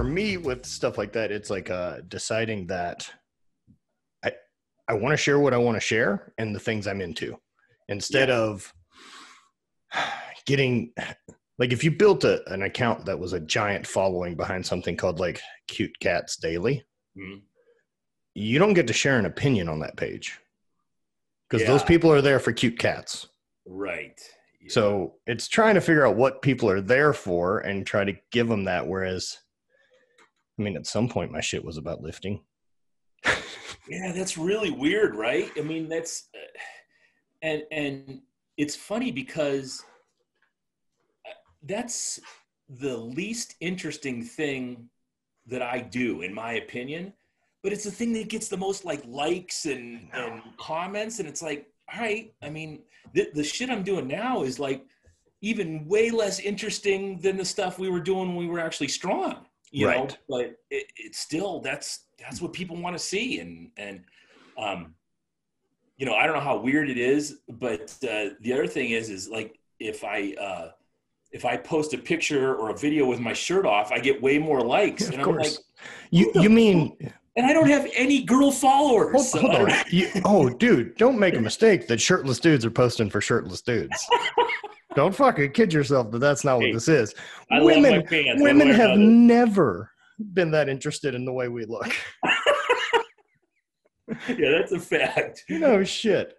for me with stuff like that, it's like deciding that I want to share what I want to share and the things I'm into, instead of getting like, if you built an account that was a giant following behind something called like Cute Cats Daily, you don't get to share an opinion on that page because those people are there for cute cats. Right. Yeah. So it's trying to figure out what people are there for and try to give them that. Whereas, I mean, at some point my shit was about lifting. Yeah, that's really weird, right? I mean, that's and it's funny because that's the least interesting thing that I do, in my opinion. But it's the thing that gets the most like likes and comments, and it's like, all right. I mean, the shit I'm doing now is like even way less interesting than the stuff we were doing when we were actually strong. You know, but it's still that's what people want to see, and you know, I don't know how weird it is, but the other thing is like if I post a picture or a video with my shirt off, I get way more likes. Of and course. I'm like, you mean? And I don't have any girl followers. Hold on. Dude, don't make a mistake that shirtless dudes are posting for shirtless dudes. Don't fucking kid yourself that that's not what this is. Women have never been that interested in the way we look. Yeah, that's a fact. No shit.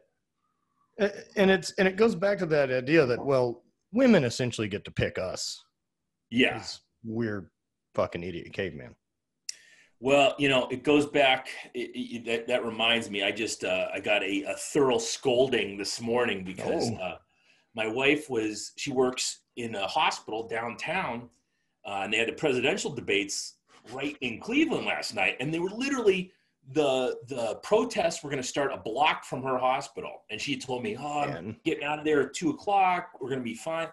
And it goes back to that idea that, well, women essentially get to pick us. Yeah. We're fucking idiot caveman. Well, you know, it goes back. That reminds me. I just I got a thorough scolding this morning because my wife she works in a hospital downtown, and they had the presidential debates right in Cleveland last night, and they were literally the protests were going to start a block from her hospital, and she told me, "Oh, I'm getting out of there at 2:00. We're going to be fine."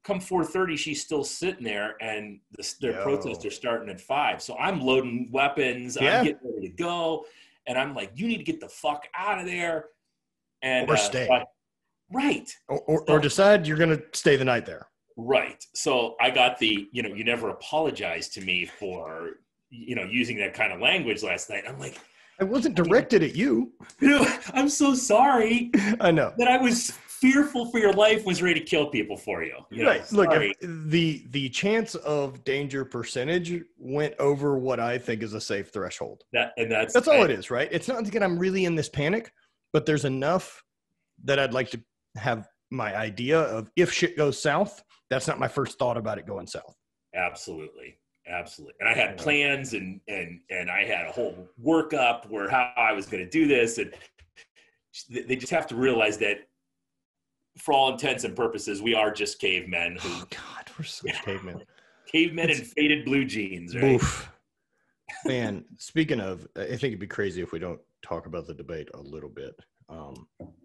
Come 4:30, she's still sitting there, and their protests are starting at 5. So I'm loading weapons. I'm getting ready to go, and I'm like, "You need to get the fuck out of there," and or stay, right, or decide you're going to stay the night there, right. So I got you never apologize to me for using that kind of language last night. I'm like, I wasn't directed at you. I'm so sorry. I know that I was fearful for your life, was ready to kill people for you. Right. Look, the chance of danger percentage went over what I think is a safe threshold. That's all it is, right? It's not that I'm really in this panic, but there's enough that I'd like to have my idea of if shit goes south, that's not my first thought about it going south. Absolutely. And I had plans and I had a whole workup where how I was going to do this. And they just have to realize that for all intents and purposes, we are just cavemen. Oh God, we're such cavemen. Cavemen in faded blue jeans, right? Oof. Man, speaking of, I think it'd be crazy if we don't talk about the debate a little bit.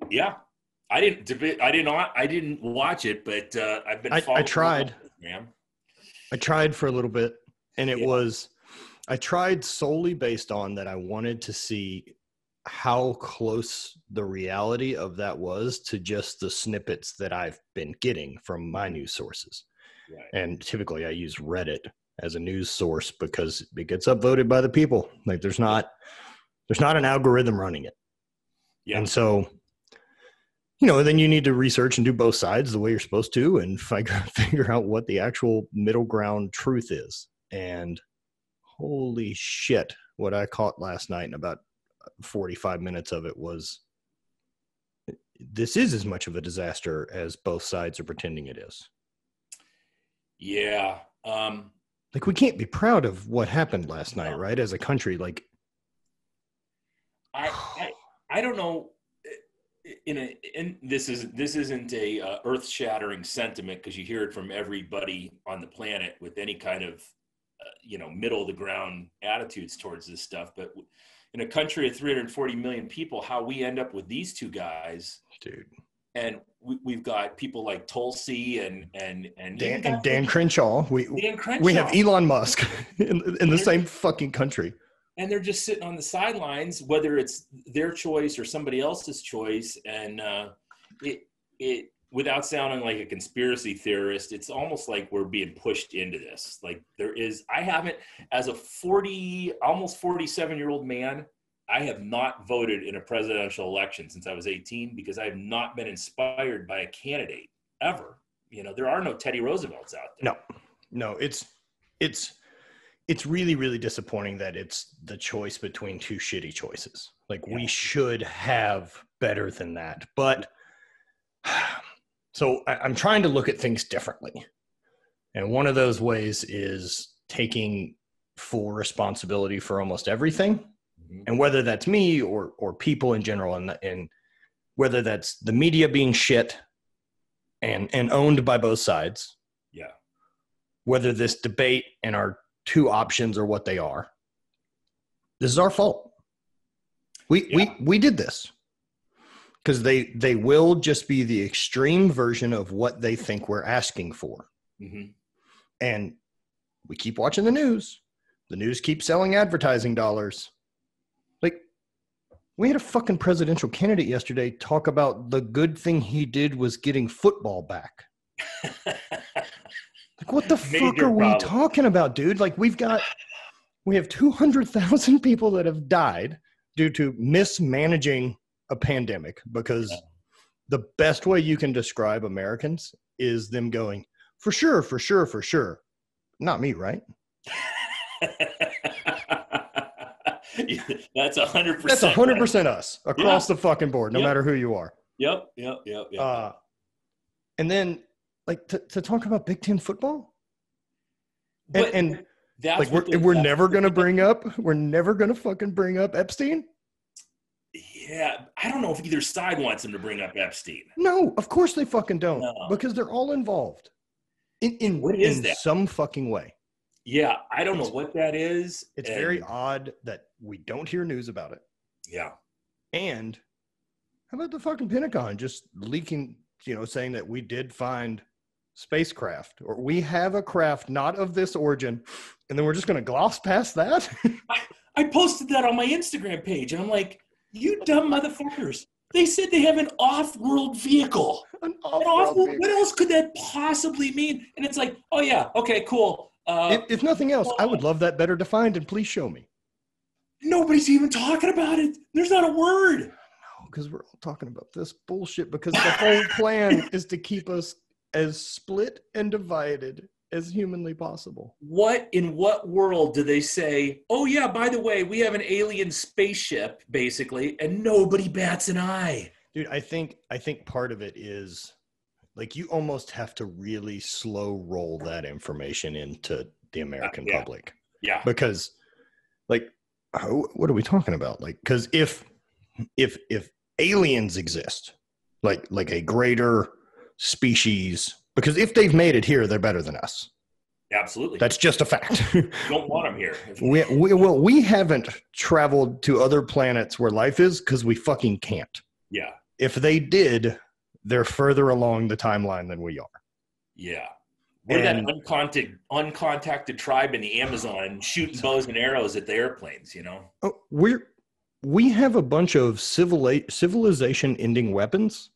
Yeah. I didn't watch it, but I've been following. I tried. I tried for a little bit, and I tried solely based on that I wanted to see how close the reality of that was to just the snippets that I've been getting from my news sources. Right. And typically I use Reddit as a news source because it gets upvoted by the people. Like there's not an algorithm running it. Yeah. And so, then you need to research and do both sides the way you're supposed to and figure out what the actual middle ground truth is. And holy shit, what I caught last night in about 45 minutes of it was, this is as much of a disaster as both sides are pretending it is. Yeah. Like we can't be proud of what happened last night, right? As a country, like I don't know. This isn't a earth-shattering sentiment because you hear it from everybody on the planet with any kind of middle of the ground attitudes towards this stuff. But in a country of 340 million people, how we end up with these two guys, dude, and we've got people like Tulsi and Dan Crenshaw. We have Elon Musk in the same fucking country. And they're just sitting on the sidelines, whether it's their choice or somebody else's choice. And without sounding like a conspiracy theorist, it's almost like we're being pushed into this. Like I haven't, as a almost 47-year-old man, I have not voted in a presidential election since I was 18 because I have not been inspired by a candidate ever. There are no Teddy Roosevelts out there. No, it's really, really disappointing that it's the choice between two shitty choices. Like we should have better than that. But so I'm trying to look at things differently. And one of those ways is taking full responsibility for almost everything. Mm-hmm. And whether that's me or people in general, and whether that's the media being shit and owned by both sides. Yeah. Whether this debate and our two options are what they are. This is our fault. We did this. Because they will just be the extreme version of what they think we're asking for. Mm-hmm. And we keep watching the news. The news keeps selling advertising dollars. Like, we had a fucking presidential candidate yesterday talk about the good thing he did was getting football back. Like, what the fuck are we talking about, dude? Like, we have 200,000 people that have died due to mismanaging a pandemic, because the best way you can describe Americans is them going, for sure. Not me, right? That's 100%. That's 100% us across the fucking board, no matter who you are. Yep. And then, like, to talk about Big Ten football, and like we're never gonna bring up fucking bring up Epstein. Yeah, I don't know if either side wants him to bring up Epstein. No, of course they fucking don't, because they're all involved in some fucking way. Yeah, I don't know what that is. It's very odd that we don't hear news about it. Yeah. And how about the fucking Pentagon just leaking, saying that we did find spacecraft, or we have a craft not of this origin, and then we're just going to gloss past that? I posted that on my Instagram page, and I'm like, you dumb motherfuckers. They said they have an off-world vehicle. What else could that possibly mean? And it's like, oh, yeah, okay, cool. If nothing else, I would love that better defined, and please show me. Nobody's even talking about it. There's not a word. No, because we're all talking about this bullshit, because the whole plan is to keep us as split and divided as humanly possible. In what world do they say, oh yeah, by the way, we have an alien spaceship, basically, and nobody bats an eye? Dude, I think part of it is, like, you almost have to really slow roll that information into the American public. Yeah. Because, like, what are we talking about? Like, because if aliens exist, like a greater species, because if they've made it here, they're better than us. Absolutely. That's just a fact. Don't want them here. We haven't traveled to other planets where life is because we fucking can't. Yeah. If they did, they're further along the timeline than we are. Yeah. We're that uncontacted tribe in the Amazon shooting bows and arrows at the airplanes, Oh, we have a bunch of civilization-ending weapons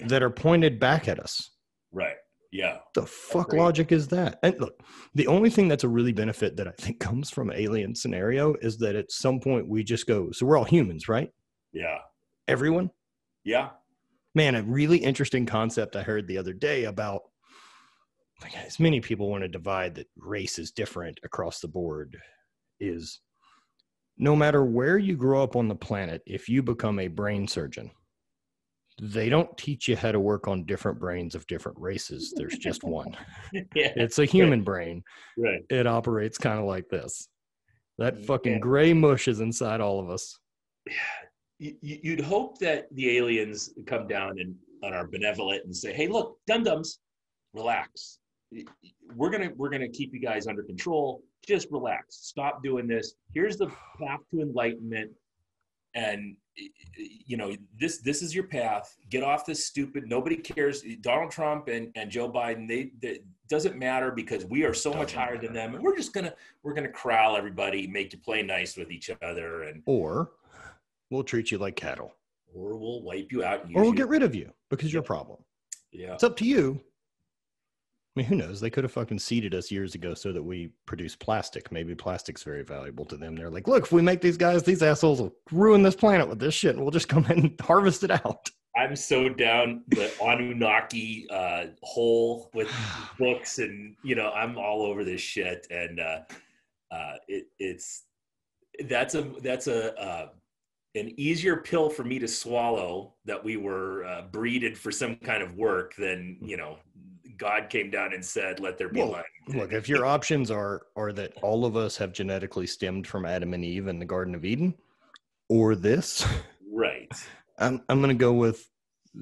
that are pointed back at us. Right. Yeah. The fuck logic is that? And look, the only thing that's a really benefit that I think comes from an alien scenario is that at some point we just go, so we're all humans, right? Yeah. Everyone? Yeah. Man, a really interesting concept I heard the other day about, like, as many people want to divide that race is different across the board, is no matter where you grow up on the planet, if you become a brain surgeon, they don't teach you how to work on different brains of different races. There's just one. Yeah. It's a human brain. Right. It operates kind of like this. That fucking gray mush is inside all of us. You'd hope that the aliens come down and are benevolent and say, hey, look, dum-dums, relax. We're gonna keep you guys under control. Just relax. Stop doing this. Here's the path to enlightenment. And this is your path. Get off this stupid, nobody cares. Donald Trump and Joe Biden, they doesn't matter, because we are so much higher than them, and we're gonna corral everybody, make you play nice with each other, or we'll treat you like cattle, or we'll wipe you out, or we'll get rid of you because you're a problem. Yeah. It's up to you. I mean, who knows? They could have fucking seeded us years ago so that we produce plastic. Maybe plastic's very valuable to them. They're like, look, if we make these assholes will ruin this planet with this shit, and we'll just come in and harvest it out. I'm so down the Anunnaki hole with books, and I'm all over this shit. And that's an easier pill for me to swallow that we were breeded for some kind of work than God came down and said, let there be light. Look, if your options are that all of us have genetically stemmed from Adam and Eve in the Garden of Eden, or this, right? I'm going to go with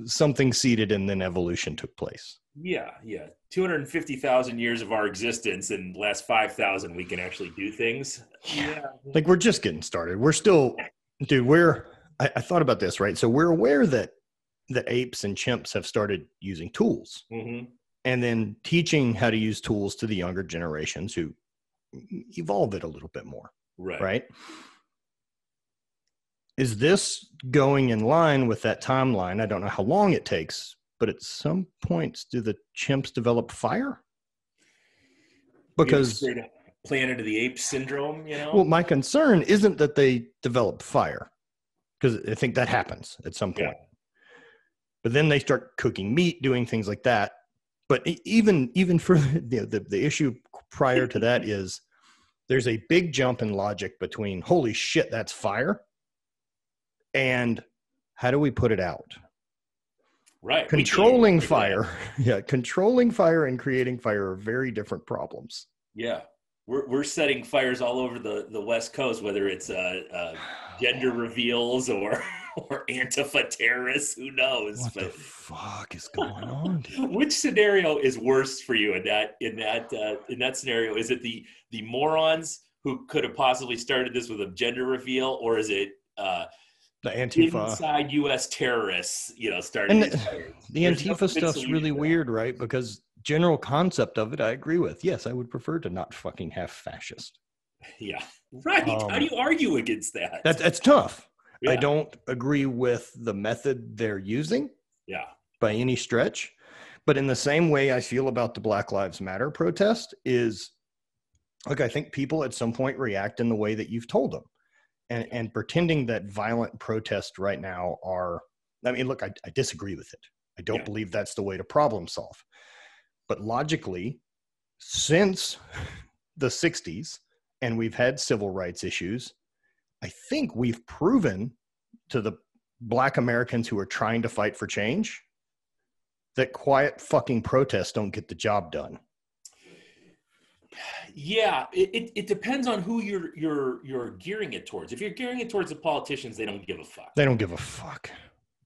something seeded and then evolution took place. Yeah. 250,000 years of our existence, and last 5,000 we can actually do things. Yeah. Like, we're just getting started. We're still, dude, I thought about this, right? So we're aware that apes and chimps have started using tools. Mm-hmm. And then teaching how to use tools to the younger generations who evolve it a little bit more. Right? Is this going in line with that timeline? I don't know how long it takes, but at some points, do the chimps develop fire? Because Planet of the Apes syndrome, Well, my concern isn't that they develop fire, because I think that happens at some point. Yeah. But then they start cooking meat, doing things like that. But even for the issue prior to that is there's a big jump in logic between holy shit, that's fire, and how do we put it out? Right. Controlling fire. Yeah. Controlling fire and creating fire are very different problems. Yeah. We're setting fires all over the West Coast, whether it's gender reveals or Antifa terrorists, who knows? What the fuck is going on, dude? Which scenario is worse for you in that scenario? Is it the morons who could have possibly started this with a gender reveal, or is it the Antifa inside U.S. terrorists, starting these fires? The Antifa stuff's really weird, right? Because general concept of it, I agree with. Yes, I would prefer to not fucking have fascist. Yeah, right. How do you argue against that? That's tough. Yeah. I don't agree with the method they're using. Yeah. By any stretch. But in the same way I feel about the Black Lives Matter protest is, look, I think people at some point react in the way that you've told them. And pretending that violent protests right now are, I mean, look, I disagree with it. I don't believe that's the way to problem solve. But logically, since the 60s, and we've had civil rights issues, I think we've proven to the Black Americans who are trying to fight for change that quiet fucking protests don't get the job done. Yeah, it depends on who you're gearing it towards. If you're gearing it towards the politicians, they don't give a fuck. They don't give a fuck.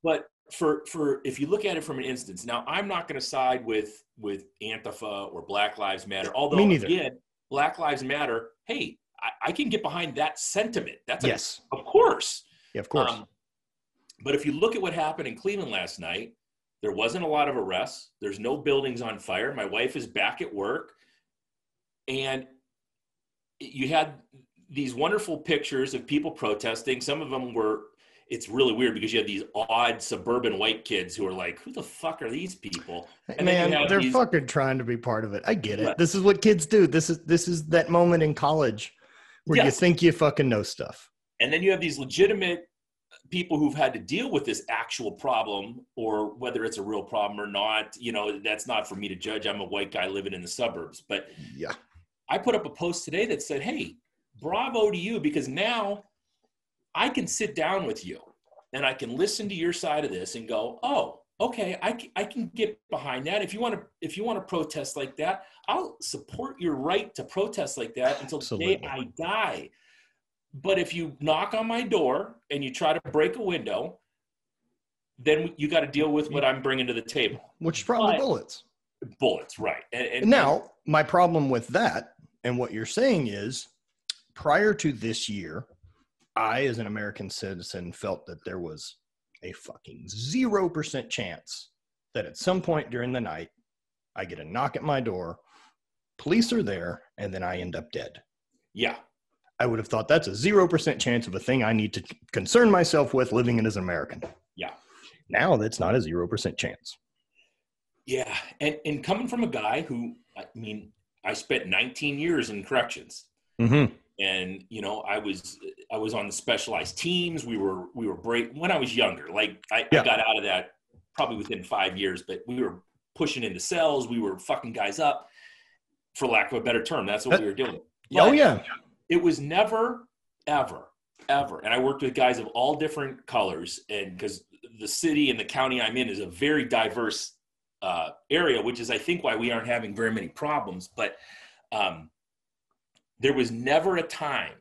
But for if you look at it from an instance, now I'm not going to side with Antifa or Black Lives Matter. Although again, Black Lives Matter, hey, I can get behind that sentiment. That's yes, of course. Yeah, of course. But if you look at what happened in Cleveland last night, there wasn't a lot of arrests. There's no buildings on fire. My wife is back at work. And you had these wonderful pictures of people protesting. Some of them were, it's really weird because you have these odd suburban white kids who are like, who the fuck are these people? And man, they're fucking trying to be part of it. I get it. This is what kids do. This is that moment in college where you think you fucking know stuff. And then you have these legitimate people who've had to deal with this actual problem, or whether it's a real problem or not, that's not for me to judge. I'm a white guy living in the suburbs. But yeah, I put up a post today that said, hey, bravo to you, because now I can sit down with you and I can listen to your side of this and go, oh, okay, I can get behind that. If you want to protest like that, I'll support your right to protest like that until the day I die. But if you knock on my door and you try to break a window, then you got to deal with what I'm bringing to the table. Which is probably bullets. Bullets, right. And now, my problem with that and what you're saying is, prior to this year, I, as an American citizen, felt that there was a fucking 0% chance that at some point during the night, I get a knock at my door, police are there, and then I end up dead. Yeah. I would have thought that's a 0% chance of a thing I need to concern myself with living in as an American. Yeah. Now that's not a 0% chance. Yeah. And coming from a guy who, I mean, I spent 19 years in corrections. Mm-hmm. And, you know, I was on the specialized teams. We were when I was younger, like I got out of that probably within 5 years, but we were pushing into cells. We were fucking guys up, for lack of a better term. That's what we were doing. Oh, yeah. It was never, ever. And I worked with guys of all different colors, and because the city and the county I'm in is a very diverse area, which is, I think, why we aren't having very many problems. But there was never a time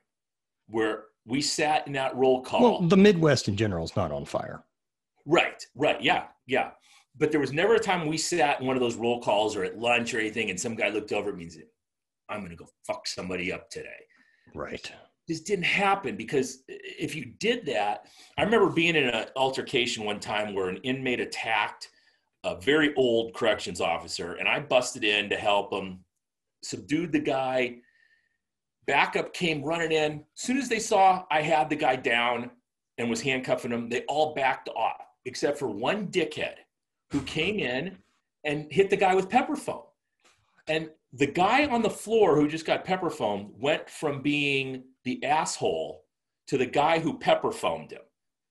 where we sat in that roll call. Well, the Midwest in general is not on fire. Right. Yeah. But there was never a time we sat in one of those roll calls or at lunch or anything, and some guy looked over at me and said, I'm going to go fuck somebody up today. Right. This didn't happen, because if you did that, I remember being in an altercation one time where an inmate attacked a very old corrections officer, and I busted in to help him, subdued the guy. Backup came running in. As soon as they saw I had the guy down and was handcuffing him, they all backed off, except for one dickhead who came in and hit the guy with pepper foam. And the guy on the floor who just got pepper foamed went from being the asshole to the guy who pepper foamed him.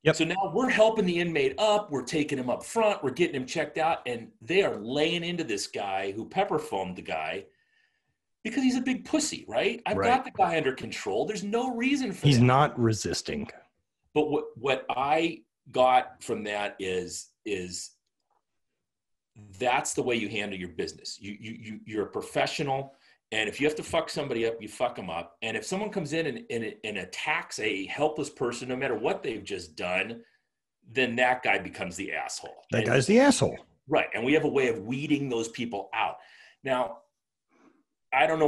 Yep. So now we're helping the inmate up. We're taking him up front. We're getting him checked out. And they are laying into this guy who pepper foamed the guy because he's a big pussy, right? I've got the guy under control. There's no reason for He's that. not resisting. But what I got from that is that's the way you handle your business. You're a professional, and if you have to fuck somebody up, you fuck them up. And if someone comes in and attacks a helpless person, no matter what they've just done, then that guy becomes the asshole. That guy's the asshole. Right. And we have a way of weeding those people out. Now, I don't know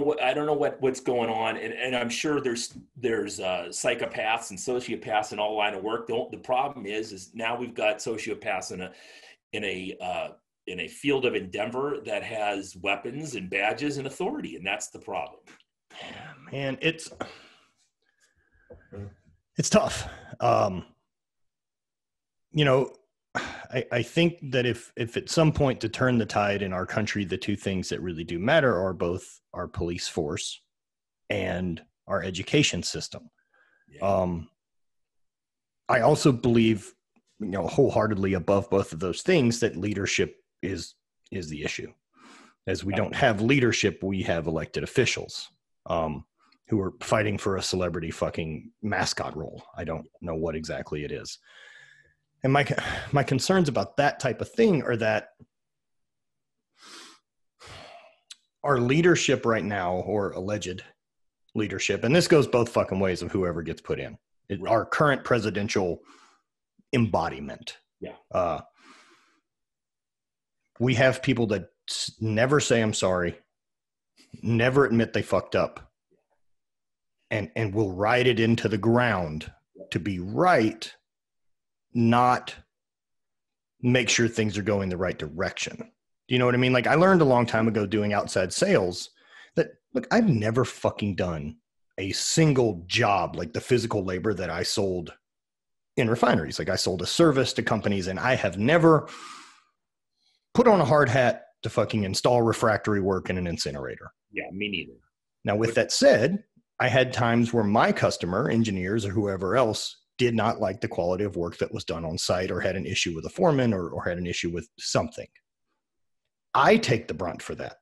what's going on, and I'm sure there's psychopaths and sociopaths in all line of work. The problem is now we've got sociopaths in a field of endeavor that has weapons and badges and authority, and that's the problem. Man, it's tough. You know, I think that if at some point to turn the tide in our country, the two things that really do matter are both our police force and our education system. Yeah. I also believe, you know, wholeheartedly above both of those things, that leadership is the issue. As we don't have leadership, we have elected officials who are fighting for a celebrity fucking mascot role. I don't know what exactly it is. And my concerns about that type of thing are that our leadership right now, or alleged leadership, and this goes both fucking ways of whoever gets put in, our current presidential embodiment. Yeah. We have people that never say I'm sorry, never admit they fucked up, and will ride it into the ground to be right, not make sure things are going the right direction. Do you know what I mean? Like, I learned a long time ago doing outside sales that, look, I've never fucking done a single job like the physical labor that I sold in refineries. Like, I sold a service to companies, and I have never put on a hard hat to fucking install refractory work in an incinerator. Yeah, me neither. Now, with that said, I had times where my customer, engineers or whoever else, did not like the quality of work that was done on site, or had an issue with a foreman, or had an issue with something. I take the brunt for that.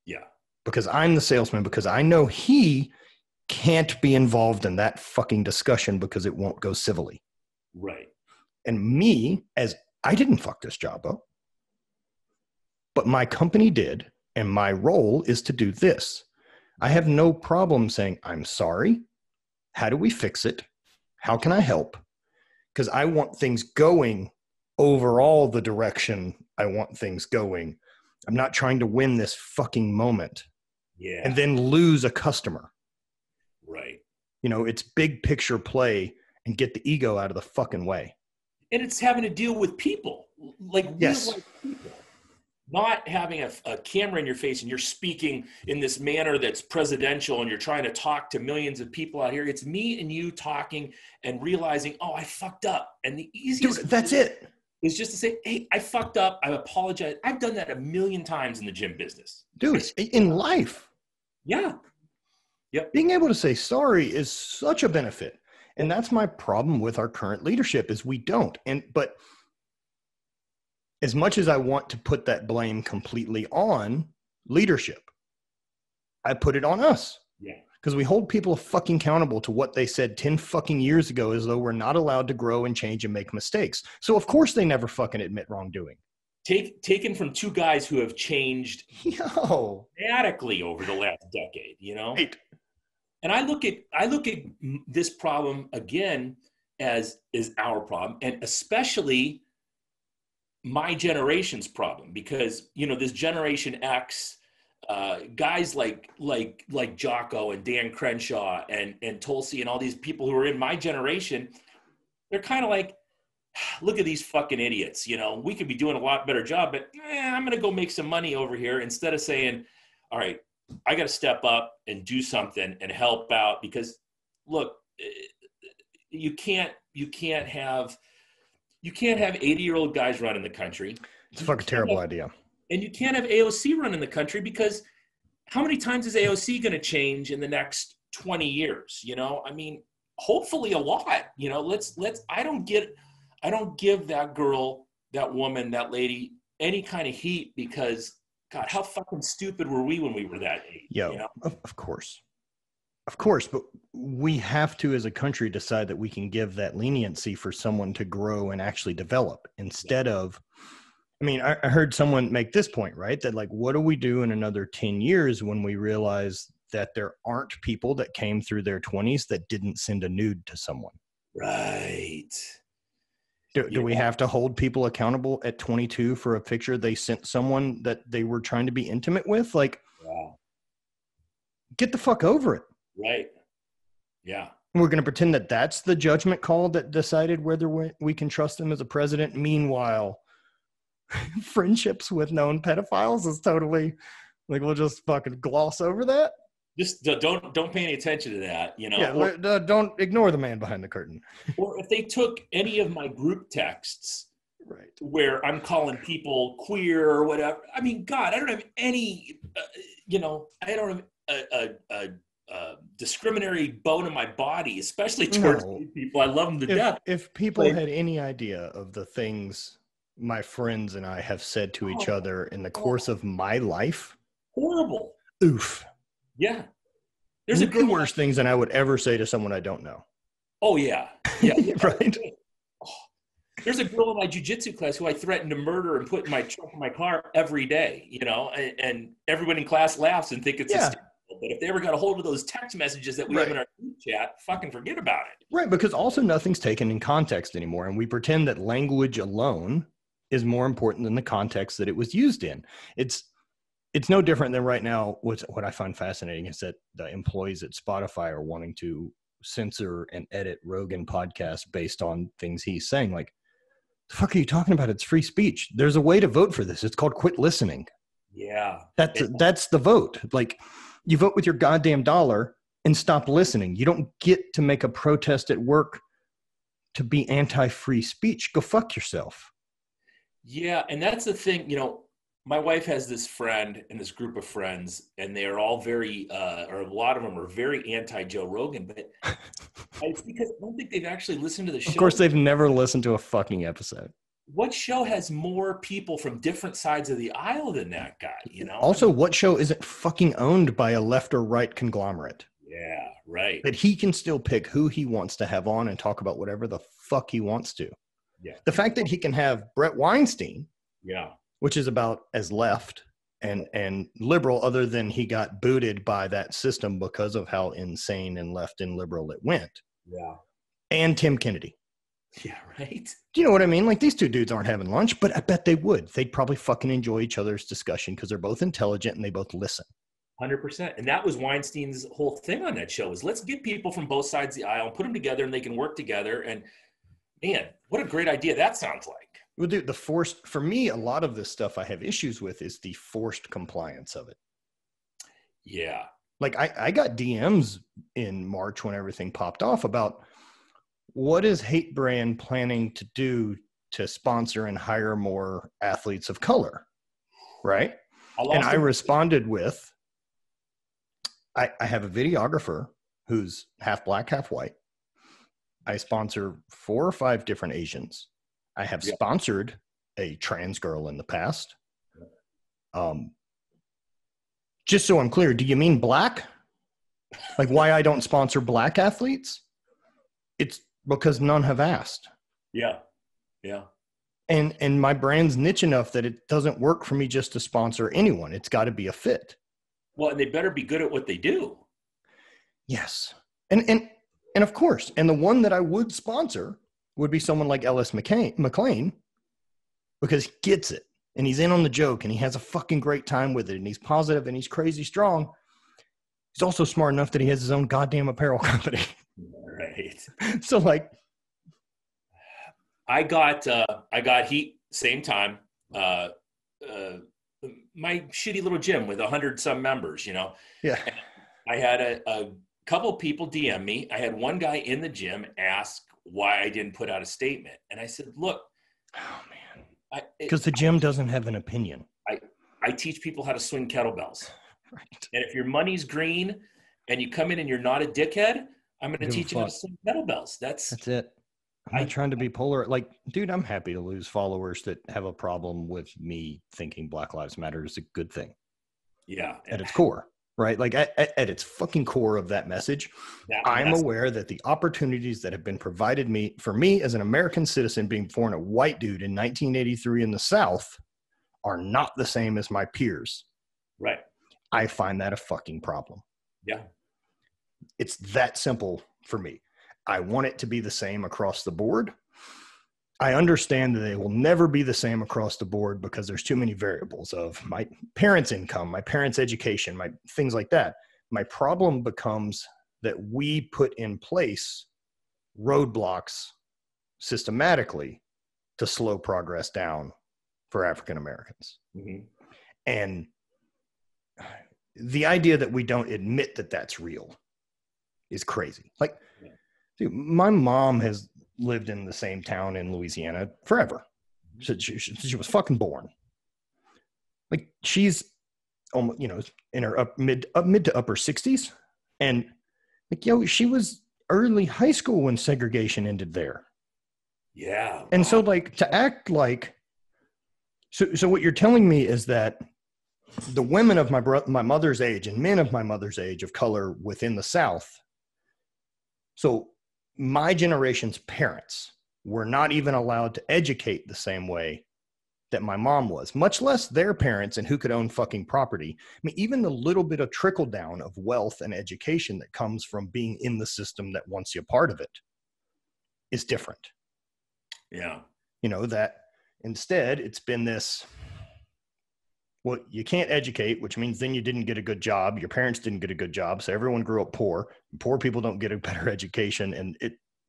Yeah. Because I'm the salesman, because I know he can't be involved in that fucking discussion because it won't go civilly. Right. And me, as I didn't fuck this job up, but my company did, and my role is to do this. I have no problem saying, I'm sorry. How do we fix it? How can I help? Because I want things going overall the direction I want things going. I'm not trying to win this fucking moment. Yeah. And then lose a customer. Right. You know, it's big picture play and get the ego out of the fucking way. And it's having to deal with people. Like, yes. Real life people. Not having a camera in your face and you're speaking in this manner that's presidential and you're trying to talk to millions of people out here. It's me and you talking and realizing, oh, I fucked up. And the easiest— Dude, that's it. is just to say, hey, I fucked up. I apologize. I've done that a million times in the gym business. Dude, in life. Yeah. Yep. Being able to say sorry is such a benefit. And that's my problem with our current leadership is we don't. But as much as I want to put that blame completely on leadership, I put it on us. Yeah. Because we hold people fucking accountable to what they said 10 fucking years ago as though we're not allowed to grow and change and make mistakes. So of course they never fucking admit wrongdoing. Taken from two guys who have changed dramatically over the last decade, you know? Right. And I look at this problem again as is our problem, and especially my generation's problem, because, you know, this Generation X, guys like Jocko and Dan Crenshaw and Tulsi and all these people who are in my generation, they're kind of like, look at these fucking idiots. You know, we could be doing a lot better job, but I'm going to go make some money over here, instead of saying, all right, I got to step up and do something and help out, because look, you can't have 80-year-old guys running the country. It's a fucking terrible idea. And you can't have AOC running the country, because how many times is AOC going to change in the next 20 years? You know, I mean, hopefully a lot. You know, I don't give that girl, that woman, that lady any kind of heat, because God, how fucking stupid were we when we were that age? Yo, you know? Of course, but we have to, as a country, decide that we can give that leniency for someone to grow and actually develop, instead of, I mean, I heard someone make this point, right? That like, what do we do in another 10 years when we realize that there aren't people that came through their 20s that didn't send a nude to someone? Right. Do we have to hold people accountable at 22 for a picture they sent someone that they were trying to be intimate with? Like, get the fuck over it. Right. Yeah. We're going to pretend that that's the judgment call that decided whether we can trust him as a president. Meanwhile, friendships with known pedophiles is totally like, we'll just fucking gloss over that. Just don't pay any attention to that, you know. Yeah, don't ignore the man behind the curtain. Or if they took any of my group texts, right, where I'm calling people queer or whatever. I mean, God, I don't have any, I don't have a discriminatory bone in my body, especially towards people. I love them to death. If people had any idea of the things my friends and I have said to each other in the course of my life, horrible. Oof. Yeah. There's a worse things than I would ever say to someone I don't know. Oh, yeah. Right. There's a girl in my jiu-jitsu class who I threatened to murder and put in my trunk of my car every day, you know, and everyone in class laughs and think it's hysterical. But if they ever got a hold of those text messages that we have in our group chat, fucking forget about it. Right, because also nothing's taken in context anymore, and we pretend that language alone is more important than the context that it was used in. It's no different than right now. What I find fascinating is that the employees at Spotify are wanting to censor and edit Rogan podcasts based on things he's saying. Like, the fuck are you talking about? It's free speech. There's a way to vote for this. It's called quit listening. Yeah. That's the vote. Like, you vote with your goddamn dollar and stop listening. You don't get to make a protest at work to be anti-free speech. Go fuck yourself. Yeah, and that's the thing, you know, my wife has this friend and this group of friends, and they are all very, or a lot of them are very anti-Joe Rogan, but it's because I don't think they've actually listened to the show. Of course, they've never listened to a fucking episode. What show has more people from different sides of the aisle than that guy, you know? Also, what show isn't fucking owned by a left or right conglomerate? Yeah, right. That he can still pick who he wants to have on and talk about whatever the fuck he wants to. Yeah. The fact that he can have Brett Weinstein, yeah, which is about as left and liberal, other than he got booted by that system because of how insane and left and liberal it went. Yeah. And Tim Kennedy. Yeah, right. Do you know what I mean? Like, these two dudes aren't having lunch, but I bet they would. They'd probably fucking enjoy each other's discussion because they're both intelligent and they both listen. 100%. And that was Weinstein's whole thing on that show, is let's get people from both sides of the aisle and put them together and they can work together. And man, what a great idea that sounds like. Well, dude, for me, a lot of this stuff I have issues with is the forced compliance of it. Yeah. Like, I got DMs in March when everything popped off about what is Hate Brand planning to do to sponsor and hire more athletes of color, right? And I responded with, I have a videographer who's half black, half white. I sponsor 4 or 5 different Asians. I have sponsored a trans girl in the past. Just so I'm clear, do you mean black? Like why I don't sponsor black athletes? It's because none have asked. Yeah. Yeah. And my brand's niche enough that it doesn't work for me just to sponsor anyone. It's got to be a fit. Well, and they better be good at what they do. Yes. And of course, and the one that I would sponsor would be someone like Ellis McLean, because he gets it and he's in on the joke and he has a fucking great time with it and he's positive and he's crazy strong. He's also smart enough that he has his own goddamn apparel company. Right. So like, I got heat same time. My shitty little gym with 100 some members, you know. Yeah. And I had a couple people DM me. I had one guy in the gym ask why I didn't put out a statement, and I said, "Look, oh man, because the gym doesn't have an opinion. I teach people how to swing kettlebells, right? And if your money's green and you come in and you're not a dickhead, I'm going to teach you how to swing kettlebells. That's it. I'm not trying to be polar. Like, dude, I'm happy to lose followers that have a problem with me thinking Black Lives Matter is a good thing. Yeah. At its core, right? Like at its fucking core of that message, I'm aware that the opportunities that have been provided for me as an American citizen being born a white dude in 1983 in the South are not the same as my peers. Right. I find that a fucking problem. Yeah. It's that simple for me. I want it to be the same across the board. I understand that they will never be the same across the board because there's too many variables of my parents' income, my parents' education, my things like that. My problem becomes that we put in place roadblocks systematically to slow progress down for African Americans. Mm-hmm. And the idea that we don't admit that that's real is crazy. Like, dude, my mom has lived in the same town in Louisiana forever. She was fucking born. Like, she's almost, you know, in her mid to upper 60s. And like, she was early high school when segregation ended there. Yeah. And so like to act like, so what you're telling me is that the women of my mother's age and men of my mother's age of color within the South, so my generation's parents were not even allowed to educate the same way that my mom was, much less their parents and who could own fucking property. I mean, even the little bit of trickle down of wealth and education that comes from being in the system that wants you a part of it is different. Yeah. You know, that instead it's been this, well, you can't educate, which means then you didn't get a good job. Your parents didn't get a good job. So everyone grew up poor. Poor people don't get a better education. And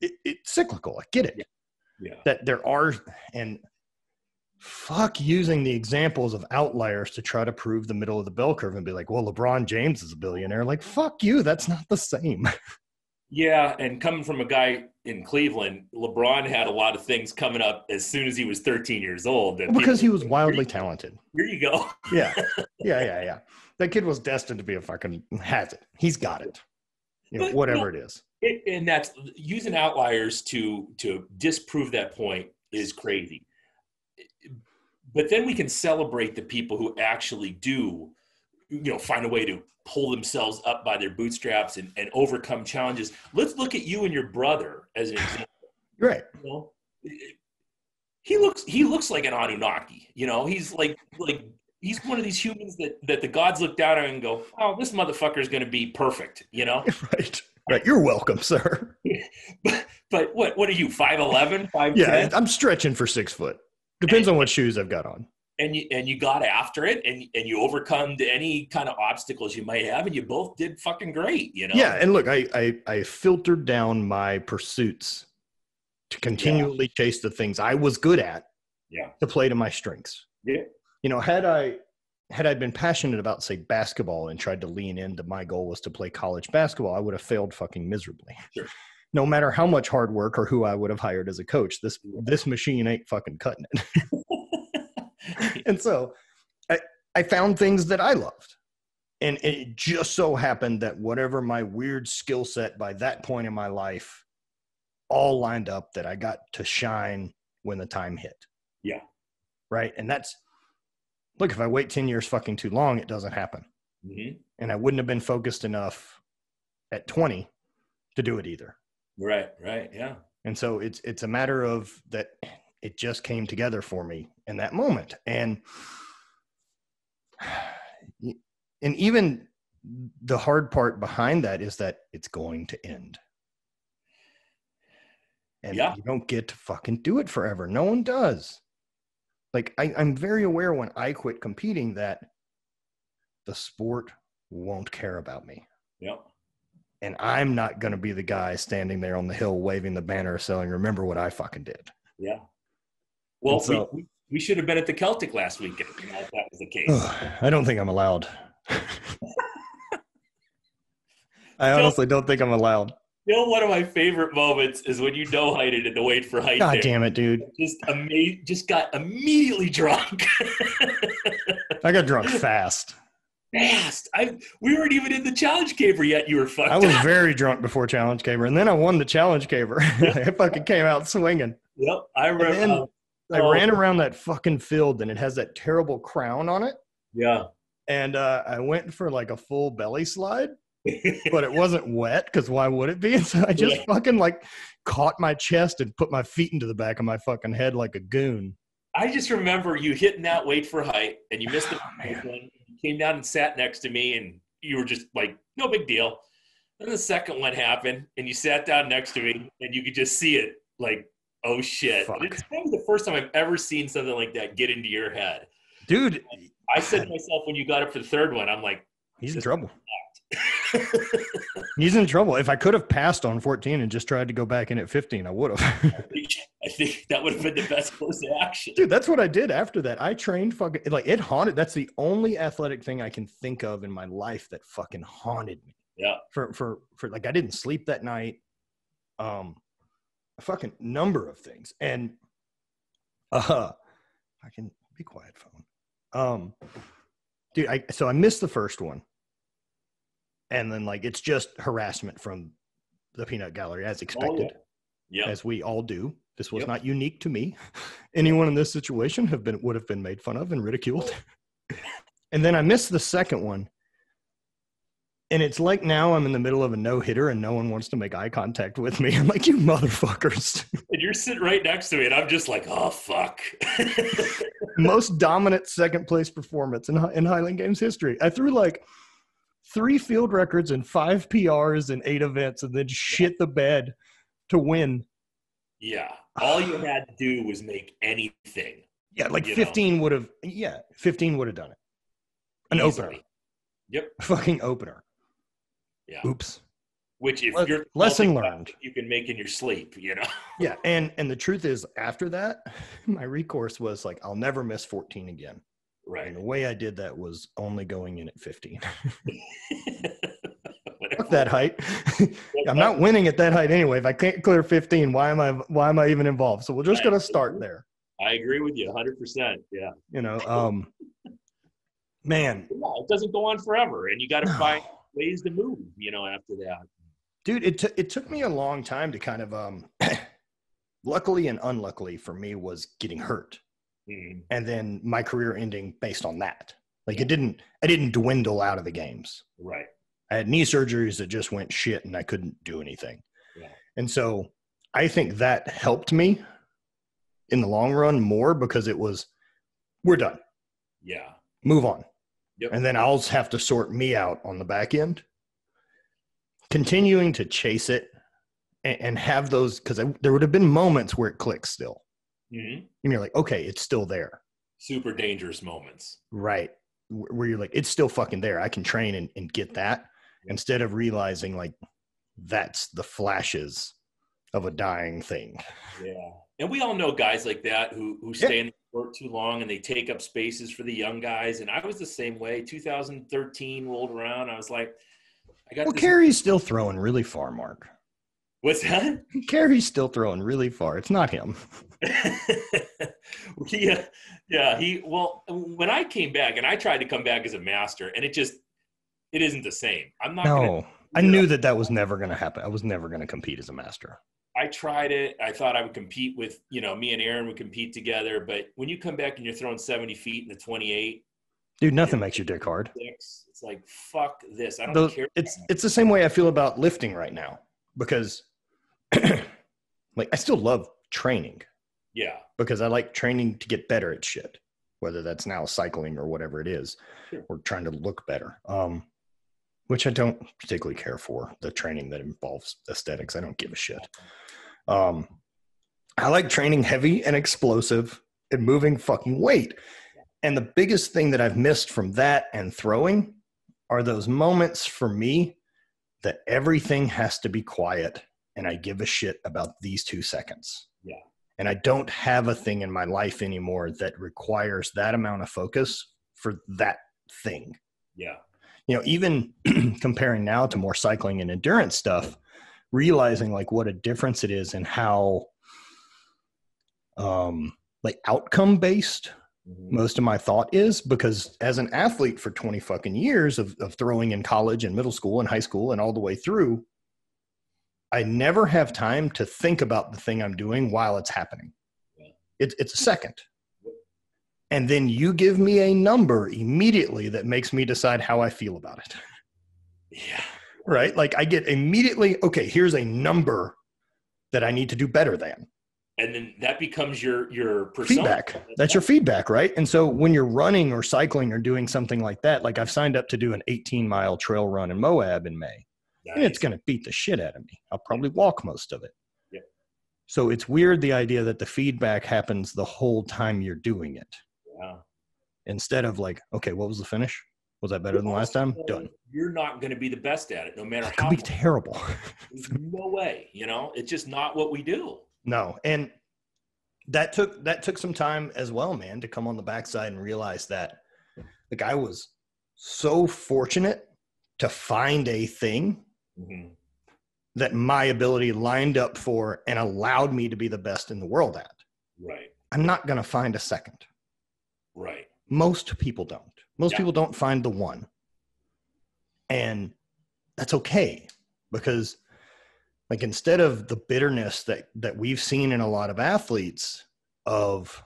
it's cyclical. I get it. Yeah. That there are, and fuck using the examples of outliers to try to prove the middle of the bell curve and be like, well, LeBron James is a billionaire. Like, fuck you. That's not the same. Yeah, and coming from a guy in Cleveland, LeBron had a lot of things coming up as soon as he was 13 years old. Because he was wildly talented. Here you go. Yeah. That kid was destined to be a fucking has it. He's got it. You know, whatever it is. And that's using outliers to disprove that point is crazy. But then we can celebrate the people who actually do, you know, find a way to pull themselves up by their bootstraps and overcome challenges. Let's look at you and your brother as an example. Right. You know, he looks like an Anunnaki. You know, he's like he's one of these humans that the gods look down on and go, oh, this motherfucker is going to be perfect. You know. Right. You're welcome, sir. But what are you? 5'11", 5'10"? Yeah, I'm stretching for 6 foot. Depends on what shoes I've got on. And you got after it and you overcome any kind of obstacles you might have, and you both did fucking great, you know? Yeah, and look, I filtered down my pursuits to continually chase the things I was good at to play to my strengths. Yeah. You know, had I been passionate about, say, basketball and tried to lean into my goal was to play college basketball, I would have failed fucking miserably. Sure. no matter how much hard work or who I would have hired as a coach, this machine ain't fucking cutting it. And so I found things that I loved. And it just so happened that whatever my weird skill set by that point in my life all lined up that I got to shine when the time hit. Yeah. Right. And look, if I wait 10 years fucking too long, it doesn't happen. Mm-hmm. And I wouldn't have been focused enough at 20 to do it either. Right. Yeah. And so it's a matter of that it just came together for me in that moment. And even the hard part behind that is that it's going to end. And you don't get to fucking do it forever. No one does. Like, I'm very aware when I quit competing that the sport won't care about me. Yep. And I'm not going to be the guy standing there on the hill waving the banner saying, remember what I fucking did. Yeah. Well, so, we should have been at the Celtic last weekend, if that was the case. I don't think I'm allowed. I honestly don't think I'm allowed. You know, one of my favorite moments is when you no-heighted in the Wait for Height. God damn it, dude. Just got immediately drunk. I got drunk fast. We weren't even in the Challenge Caber yet. You were fucked I was very drunk before Challenge Caber, and then I won the Challenge Caber. I fucking came out swinging. Yep, I remember. I ran around that fucking field, and it has that terrible crown on it. Yeah. And I went for like a full belly slide, but it wasn't wet because why would it be? And so I just fucking like caught my chest and put my feet into the back of my fucking head like a goon. I just remember you hitting that Wait for Height, and you missed the first one. You came down and sat next to me, and you were just like, no big deal. Then the second one happened, and you sat down next to me, and you could just see it like, oh shit. It's probably the first time I've ever seen something like that get into your head. Dude. I said to myself when you got up for the third one, I'm like, he's in trouble. He's in trouble. If I could have passed on 14 and just tried to go back in at 15, I would have. I think that would have been the best course of action. Dude, that's what I did after that. I trained fucking, like, it haunted. That's the only athletic thing I can think of in my life that fucking haunted me. Yeah. For like, I didn't sleep that night. A fucking number of things. And I can be quiet, phone. Dude, so I missed the first one. And then like, it's just harassment from the peanut gallery as expected, as we all do. This was not unique to me. Anyone in this situation would have been made fun of and ridiculed. And then I missed the second one. And it's like now I'm in the middle of a no-hitter and no one wants to make eye contact with me. I'm like, you motherfuckers. And you're sitting right next to me, and I'm just like, oh, fuck. Most dominant second-place performance in Highland Games history. I threw like 3 field records and 5 PRs in 8 events and then shit the bed to win. Yeah. All you had to do was make anything. Yeah, like 15 would have done it. An Easily. opener. Yep. Fucking opener. Yeah. Oops. Which if you're lesson learned, you can make in your sleep, you know. Yeah, and the truth is, after that, my recourse was like, I'll never miss 14 again. Right. And the way I did that was only going in at 15. Fuck that height. I'm not winning at that height anyway. If I can't clear 15, why am I even involved? So we're just gonna start there. I agree with you 100%. Yeah. You know, man. Yeah, it doesn't go on forever, and you got to find ways to move, you know, after that. Dude, it took me a long time to kind of luckily and unluckily for me was getting hurt. Mm-hmm. And then my career ending based on that. Like I didn't dwindle out of the games. Right. I had knee surgeries that just went shit and I couldn't do anything. Yeah. And so I think that helped me in the long run more because it was, we're done. Yeah. Move on. Yep. And then I'll have to sort me out on the back end. Continuing to chase it and have those, because there would have been moments where it clicks still. Mm-hmm. And you're like, okay, it's still there. Super dangerous moments. Right. Where you're like, it's still fucking there. I can train and get that instead of realizing like that's the flashes of a dying thing. Yeah. And we all know guys like that who stay in the sport too long and they take up spaces for the young guys. And I was the same way. 2013 rolled around. I was like, Carey's still throwing really far, Mark. What's that? Gary's still throwing really far. It's not him. Well, when I came back, and I tried to come back as a master, and it isn't the same. I'm not going to. I knew that was never going to happen. I was never going to compete as a master. I tried it. I thought I would compete with, me and Aaron would compete together. But when you come back and you're throwing 70 feet in the 28, dude, nothing makes your dick hard. It's like, fuck this. I don't care. It's the same way I feel about lifting right now, because like I still love training. Yeah. Because I like training to get better at shit, whether that's now cycling or whatever it is, or trying to look better. Which I don't particularly care for, the training that involves aesthetics. I don't give a shit. I like training heavy and explosive and moving fucking weight. And the biggest thing that I've missed from that and throwing are those moments for me that everything has to be quiet and I give a shit about these 2 seconds. Yeah. And I don't have a thing in my life anymore that requires that amount of focus for that thing. Yeah. Even comparing now to more cycling and endurance stuff, realizing like what a difference it is in how like outcome based most of my thought is, because as an athlete for 20 fucking years of throwing in college and middle school and high school and all the way through, I never have time to think about the thing I'm doing while it's happening. It's a second. And then you give me a number immediately that makes me decide how I feel about it. Yeah. Right? Like I get immediately, okay, here's a number that I need to do better than. And then that becomes your persona. Feedback. That's your feedback, right? And so when you're running or cycling or doing something like that, like I've signed up to do an 18-mile trail run in Moab in May. Nice. And it's going to beat the shit out of me. I'll probably walk most of it. Yep. So it's weird, the idea that the feedback happens the whole time you're doing it. Yeah. Instead of like, okay, what was the finish? Was that better than last time? Done. You're not going to be the best at it, no matter how. It could be terrible. There's no way. It's just not what we do. No. And that took some time as well, man, to come on the backside and realize that like I was so fortunate to find a thing that my ability lined up for and allowed me to be the best in the world at. Right. I'm not going to find a second. Right. Most people don't. Most people don't find the one. And that's okay, because like instead of the bitterness that we've seen in a lot of athletes of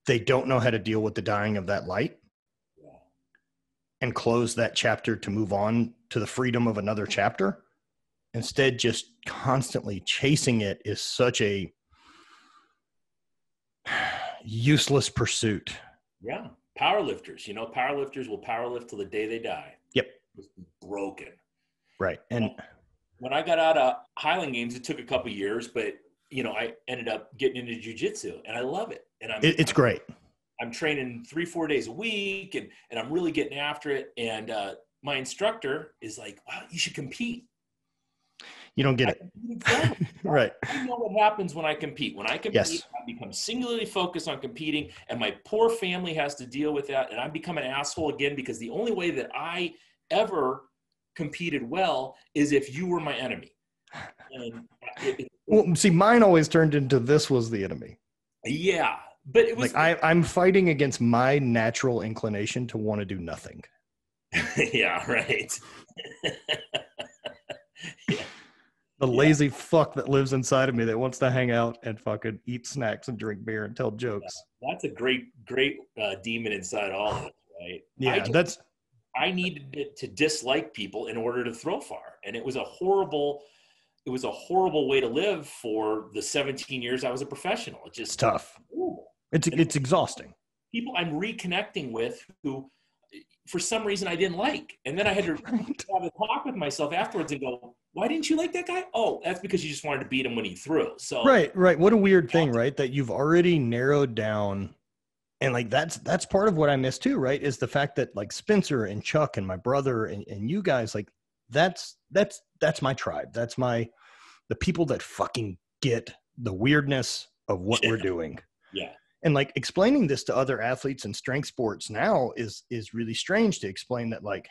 they don't know how to deal with the dying of that light and close that chapter to move on to the freedom of another chapter, instead just constantly chasing it is such a useless pursuit. Yeah. Powerlifters, powerlifters will powerlift till the day they die. Yep. Broken. Right. And when I got out of Highland Games, it took a couple years, but I ended up getting into jiu-jitsu and I love it. And it's great. I'm training 3-4 days a week and I'm really getting after it. And my instructor is like, wow, you should compete. You don't get it. Right. I know what happens when I compete. When I compete, yes. I become singularly focused on competing, and my poor family has to deal with that. And I become an asshole again, because the only way that I ever competed well is if you were my enemy. And well, see, mine always turned into this was the enemy. Yeah. But it was like I'm fighting against my natural inclination to want to do nothing. Yeah, right. Yeah. The lazy fuck that lives inside of me that wants to hang out and fucking eat snacks and drink beer and tell jokes. Yeah, that's a great demon inside all of us, right? Yeah, I needed to dislike people in order to throw far, and it was a horrible way to live for the 17 years I was a professional. It's just tough. It's exhausting. People I'm reconnecting with who, for some reason, I didn't like, and then I had to have a talk with myself afterwards and go, why didn't you like that guy? Oh, that's because you just wanted to beat him when he threw. So right. What a weird thing, right? That you've already narrowed down, and like that's part of what I miss too, right? Is the fact that like Spencer and Chuck and my brother and you guys, like that's my tribe. That's the people that fucking get the weirdness of what we're doing. Yeah. And like explaining this to other athletes in strength sports now is really strange to explain that, like,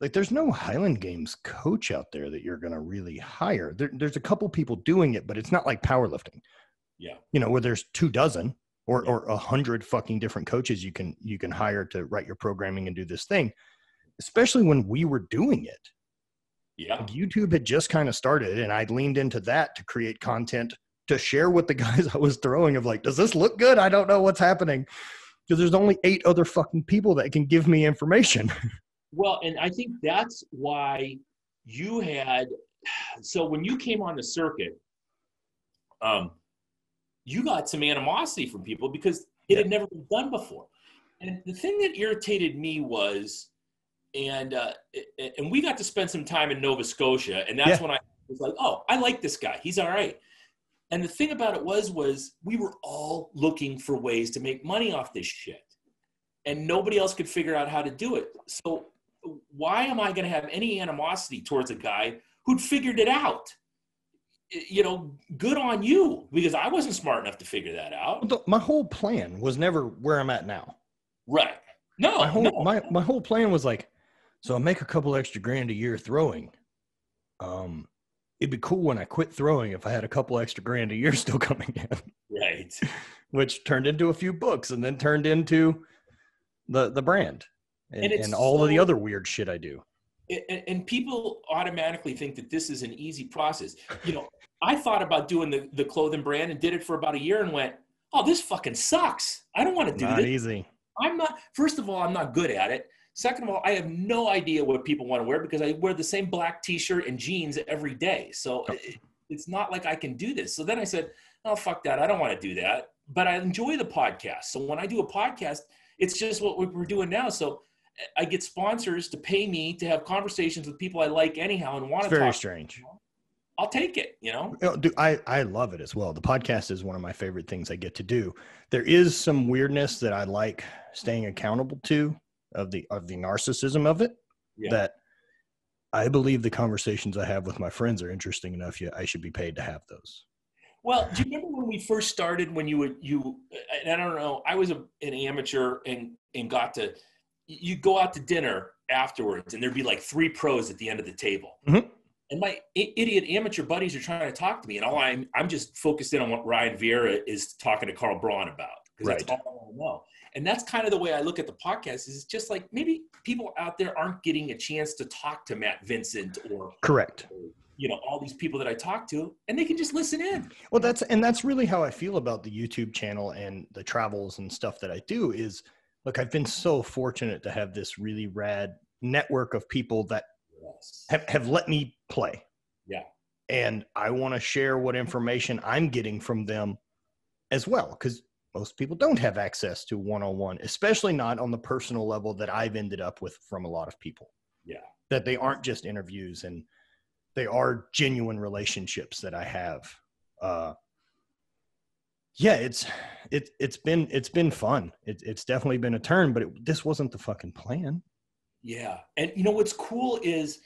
like there's no Highland Games coach out there that you're going to really hire. There's a couple people doing it, but it's not like powerlifting. Yeah. You know, where there's 24 or Yeah. or 100 fucking different coaches you can hire to write your programming and do this thing, especially when we were doing it. Yeah. Like YouTube had just kind of started, and I'd leaned into that to create content to share with the guys I was throwing of like, does this look good? I don't know what's happening. Because there's only 8 other fucking people that can give me information. Well, and I think that's why you had, so when you came on the circuit, you got some animosity from people because it had never been done before. And the thing that irritated me was, and we got to spend some time in Nova Scotia, and that's when I was like, oh, I like this guy. He's all right. And the thing about it was we were all looking for ways to make money off this shit. And nobody else could figure out how to do it. So why am I going to have any animosity towards a guy who'd figured it out? You know, good on you, because I wasn't smart enough to figure that out. My whole plan was never where I'm at now. Right. No. My whole plan was like, so I make a couple extra grand a year throwing. It'd be cool when I quit throwing if I had a couple extra grand a year still coming in. Right. Which turned into a few books and then turned into the brand and all of the other weird shit I do. And people automatically think that this is an easy process. You know, I thought about doing the clothing brand and did it for about a year and went, oh, this fucking sucks. I don't want to do this. Not easy. First of all, I'm not good at it. Second of all, I have no idea what people want to wear because I wear the same black t-shirt and jeans every day. So it's not like I can do this. So then I said, oh, fuck that. I don't want to do that. But I enjoy the podcast. So when I do a podcast, it's just what we're doing now. So I get sponsors to pay me to have conversations with people I like anyhow and want to talk. Very strange. I'll take it, you know? Dude, I love it as well. The podcast is one of my favorite things I get to do. There is some weirdness that I like staying accountable to of the narcissism of it, that I believe the conversations I have with my friends are interesting enough. Yet I should be paid to have those. Well, do you remember when we first started, when and I don't know, I was an amateur and you go out to dinner afterwards and there'd be like 3 pros at the end of the table. Mm-hmm. And my idiot amateur buddies are trying to talk to me, and all I'm just focused in on what Ryan Vieira is talking to Carl Braun about, because that's all I want to know. And that's kind of the way I look at the podcast. Is just like maybe people out there aren't getting a chance to talk to Matt Vincent or correct, or, you know, all these people that I talk to, and they can just listen in. Well, that's really how I feel about the YouTube channel and the travels and stuff that I do. Is look, I've been so fortunate to have this really rad network of people that have let me play. Yeah. And I want to share what information I'm getting from them as well, because most people don't have access to one-on-one, especially not on the personal level that I've ended up with from a lot of people. Yeah. That they aren't just interviews, and they are genuine relationships that I have. It's been fun. It's definitely been a turn, but this wasn't the fucking plan. Yeah. And you know, what's cool is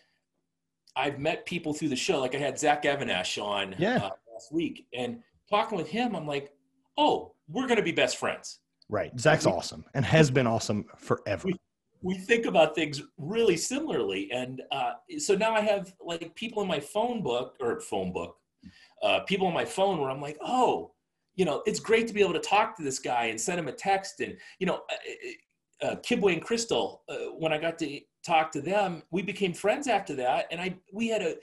I've met people through the show. Like I had Zach Evanash on last week, and talking with him, I'm like, oh, we're going to be best friends. Right. Zach's awesome and has been awesome forever. We think about things really similarly. And so now I have like people in my people on my phone where I'm like, oh, you know, it's great to be able to talk to this guy and send him a text. And, you know, Kibwe and Crystal, when I got to talk to them, we became friends after that. And we had a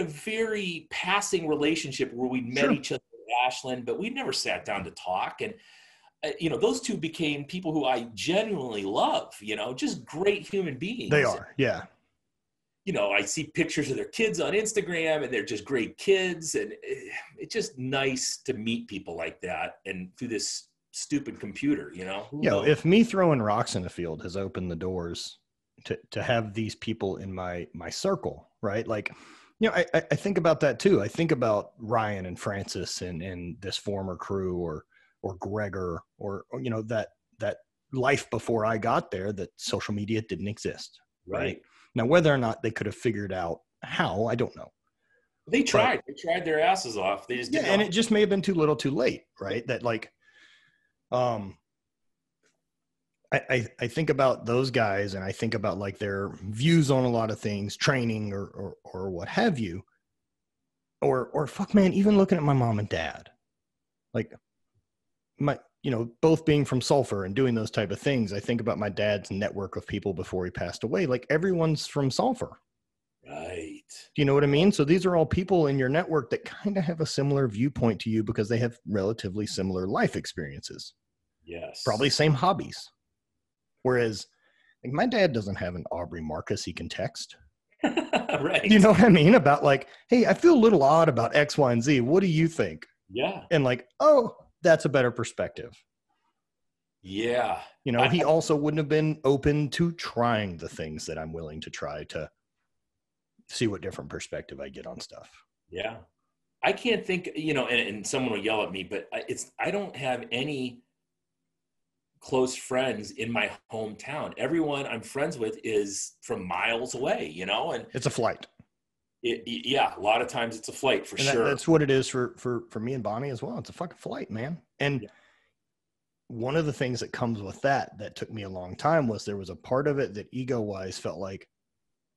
very passing relationship where we met each other at Ashland, but we never sat down to talk. And, you know, those two became people who I genuinely love, you know, just great human beings. They are. Yeah. You know, I see pictures of their kids on Instagram and they're just great kids. And it's just nice to meet people like that. And through this stupid computer, you know, if me throwing rocks in the field has opened the doors to have these people in my circle, right? Like, you know, I think about that too. I think about Ryan and Francis and this former crew or Gregor or, you know, that life before I got there, that social media didn't exist. Right. Now, whether or not they could have figured out how, I don't know. They tried. They tried their asses off. They just didn't know. And it just may have been too little too late, right? That like, I think about those guys, and I think about like their views on a lot of things, training or what have you, or fuck man, even looking at my mom and dad, like both being from Sulphur and doing those type of things. I think about my dad's network of people before he passed away. Like everyone's from Sulphur. Right. Do you know what I mean? So these are all people in your network that kind of have a similar viewpoint to you because they have relatively similar life experiences. Yes. Probably same hobbies. Whereas like my dad doesn't have an Aubrey Marcus he can text. Right. You know what I mean? About like, hey, I feel a little odd about X, Y, and Z. What do you think? Yeah. And like, oh, that's a better perspective. Yeah. He also wouldn't have been open to trying the things that I'm willing to try to see what different perspective I get on stuff. Yeah. I can't think, and someone will yell at me, but I don't have any close friends in my hometown. Everyone I'm friends with is from miles away, and it's a flight. Yeah, a lot of times it's a flight for sure. That's what it is for me and Bonnie as well. It's a fucking flight, man. And one of the things that comes with that took me a long time was there was a part of it that ego-wise felt like,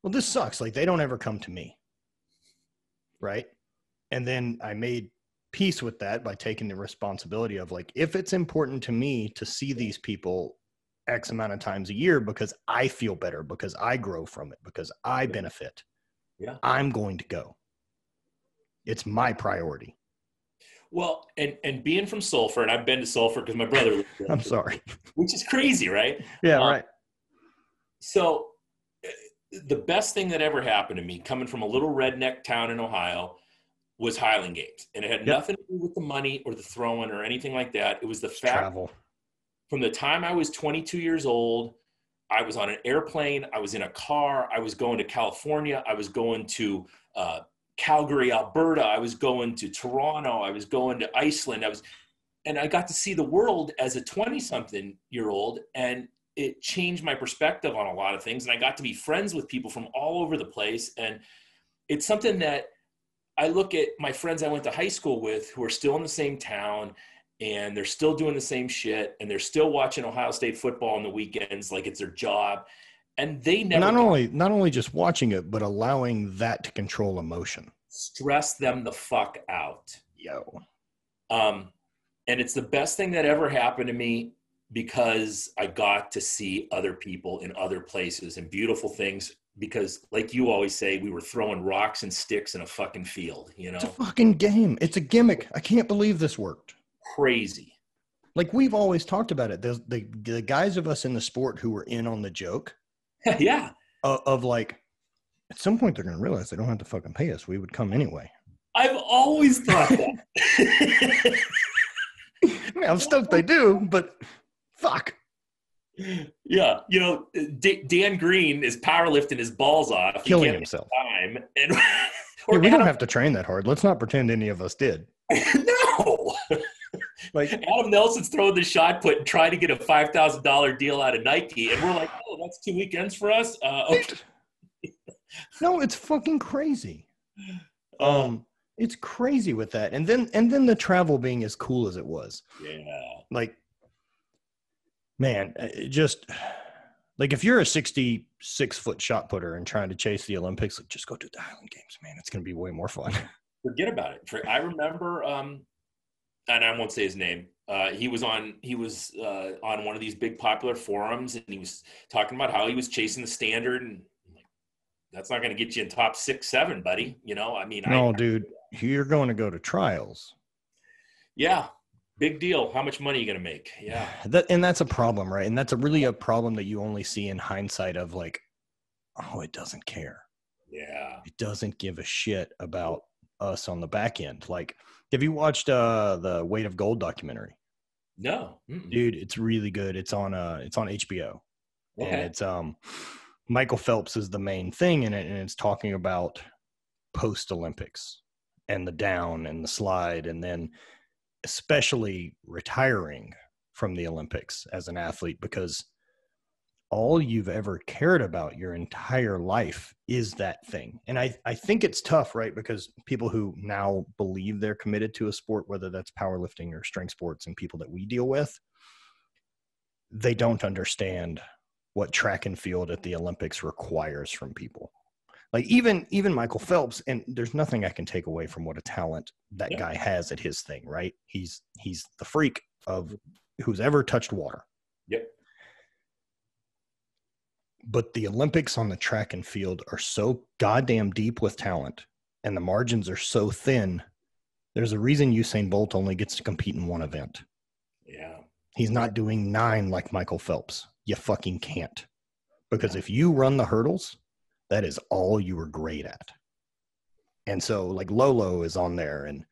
well, this sucks. Like they don't ever come to me. Right. And then I made peace with that by taking the responsibility of like, if it's important to me to see these people X amount of times a year because I feel better, because I grow from it, because I benefit, I'm going to go. It's my priority. Well, and being from Sulphur, and I've been to Sulphur because my brother lives there. I'm sorry. Which is crazy, right? Yeah, right. So the best thing that ever happened to me coming from a little redneck town in Ohio was Highland Games. And it had nothing to do with the money or the throwing or anything like that. It was the fact travel. From the time I was 22 years old, I was on an airplane. I was in a car. I was going to California. I was going to Calgary, Alberta. I was going to Toronto. I was going to Iceland. And I got to see the world as a 20-something-year-old, and it changed my perspective on a lot of things. And I got to be friends with people from all over the place. And it's something that I look at my friends I went to high school with who are still in the same town, and they're still doing the same shit, and they're still watching Ohio State football on the weekends like it's their job. And they never not only just watching it, but allowing that to control emotion. Stress them the fuck out. Yo. And it's the best thing that ever happened to me because I got to see other people in other places and beautiful things. Because like you always say, we were throwing rocks and sticks in a fucking field, It's a fucking game. It's a gimmick. I can't believe this worked. Crazy. Like we've always talked about it. There's the guys of us in the sport who were in on the joke. Yeah. Of like, at some point they're going to realize they don't have to fucking pay us. We would come anyway. I've always thought that. I mean, I'm stoked they do, but fuck. Yeah, Dan Green is powerlifting his balls off, killing himself. Time, and we don't have to train that hard. Let's not pretend any of us did. No. Like Adam Nelson's throwing the shot put and trying to get a $5,000 deal out of Nike, and we're like, oh, that's 2 weekends for us. Okay. No, it's fucking crazy. It's crazy with that, and then the travel being as cool as it was. Yeah, like. Man, just like if you're a 66-foot shot putter and trying to chase the Olympics, like just go to the Highland Games, man. It's going to be way more fun. Forget about it. I remember, and I won't say his name. He was on one of these big popular forums, and he was talking about how he was chasing the standard, and that's not going to get you in top 6, 7, buddy. Dude, you're going to go to trials. Yeah. Big deal. How much money are you going to make? Yeah. And that's a problem, right? And that's really a problem that you only see in hindsight of like, oh, it doesn't care. Yeah. It doesn't give a shit about us on the back end. Like, have you watched the Weight of Gold documentary? No. Dude, it's really good. It's on HBO. Okay. And it's Michael Phelps is the main thing in it, and it's talking about post-Olympics and the down and the slide, and then especially retiring from the Olympics as an athlete, because all you've ever cared about your entire life is that thing. And I think it's tough, right? Because people who now believe they're committed to a sport, whether that's powerlifting or strength sports, and people that we deal with, they don't understand what track and field at the Olympics requires from people. Like even Michael Phelps, and there's nothing I can take away from what a talent that guy has at his thing, right? He's the freak of who's ever touched water. Yep. But the Olympics on the track and field are so goddamn deep with talent, and the margins are so thin. There's a reason Usain Bolt only gets to compete in one event. Yeah. He's not doing 9 like Michael Phelps. You fucking can't. Because if you run the hurdles, that is all you were great at. And so like Lolo is on there, and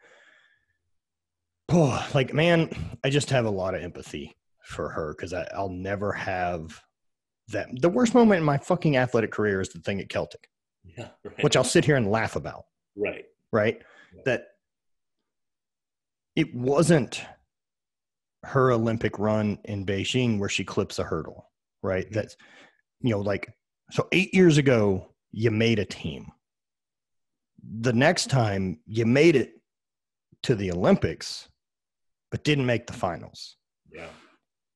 like, man, I just have a lot of empathy for her, because I'll never have that. The worst moment in my fucking athletic career is the thing at Celtic, which I'll sit here and laugh about. Right. Yeah. That it wasn't her Olympic run in Beijing where she clips a hurdle, right? Mm-hmm. That's, like, so 8 years ago, you made a team. The next time you made it to the Olympics, but didn't make the finals. Yeah.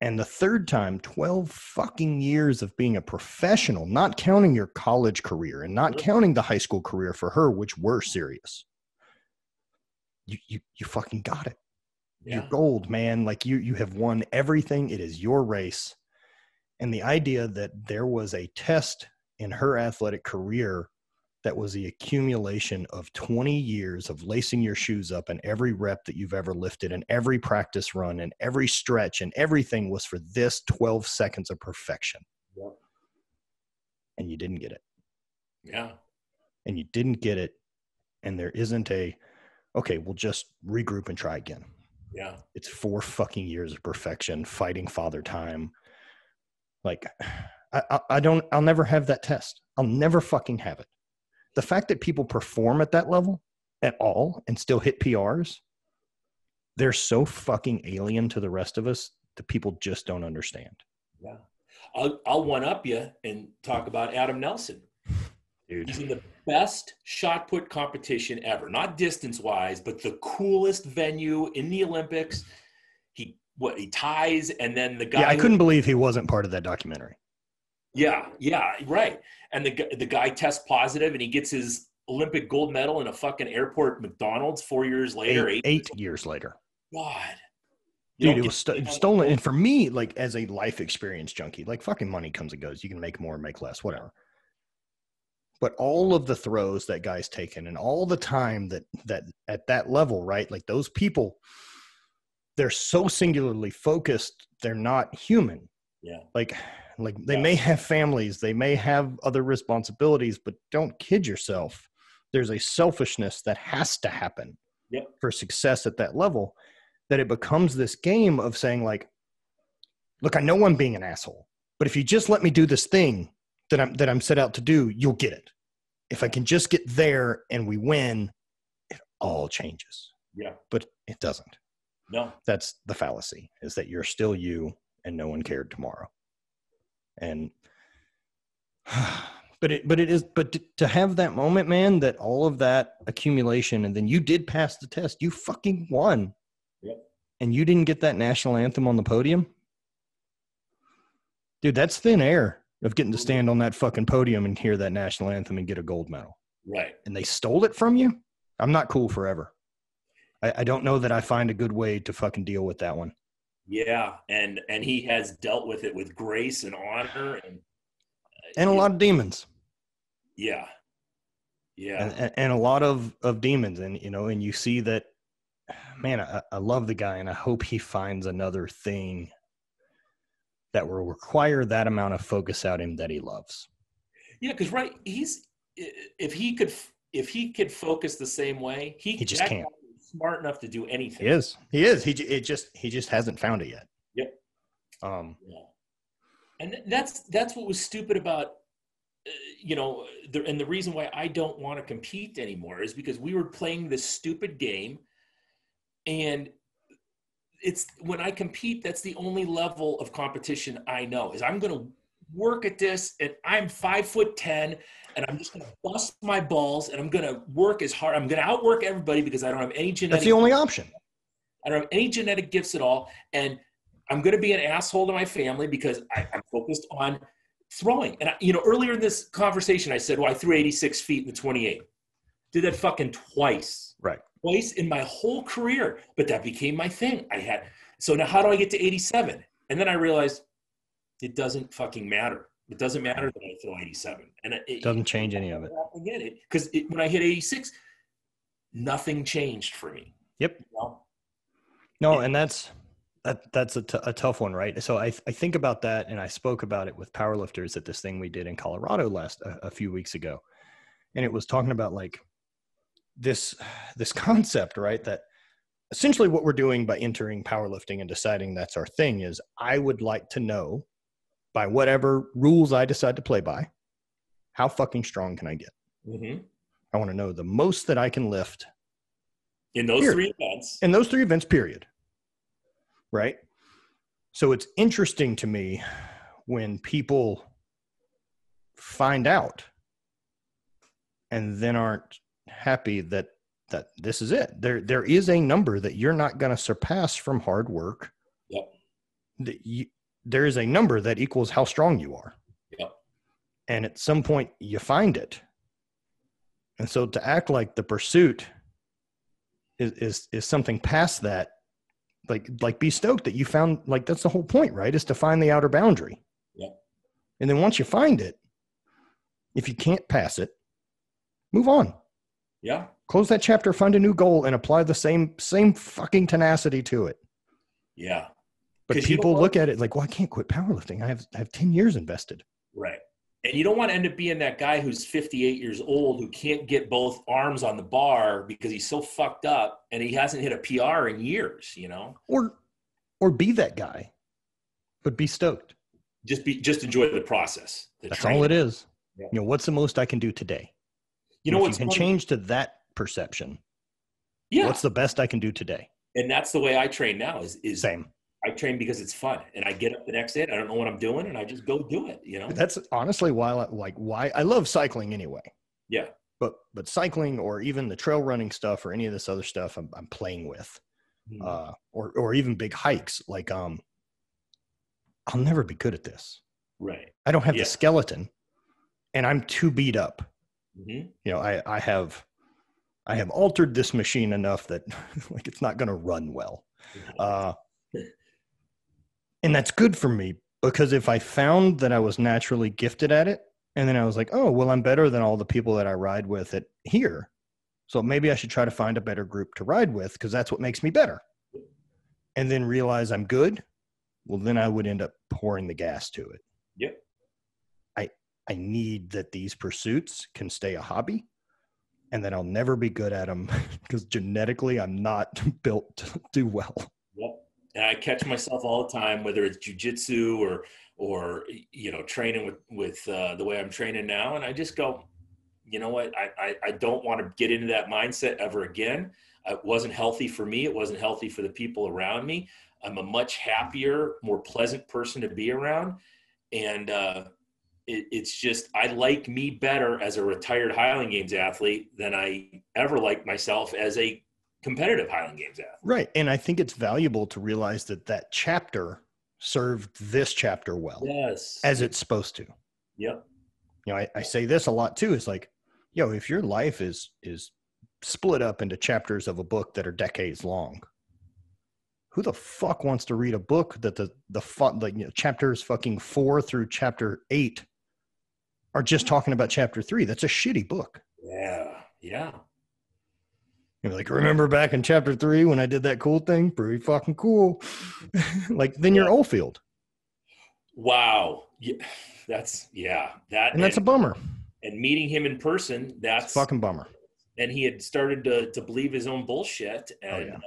And the third time, 12 fucking years of being a professional, not counting your college career and not counting the high school career for her, which were serious. You fucking got it. Yeah. You're gold, man. Like you have won everything. It is your race. And the idea that there was a test in her athletic career that was the accumulation of 20 years of lacing your shoes up, and every rep that you've ever lifted and every practice run and every stretch and everything was for this 12 seconds of perfection. Yeah. And you didn't get it. Yeah. And you didn't get it. And there isn't okay, we'll just regroup and try again. Yeah. It's 4 fucking years of perfection, fighting father time. Like, I'll never have that test. I'll never fucking have it. The fact that people perform at that level at all and still hit PRs, they're so fucking alien to the rest of us that people just don't understand. Yeah. I'll one up you and talk about Adam Nelson. Dude. He's in the best shot put competition ever, not distance wise, but the coolest venue in the Olympics. He ties, and then the guy. Yeah, I couldn't believe he wasn't part of that documentary. Yeah, right. And the guy tests positive, and he gets his Olympic gold medal in a fucking airport McDonald's 4 years later. 8 years later. God. Dude, it was stolen. And for me, like, as a life experience junkie, like, fucking money comes and goes. You can make more, make less, whatever. But all of the throws that guy's taken and all the time that at that level, right? Like, those people, they're so singularly focused, they're not human. Yeah. Like they may have families, they may have other responsibilities, but don't kid yourself. There's a selfishness that has to happen for success at that level, that it becomes this game of saying, like, look, I know I'm being an asshole, but if you just let me do this thing that I'm set out to do, you'll get it. If I can just get there and we win, it all changes. Yeah. But it doesn't. No. That's the fallacy, is that you're still you and no one cared tomorrow. And but to have that moment, man, that all of that accumulation, and then you did pass the test, you fucking won. Yep. And you didn't get that national anthem on the podium. Dude, that's thin air of getting to stand on that fucking podium and hear that national anthem and get a gold medal. Right. And they stole it from you. I'm not cool forever. I don't know that I find a good way to fucking deal with that one. Yeah, and he has dealt with it with grace and honor and a lot of demons. Yeah, yeah, and a lot of demons, and and you see that, man. I love the guy, and I hope he finds another thing that will require that amount of focus out of him that he loves. Yeah, because if he could focus the same way, he just can't. Smart enough to do anything. He is. He just hasn't found it yet. Yep. Yeah. And that's what was stupid about, and the reason why I don't want to compete anymore is because we were playing this stupid game, and it's when I compete, that's the only level of competition I know, is I'm going to work at this, and I'm 5'10", and I'm just going to bust my balls, and I'm going to work as hard. I'm going to outwork everybody because I don't have any genetic. That's the only option. I don't have any genetic gifts at all. And I'm going to be an asshole to my family because I'm focused on throwing. And, earlier in this conversation, I said, well, I threw 86 feet in the 28. Did that fucking twice. Right. Twice in my whole career. But that became my thing. So now how do I get to 87? And then I realized it doesn't fucking matter. It doesn't matter that I throw 87. And it doesn't change any of it. Because when I hit 86, nothing changed for me. Yep. No, and that's a tough one, right? So I think about that, and I spoke about it with powerlifters at this thing we did in Colorado a few weeks ago, and it was talking about like this concept, right? That essentially what we're doing by entering powerlifting and deciding that's our thing is I would like to know, by whatever rules I decide to play by, how fucking strong can I get? Mm-hmm. I want to know the most that I can lift in those three events. In those 3 events, period. Right? So it's interesting to me when people find out and then aren't happy that this is it. There is a number that you're not going to surpass from hard work. Yep. There is a number that equals how strong you are. Yep. And at some point you find it. And so to act like the pursuit is something past that, like be stoked that you found, like, that's the whole point, right? Is to find the outer boundary. Yeah. And then once you find it, if you can't pass it, move on. Yeah. Close that chapter, find a new goal, and apply the same fucking tenacity to it. Yeah. But people look at it like, well, I can't quit powerlifting. I have 10 years invested. Right. And you don't want to end up being that guy who's 58 years old who can't get both arms on the bar because he's so fucked up and he hasn't hit a PR in years, Or be that guy, but be stoked. Just enjoy the process. That's all it is. Yeah. What's the most I can do today? If you can change to that perception. Yeah. What's the best I can do today? And that's the way I train now is same. I train because it's fun, and I get up the next day and I don't know what I'm doing, and I just go do it. That's honestly why I love cycling anyway. Yeah. But cycling, or even the trail running stuff, or any of this other stuff I'm playing with, or even big hikes. Like, I'll never be good at this. Right. I don't have the skeleton, and I'm too beat up. Mm-hmm. I have altered this machine enough that like it's not going to run well. And that's good for me, because if I found that I was naturally gifted at it, and then I was like, oh, well, I'm better than all the people that I ride with it here, so maybe I should try to find a better group to ride with, because that's what makes me better. And then realize I'm good, well, then I would end up pouring the gas to it. Yep. I need that these pursuits can stay a hobby, and that I'll never be good at them because genetically I'm not built to do well. Yep. And I catch myself all the time, whether it's jujitsu or training with the way I'm training now. And I just go, you know what? I don't want to get into that mindset ever again. It wasn't healthy for me. It wasn't healthy for the people around me. I'm a much happier, more pleasant person to be around. And it's just, I like me better as a retired Highland Games athlete than I ever liked myself as a competitive Highland Games athlete. Right. And I think it's valuable to realize that chapter served this chapter well. Yes. As it's supposed to. Yep. I say this a lot too. It's like, if your life is split up into chapters of a book that are decades long, who the fuck wants to read a book that the chapters fucking 4 through chapter 8 are just talking about chapter 3? That's a shitty book. Yeah. Yeah. You're like, remember back in chapter 3 when I did that cool thing? Pretty fucking cool. Then you're Oldfield. Wow. Yeah. That's a bummer. And meeting him in person, that's a fucking bummer. And he had started to believe his own bullshit. And,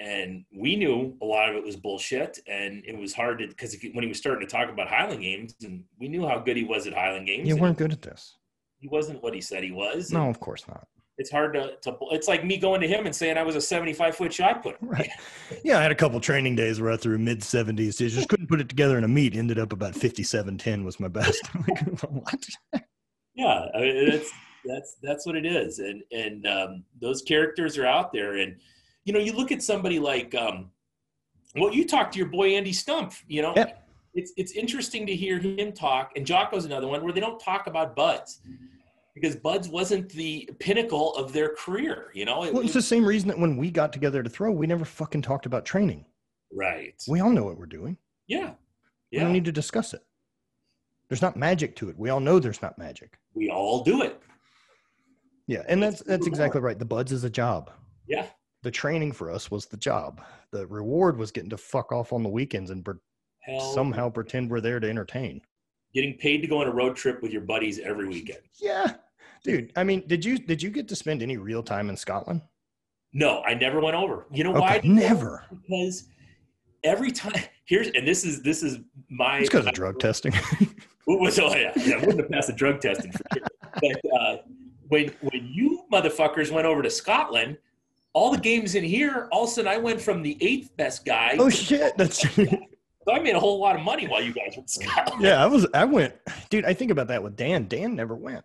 and we knew a lot of it was bullshit. And it was hard because when he was starting to talk about Highland Games, and we knew how good he was at Highland Games. You weren't good at this. He wasn't what he said he was. No, of course not. It's hard to it's like me going to him and saying I was a 75-foot shot putter. Right. Yeah, I had a couple training days where I threw mid-70s. I just couldn't put it together in a meet. Ended up about 57-10 was my best. What? Yeah, I mean, that's what it is. And those characters are out there. And, you look at somebody like Well, you talked to your boy Andy Stumpf. Yep. It's interesting to hear him talk, and Jocko's another one where they don't talk about Buds because Buds wasn't the pinnacle of their career. It's the same reason that when we got together to throw, we never fucking talked about training. Right. We all know what we're doing. Yeah. We don't need to discuss it. There's not magic to it. We all know there's not magic. We all do it. Yeah, and that's exactly right. The Buds is a job. Yeah. The training for us was the job. The reward was getting to fuck off on the weekends and somehow pretend we're there to entertain. Getting paid to go on a road trip with your buddies every weekend. Yeah. Dude, I mean, did you get to spend any real time in Scotland? No, I never went over. You know why? Never. Because every time this is my. It's because of drug testing. Wouldn't have passed the drug testing for sure. But when you motherfuckers went over to Scotland, all the games in here, all of a sudden I went from the 8th best guy. Oh shit, that's. So I made a whole lot of money while you guys were in Scotland. Yeah, I went, dude. I think about that with Dan. Dan never went.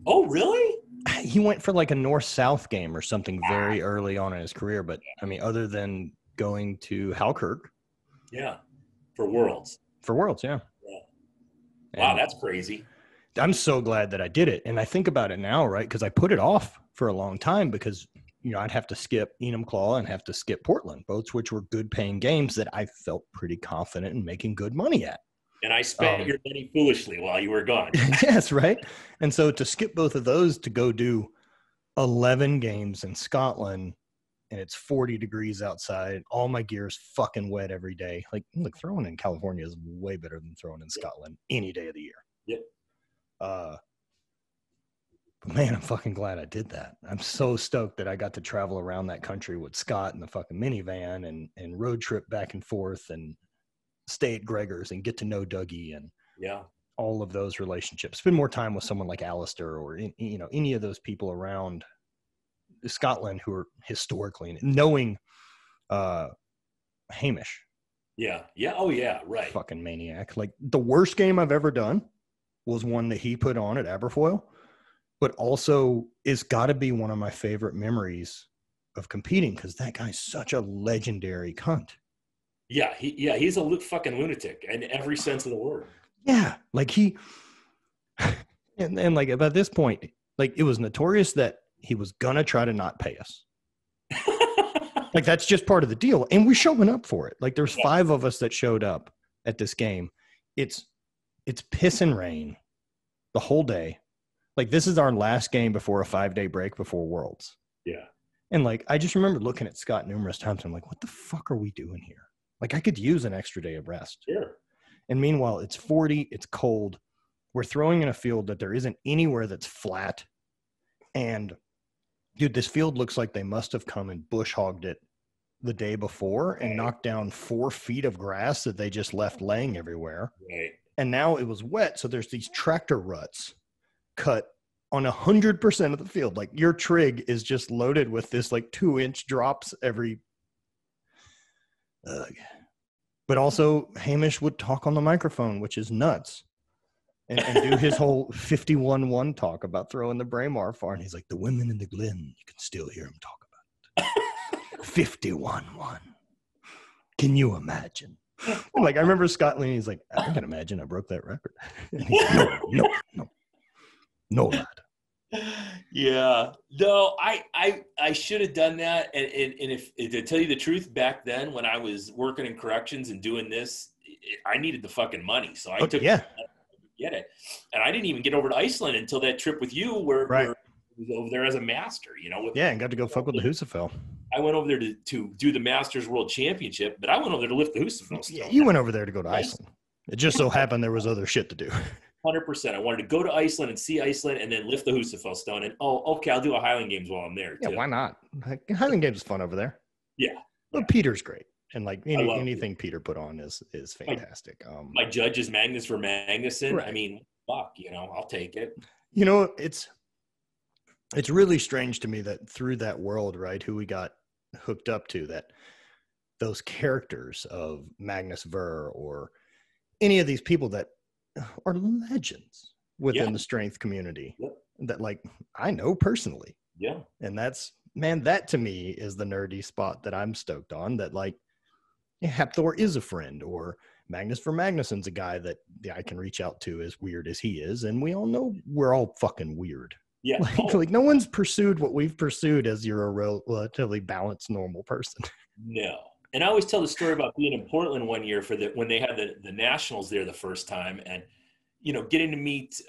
Oh really? He went for like a north-south game or something very early on in his career, but I mean, other than going to Halkirk. Yeah, for Worlds. Yeah. Wow, that's crazy. I'm so glad that I did it. And I think about it now, right? Because I put it off for a long time because, I'd have to skip Enumclaw and have to skip Portland, both which were good paying games that I felt pretty confident in making good money at. And I spent your money foolishly while you were gone. Yes, right? And so to skip both of those to go do 11 games in Scotland and it's 40 degrees outside, all my gear is fucking wet every day. Like, look, throwing in California is way better than throwing in Scotland any day of the year. Yep. But man, I'm fucking glad I did that. I'm so stoked that I got to travel around that country with Scott in the fucking minivan and road trip back and forth and stay at Gregor's and get to know Dougie and all of those relationships. Spend more time with someone like Alistair or any of those people around Scotland who are historically knowing Hamish. Yeah. Yeah. Oh yeah. Right. Fucking maniac. Like the worst game I've ever done was one that he put on at Aberfoyle, but also it's got to be one of my favorite memories of competing because that guy's such a legendary cunt. Yeah, he's a fucking lunatic in every sense of the word. Yeah, like and like about this point, like it was notorious that he was gonna try to not pay us. Like that's just part of the deal, and we're showing up for it. Like there's 5 of us that showed up at this game. It's piss and rain the whole day. Like this is our last game before a 5-day break before Worlds. Yeah. And like, I just remember looking at Scott numerous times. I'm like, what the fuck are we doing here? Like I could use an extra day of rest. Sure. And meanwhile, it's 40, it's cold. We're throwing in a field that there isn't anywhere that's flat. And dude, this field looks like they must have come and bush hogged it the day before and knocked down 4 feet of grass that they just left laying everywhere. Right. And now it was wet. So there's these tractor ruts cut on 100% of the field. Like your trig is just loaded with this like 2-inch drops every. But also Hamish would talk on the microphone, which is nuts. And do his whole 51-1 talk about throwing the Braemar far. And he's like, the women in the glen, you can still hear him talk about it. 51-1. Can you imagine? And like, I remember Scott Lean, he's like, I can imagine I broke that record. And he's like, no, lad. Yeah. No, I should have done that. And if to tell you the truth, back then when I was working in corrections and doing this, I needed the fucking money. So I took get it. And I didn't even get over to Iceland until that trip with you where I was over there as a master, and got to go fuck with the Husafell. I went over there to do the Masters World Championship, but I went over there to lift the Husafell stone. Yeah, you went over there to go to Iceland. It just so happened there was other shit to do. 100%. I wanted to go to Iceland and see Iceland and then lift the Husafell stone. And, okay, I'll do a Highland Games while I'm there, too. Yeah, why not? Highland Games is fun over there. Yeah. But Peter's great. And, like, anything Peter put on is fantastic. My judge is Magnus for Magnuson. Right. I mean, fuck, I'll take it. It's really strange to me that through that world, right, who we got hooked up to, that those characters of Magnus Ver or any of these people that are legends within the strength community that like I know personally. Yeah. And that to me is the nerdy spot that I'm stoked on, that like Hapthor is a friend, or Magnus for Magnuson's a guy that I can reach out to, as weird as he is. And we all know we're all fucking weird. Yeah. Like no one's pursued what we've pursued as you're a relatively balanced, normal person. No. And I always tell the story about being in Portland one year when they had the Nationals there the first time, and, getting to meet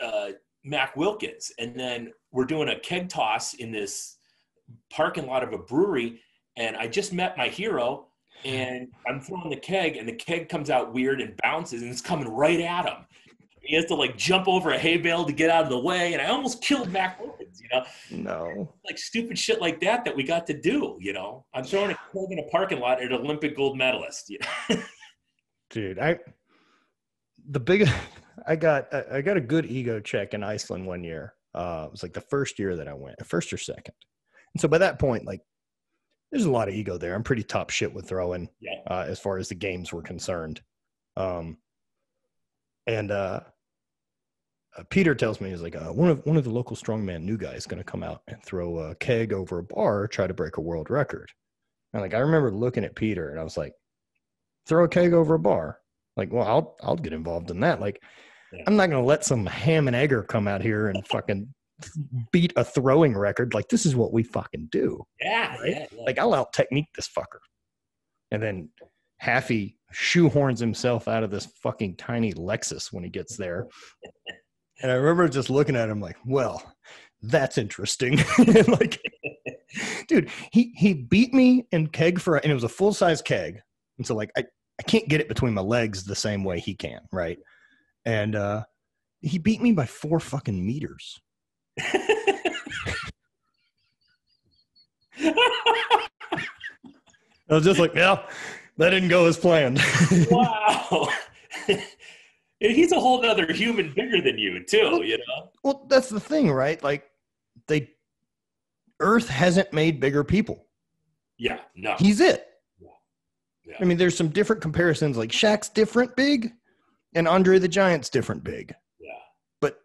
Mac Wilkins. And then we're doing a keg toss in this parking lot of a brewery. And I just met my hero, and I'm throwing the keg, and the keg comes out weird and bounces, and it's coming right at him. He has to like jump over a hay bale to get out of the way. And I almost killed Mac Wilkins, No. Like stupid shit like that we got to do, I'm throwing a keg in a parking lot at an Olympic gold medalist, Dude, I got a good ego check in Iceland one year. It was like the first year that I went, first or second. And so by that point, like, there's a lot of ego there. I'm pretty top shit with throwing, as far as the games were concerned. Peter tells me, he's like, one of the local strongman new guys going to come out and throw a keg over a bar, try to break a world record. And like, I remember looking at Peter and I was like, throw a keg over a bar. Like, well, I'll get involved in that. Like, I'm not going to let some ham and egger come out here and fucking beat a throwing record. Like, this is what we fucking do. Yeah, right? yeah. Like, I'll out technique this fucker. And then Haffy shoehorns himself out of this fucking tiny Lexus when he gets there. And I remember just looking at him like, well, that's interesting. Like, dude, he beat me in keg and it was a full-size keg. And so, like, I can't get it between my legs the same way he can, right? And he beat me by 4 fucking meters. I was just like, yeah, that didn't go as planned. Wow. He's a whole other human bigger than you too, Well, that's the thing, right? Like, Earth hasn't made bigger people. Yeah, no. He's it. Yeah. I mean, there's some different comparisons, like Shaq's different big and Andre the Giant's different big. Yeah. But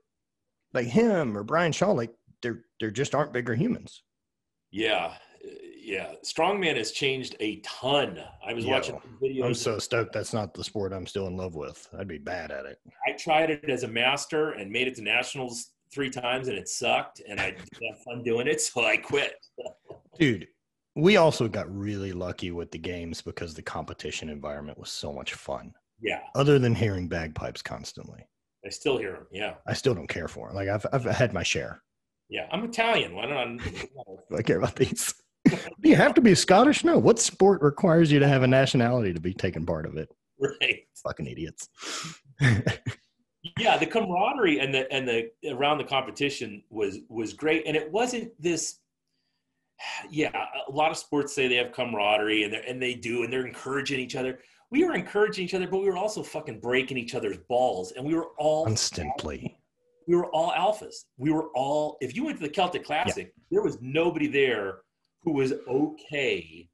like him or Brian Shaw, like there just aren't bigger humans. Yeah. Yeah. Strongman has changed a ton. I was watching videos. I'm so stoked that's not the sport I'm still in love with. I'd be bad at it. I tried it as a master and made it to nationals 3 times and it sucked, and I didn't have fun doing it, so I quit. Dude, we also got really lucky with the games because the competition environment was so much fun. Yeah. Other than hearing bagpipes constantly. I still hear them. Yeah. I still don't care for them. Like, I've had my share. Yeah. I'm Italian. Why don't I care about these? Do you have to be Scottish? No. What sport requires you to have a nationality to be taking part of it? Right. Fucking idiots. Yeah, the camaraderie and the around the competition was great, and it wasn't this. Yeah, a lot of sports say they have camaraderie, and they do, and they're encouraging each other. We were encouraging each other, but we were also fucking breaking each other's balls, and we were all constantly. We were all alphas. We were all. If you went to the Celtic Classic, there was nobody there who was okay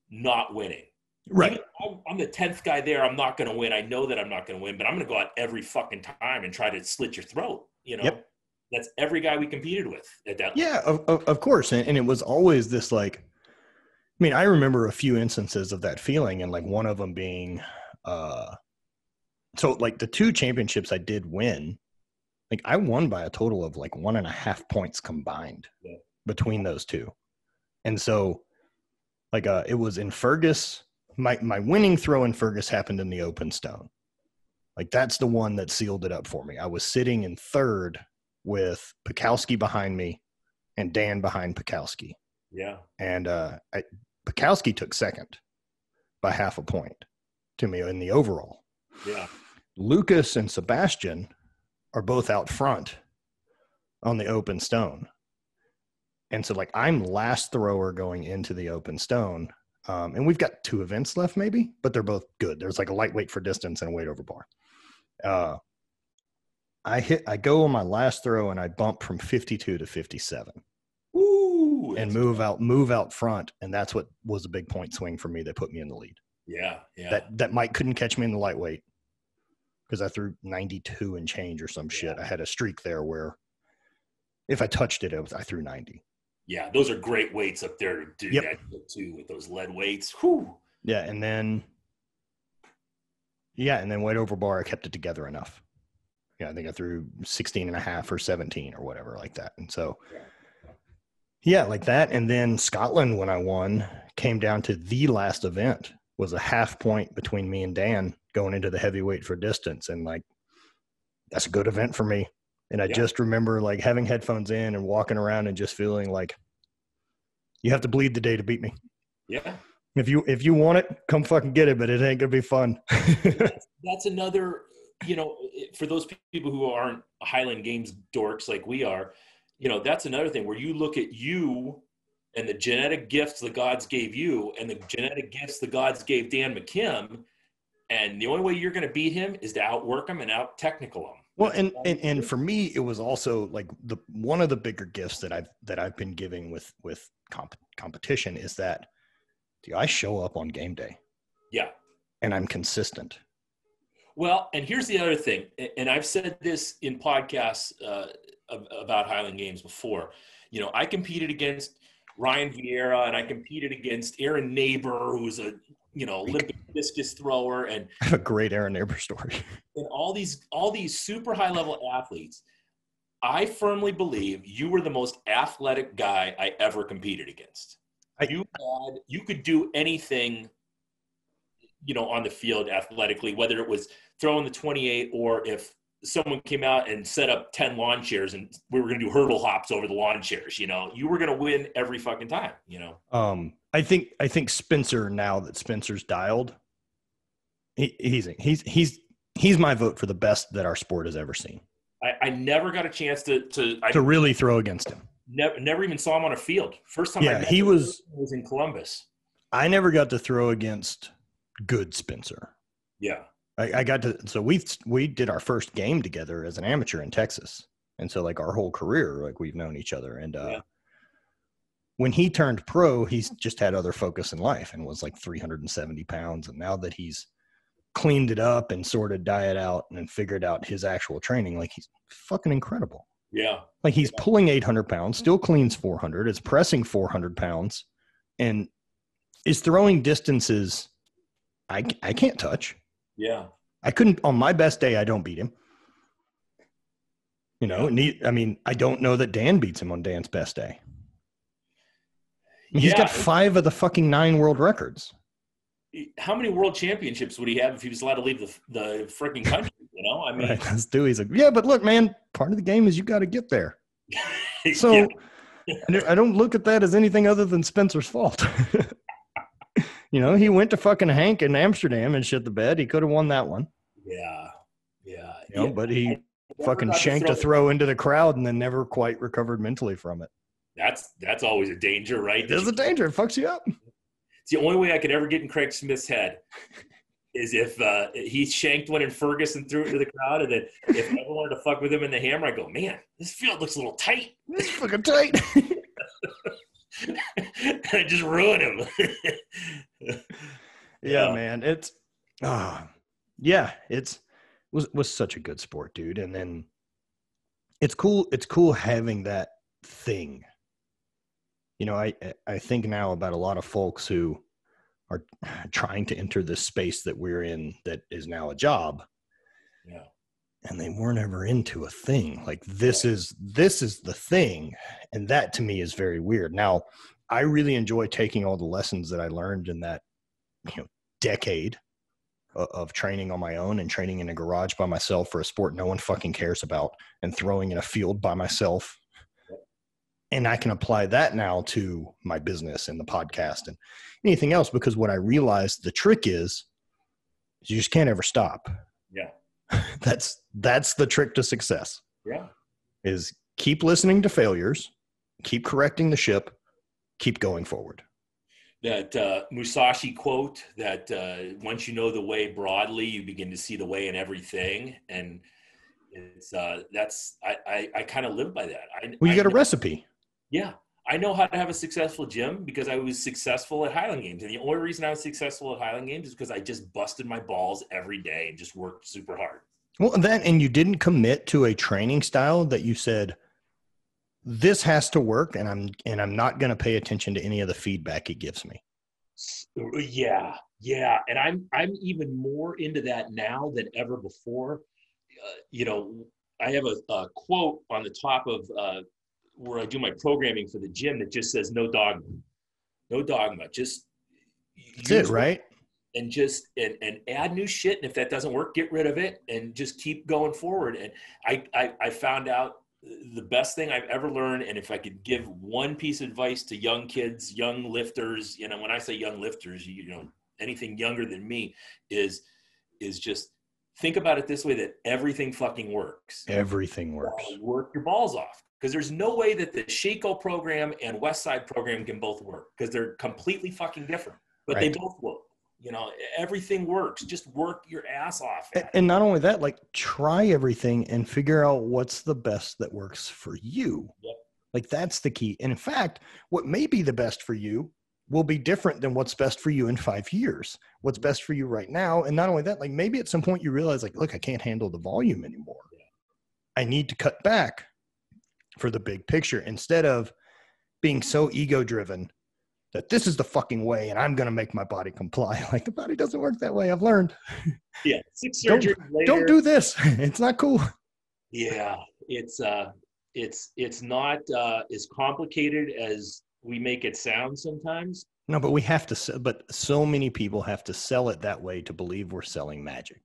not winning. Right. I'm the 10th guy there. I'm not going to win. I know that I'm not going to win, but I'm going to go out every fucking time and try to slit your throat. Yep. That's every guy we competed with at that. Yeah, of course. And it was always this, like, I mean, I remember a few instances of that feeling, and like one of them being, so like the 2 championships I did win, like I won by a total of like 1.5 points combined between those 2. And so like, it was in Fergus. My winning throw in Fergus happened in the open stone. Like, that's the one that sealed it up for me. I was sitting in 3rd with Pekowski behind me and Dan behind Pekowski. Yeah. And Pekowski took 2nd by 0.5 point to me in the overall. Yeah. Lucas and Sebastian are both out front on the open stone. And so, like, I'm last thrower going into the open stone. And we've got 2 events left maybe, but they're both good. There's like a lightweight for distance and a weight over bar. I go on my last throw and I bump from 52 to 57. Ooh, and move out front. And that's what was a big point swing for me that put me in the lead. Yeah. Yeah. That Mike couldn't catch me in the lightweight because I threw 92 and change or some shit. I had a streak there where if I touched it, I threw 90. Yeah, those are great weights up there to do that too with those lead weights. Whew. Yeah, and then Yeah, and then weight over bar, I kept it together enough. Yeah, I think I threw 16 and a half or 17 or whatever like that. And so, yeah, like that. And then Scotland, when I won, came down to the last event, was a half point between me and Dan going into the heavyweight for distance. And like, that's a good event for me. And I just remember like having headphones in and walking around and just feeling like you have to bleed the day to beat me. Yeah. If you want it, come fucking get it, but it ain't gonna be fun. That's another, for those people who aren't Highland Games dorks like we are, that's another thing where you look at you and the genetic gifts the gods gave you and the genetic gifts the gods gave Dan McKim, and the only way you're going to beat him is to outwork him and out technical him. Well, and for me, it was also like one of the bigger gifts that I've been giving with competition is that, dude, I show up on game day. Yeah. And I'm consistent. Well, and here's the other thing, and I've said this in podcasts about Highland Games before. I competed against Ryan Vieira, and I competed against Aaron Neighbor, who's a Olympic discus thrower, and I have a great Aaron Neighbor story. And all these super high level athletes. I firmly believe you were the most athletic guy I ever competed against. You could do anything, on the field athletically, whether it was throwing the 28 or if someone came out and set up 10 lawn chairs and we were going to do hurdle hops over the lawn chairs, you were going to win every fucking time, I think Spencer, now that Spencer's dialed, he's my vote for the best that our sport has ever seen. I never got a chance to really throw against him. Never even saw him on a field. First time I met him was in Columbus. I never got to throw against good Spencer. Yeah. I got to, so we did our first game together as an amateur in Texas. And so like our whole career, like we've known each other. And when he turned pro, he's just had other focus in life and was like 370 pounds. And now that he's cleaned it up and sorted diet out and figured out his actual training, like he's fucking incredible. Yeah. Like he's pulling 800 pounds, still cleans 400, is pressing 400 pounds, and is throwing distances I can't touch. Yeah. I couldn't, on my best day, I don't beat him. I don't know that Dan beats him on Dan's best day. He's got 5 of the fucking 9 world records. How many world championships would he have if he was allowed to leave the freaking country? Right, that's Dewey's like, yeah, but look, man, part of the game is you got to get there. So I don't look at that as anything other than Spencer's fault. He went to fucking Hank in Amsterdam and shit the bed. He could have won that one. Yeah. But he fucking shanked a throw into the crowd and then never quite recovered mentally from it. That's always a danger, right? There's a danger. It fucks you up. It's the only way I could ever get in Craig Smith's head is if he shanked one in Ferguson, threw it to the crowd, and then if I ever wanted to fuck with him in the hammer, I go, man, this field looks a little tight. It's fucking tight. I just ruin him. Yeah, man. It's was such a good sport, dude. And then it's cool having that thing. I think now about a lot of folks who are trying to enter this space that we're in that is now a job. Yeah. And they weren't ever into a thing. Like this is the thing. And that to me is very weird. Now, I really enjoy taking all the lessons that I learned in that, decade of training on my own and training in a garage by myself for a sport no one fucking cares about and throwing in a field by myself. And I can apply that now to my business and the podcast and anything else, because what I realized the trick is you just can't ever stop. Yeah. That's the trick to success. Yeah. Is keep listening to failures, keep correcting the ship, keep going forward. That Musashi quote that once you know the way broadly, you begin to see the way in everything. And it's I kind of live by that. You got a recipe. Yeah. I know how to have a successful gym because I was successful at Highland Games. And the only reason I was successful at Highland Games is because I just busted my balls every day and just worked super hard. Well, and you didn't commit to a training style that you said, this has to work, and I'm not going to pay attention to any of the feedback it gives me. Yeah. Yeah, and I'm even more into that now than ever before. I have a quote on the top of where I do my programming for the gym that just says no dogma, no dogma. Just That's it, use right? and just and add new shit. And if that doesn't work, get rid of it and just keep going forward. And I found out the best thing I've ever learned. And if I could give one piece of advice to young kids, young lifters, when I say young lifters, anything younger than me is just think about it this way, that everything fucking works. Everything works. Work your balls off. Because there's no way that the Shaco program and Westside program can both work, because they're completely fucking different, but They both work. Everything works. Just work your ass off. And not only that, like, try everything and figure out what's the best that works for you. Yep. Like, that's the key. And in fact, what may be the best for you will be different than what's best for you in 5 years. What's best for you right now. And not only that, like, maybe at some point you realize, like, look, I can't handle the volume anymore. Yeah. I need to cut back for the big picture, instead of being so ego driven that this is the fucking way and I'm going to make my body comply. Like, the body doesn't work that way. I've learned. Yeah. 6 surgeries later. Don't do this. It's not cool. Yeah. It's not as complicated as we make it sound sometimes. No, but we have to, but so many people have to sell it that way to believe we're selling magic.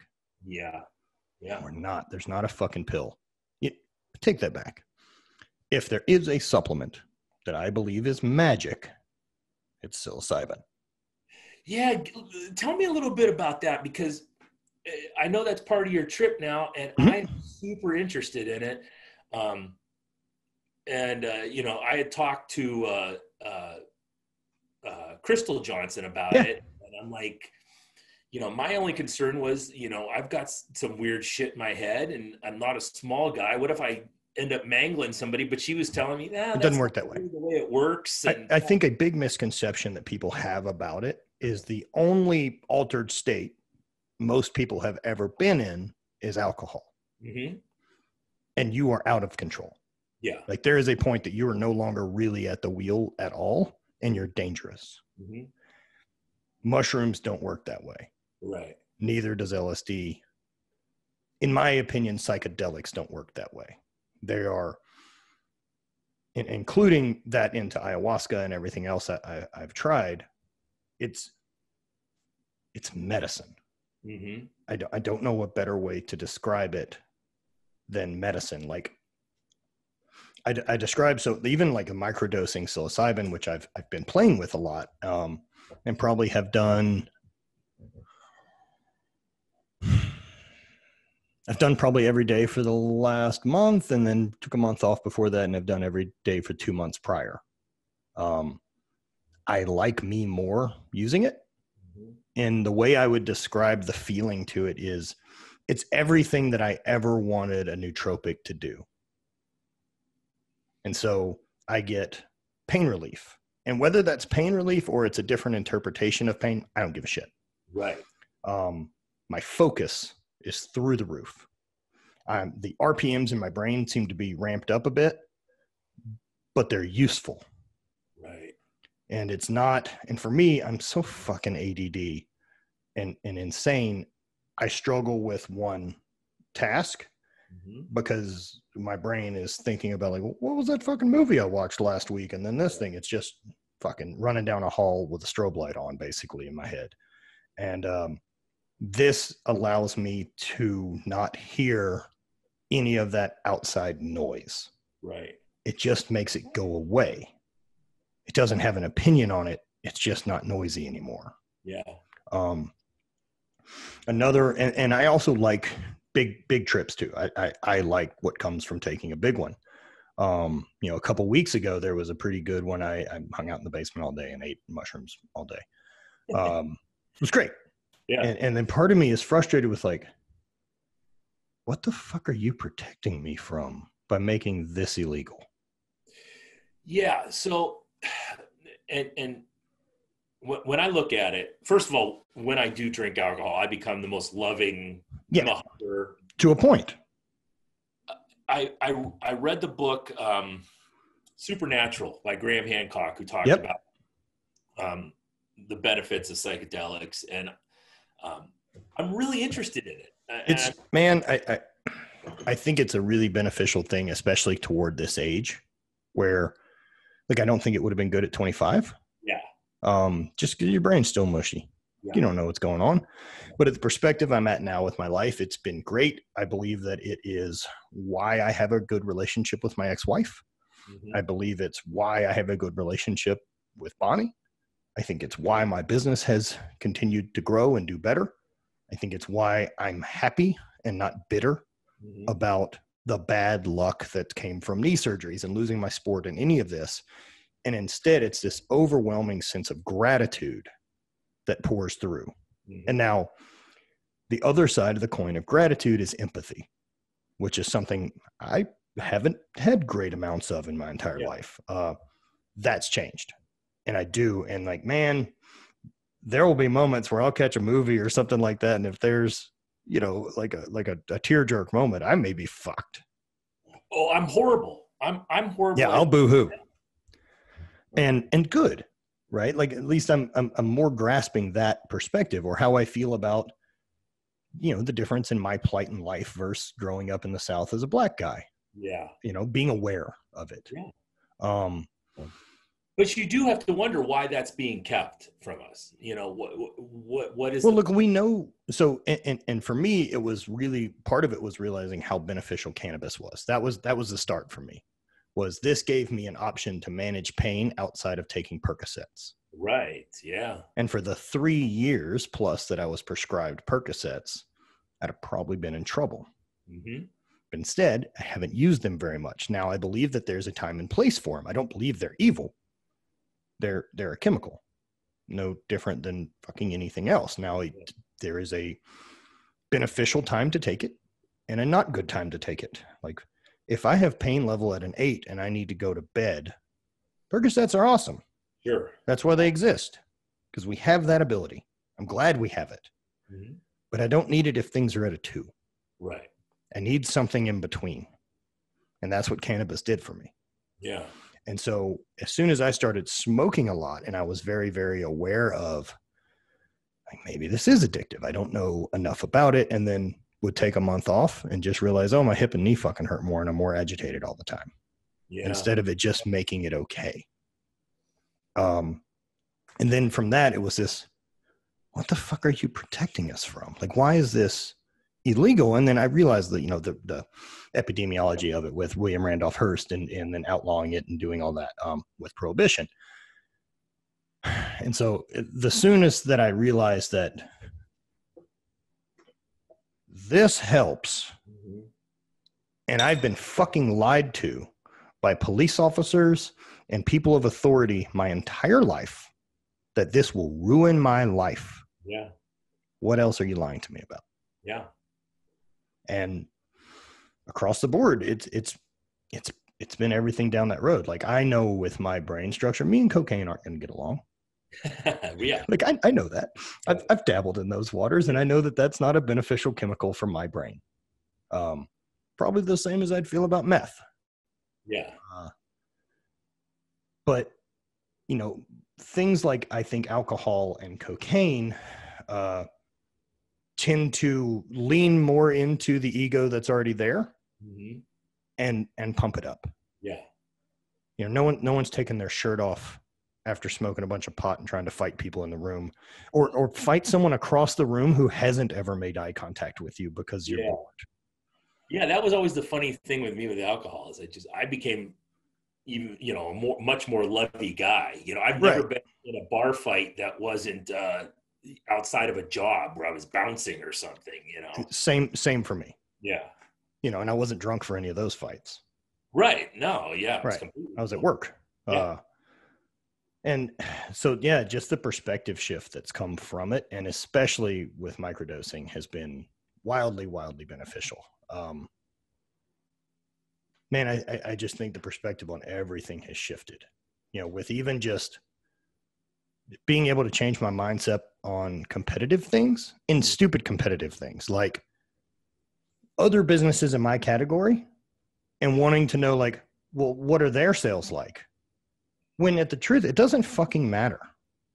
Yeah. Yeah. We're not. There's not a fucking pill. Take that back. If there is a supplement that I believe is magic, it's psilocybin. Yeah. Tell me a little bit about that, because I know that's part of your trip now, and I'm super interested in it. I had talked to Crystal Johnson about it, and I'm like, my only concern was, I've got some weird shit in my head, and I'm not a small guy. What if I end up mangling somebody? But she was telling me, it doesn't work that way. The way it works. And I think a big misconception that people have about it is the only altered state most people have ever been in is alcohol. Mm-hmm. And you are out of control. Yeah. Like, there is a point that you are no longer really at the wheel at all, and you're dangerous. Mm-hmm. Mushrooms don't work that way. Right. Neither does LSD. In my opinion, psychedelics don't work that way. They are, including that into ayahuasca and everything else I've tried, it's medicine. Mm-hmm. I don't know a better way to describe it than medicine. Like, I describe, so even like a microdosing psilocybin, which I've been playing with a lot, and probably have done, I've done probably every day for the last month, and then took a month off before that, and I've done every day for 2 months prior. I like me more using it. Mm-hmm. And the way I would describe the feeling to it is, it's everything that I ever wanted a nootropic to do. And so I get pain relief. And whether that's pain relief or it's a different interpretation of pain, I don't give a shit. Right. My focus is through the roof. The RPMs in my brain seem to be ramped up a bit, but they're useful. Right. And it's not, and for me, I'm so fucking ADD and insane. I struggle with one task. Mm-hmm. Because my brain is thinking about, like, what was that fucking movie I watched last week? And then this thing, it's just fucking running down a hall with a strobe light on, basically, in my head. And this allows me to not hear any of that outside noise. Right. It just makes it go away. It doesn't have an opinion on it. It's just not noisy anymore. Yeah. And I also like big trips too. I like what comes from taking a big one. A couple weeks ago, there was a pretty good one. I hung out in the basement all day and ate mushrooms all day. It was great. Yeah. And then part of me is frustrated with, like, what the fuck are you protecting me from by making this illegal? Yeah. So, and when I look at it, first of all, when I do drink alcohol, I become the most loving. Yeah. To a point. I read the book Supernatural by Graham Hancock, who talked about the benefits of psychedelics, and I'm really interested in it. It's man, I think it's a really beneficial thing, especially toward this age, where like I don't think it would have been good at 25. Yeah. Just because your brain's still mushy. Yeah. You don't know what's going on. But at the perspective I'm at now with my life, it's been great. I believe that it is why I have a good relationship with my ex-wife. Mm-hmm. I believe it's why I have a good relationship with Bonnie. I think it's why my business has continued to grow and do better. I think it's why I'm happy and not bitter about the bad luck that came from knee surgeries and losing my sport and any of this. And instead, it's this overwhelming sense of gratitude that pours through. Mm-hmm. And now the other side of the coin of gratitude is empathy, which is something I haven't had great amounts of in my entire life. That's changed. And I do. And like, man, there will be moments where I'll catch a movie or something like that. And if there's, you know, like a tear jerk moment, I may be fucked. Oh, I'm horrible. I'm horrible. Yeah, I'll boo-hoo. And good, right? Like at least I'm more grasping that perspective, or how I feel about, you know, the difference in my plight in life versus growing up in the South as a black guy. Yeah. You know, being aware of it. Yeah. But you do have to wonder why that's being kept from us. You know, what is? Well, look, we know. So, and for me, it was really, part of it was realizing how beneficial cannabis was. That was the start for me. Was this gave me an option to manage pain outside of taking Percocets. Right. Yeah. And for the 3 years plus that I was prescribed Percocets, I'd have probably been in trouble. Mm-hmm. But instead, I haven't used them very much. Now I believe that there's a time and place for them. I don't believe they're evil. They're a chemical, no different than fucking anything else. Now there is a beneficial time to take it and a not good time to take it. Like if I have pain level at an 8 and I need to go to bed, Percocets are awesome. Sure. That's why they exist, because we have that ability. I'm glad we have it, but I don't need it if things are at a 2. Right. I need something in between. And that's what cannabis did for me. Yeah. And so as soon as I started smoking a lot and I was very, very aware of like, maybe this is addictive, I don't know enough about it, and then would take a month off and just realize, oh, my hip and knee fucking hurt more and I'm more agitated all the time. Yeah. Instead of it just making it okay. And then from that, it was this, what the fuck are you protecting us from? Like, why is this illegal? And then I realized that, you know, the epidemiology of it with William Randolph Hearst and then outlawing it and doing all that with prohibition. And so the soonest that I realized that this helps, and I've been fucking lied to by police officers and people of authority my entire life, that this will ruin my life. Yeah. What else are you lying to me about? Yeah. And across the board, it's been everything down that road. Like I know with my brain structure, me and cocaine aren't going to get along. Yeah. Like I know that. I've dabbled in those waters, and I know that that's not a beneficial chemical for my brain. Probably the same as I'd feel about meth. Yeah. But you know, things like I think alcohol and cocaine tend to lean more into the ego that's already there, and pump it up. Yeah. You know, no one's taking their shirt off after smoking a bunch of pot and trying to fight people in the room, or fight someone across the room who hasn't ever made eye contact with you because you're bored. Yeah, that was always the funny thing with me with alcohol, is I became even, you know, a much more lovey guy. You know, I've never been in a bar fight that wasn't outside of a job where I was bouncing or something, you know. Same for me. Yeah. You know, and I wasn't drunk for any of those fights. Right. No, yeah. Right. I was at work. Yeah. And so, yeah, just the perspective shift that's come from it, and especially with microdosing, has been wildly, wildly beneficial. Man, I just think the perspective on everything has shifted, you know, with even just being able to change my mindset on competitive things and stupid competitive things, like other businesses in my category, and wanting to know, like, well, what are their sales like? When at the truth, it doesn't fucking matter.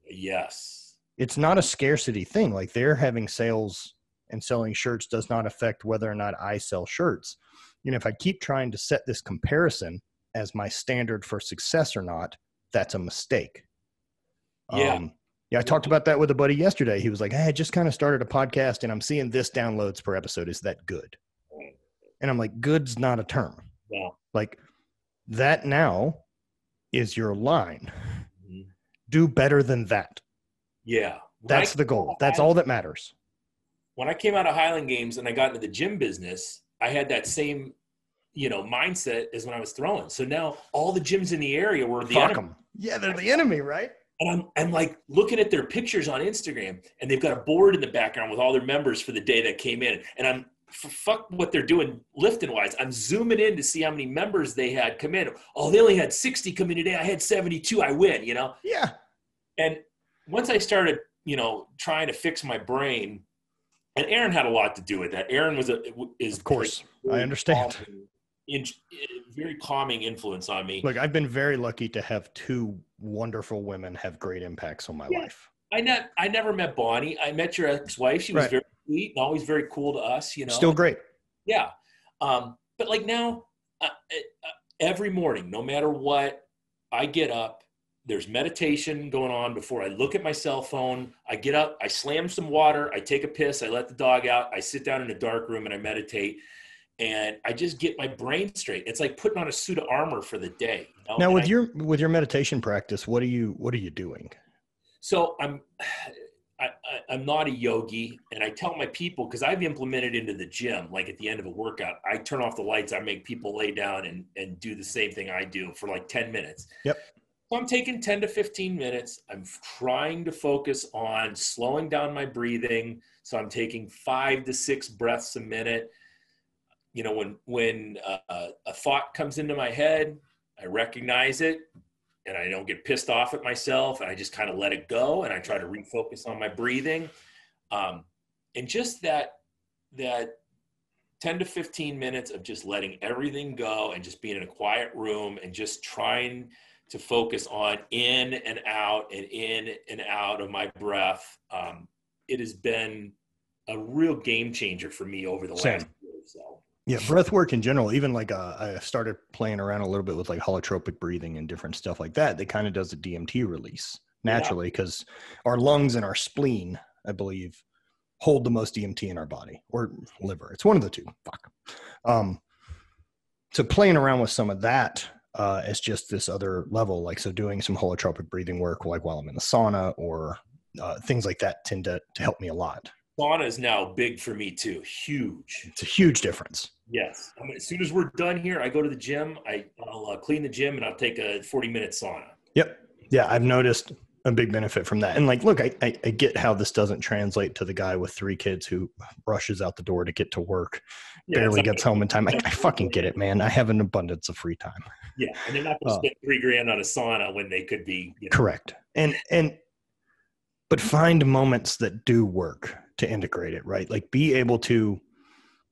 Yes. It's not a scarcity thing. Like, they're having sales and selling shirts does not affect whether or not I sell shirts. You know, if I keep trying to set this comparison as my standard for success or not, that's a mistake. Yeah. Yeah, I talked about that with a buddy yesterday. He was like, hey, I just kind of started a podcast and I'm seeing this downloads per episode. Is that good? And I'm like, good's not a term. Yeah. Like, that now is your line. Mm-hmm. Do better than that. Yeah. That's the goal. That's all that matters. When I came out of Highland Games and I got into the gym business, I had that same, mindset as when I was throwing. So now all the gyms in the area were the enemy. Yeah, they're the enemy, right? And I'm like looking at their pictures on Instagram, and they've got a board in the background with all their members for the day that came in. And I'm fuck what they're doing lifting wise. I'm zooming in to see how many members they had come in. Oh, they only had 60 come in today. I had 72. I win, Yeah. And once I started, trying to fix my brain, and Aaron had a lot to do with that. Aaron is of course, I understand. Very calming influence on me. Look, I've been very lucky to have two wonderful women have great impacts on my life. I never met Bonnie. I met your ex-wife. She was very sweet and always very cool to us. Still great. Yeah. But like now, every morning, no matter what, I get up. There's meditation going on before I look at my cell phone. I get up, I slam some water, I take a piss, I let the dog out, I sit down in a dark room and I meditate, and I just get my brain straight. It's like putting on a suit of armor for the day. Now, with your meditation practice, what are you doing? So I'm not a yogi, and I tell my people, because I've implemented into the gym, like at the end of a workout, I turn off the lights, I make people lay down and do the same thing I do for like 10 minutes. Yep. So I'm taking 10 to 15 minutes. I'm trying to focus on slowing down my breathing. So I'm taking 5 to 6 breaths a minute. When a thought comes into my head, I recognize it and I don't get pissed off at myself, and I just kind of let it go and I try to refocus on my breathing. And just that 10 to 15 minutes of just letting everything go and just being in a quiet room and just trying to focus on in and out of my breath. It has been a real game changer for me over the last year or so. Yeah, breath work in general, even like I started playing around a little bit with like holotropic breathing and different stuff like that. That kind of does a DMT release naturally, because our lungs and our spleen, I believe, hold the most DMT in our body, or liver. It's one of the two. Fuck. So playing around with some of that as just this other level, like, so doing some holotropic breathing work, like while I'm in the sauna or things like that, tend to help me a lot. Sauna is now big for me too. Huge. It's a huge difference. Yes. As soon as we're done here, I go to the gym. I'll clean the gym and I'll take a 40-minute sauna. Yep. Yeah, I've noticed a big benefit from that. And like, look, I get how this doesn't translate to the guy with 3 kids who rushes out the door to get to work, barely gets home in time. I fucking get it, man. I have an abundance of free time. Yeah, and they're not going to spend $3,000 on a sauna when they could be. Correct. But find moments that do work to integrate it, right? Like, be able to,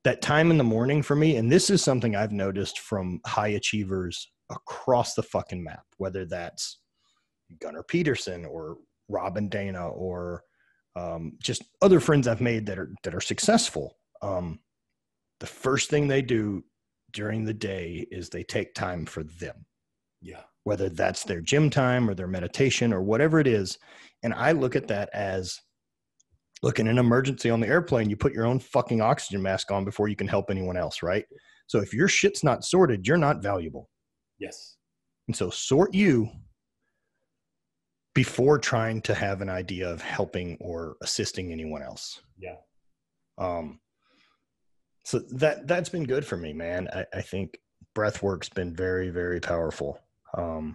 that time in the morning for me, and this is something I've noticed from high achievers across the fucking map, whether that's Gunnar Peterson or Robin Dana or just other friends I've made that are successful. The first thing they do during the day is they take time for them. Yeah. Whether that's their gym time or their meditation or whatever it is. And I look at that as, look, in an emergency on the airplane, you put your own fucking oxygen mask on before you can help anyone else, right? So if your shit's not sorted, you're not valuable. Yes. And so sort you before trying to have an idea of helping or assisting anyone else. Yeah. So that's been good for me, man. I think breath work's been very, very powerful. Well,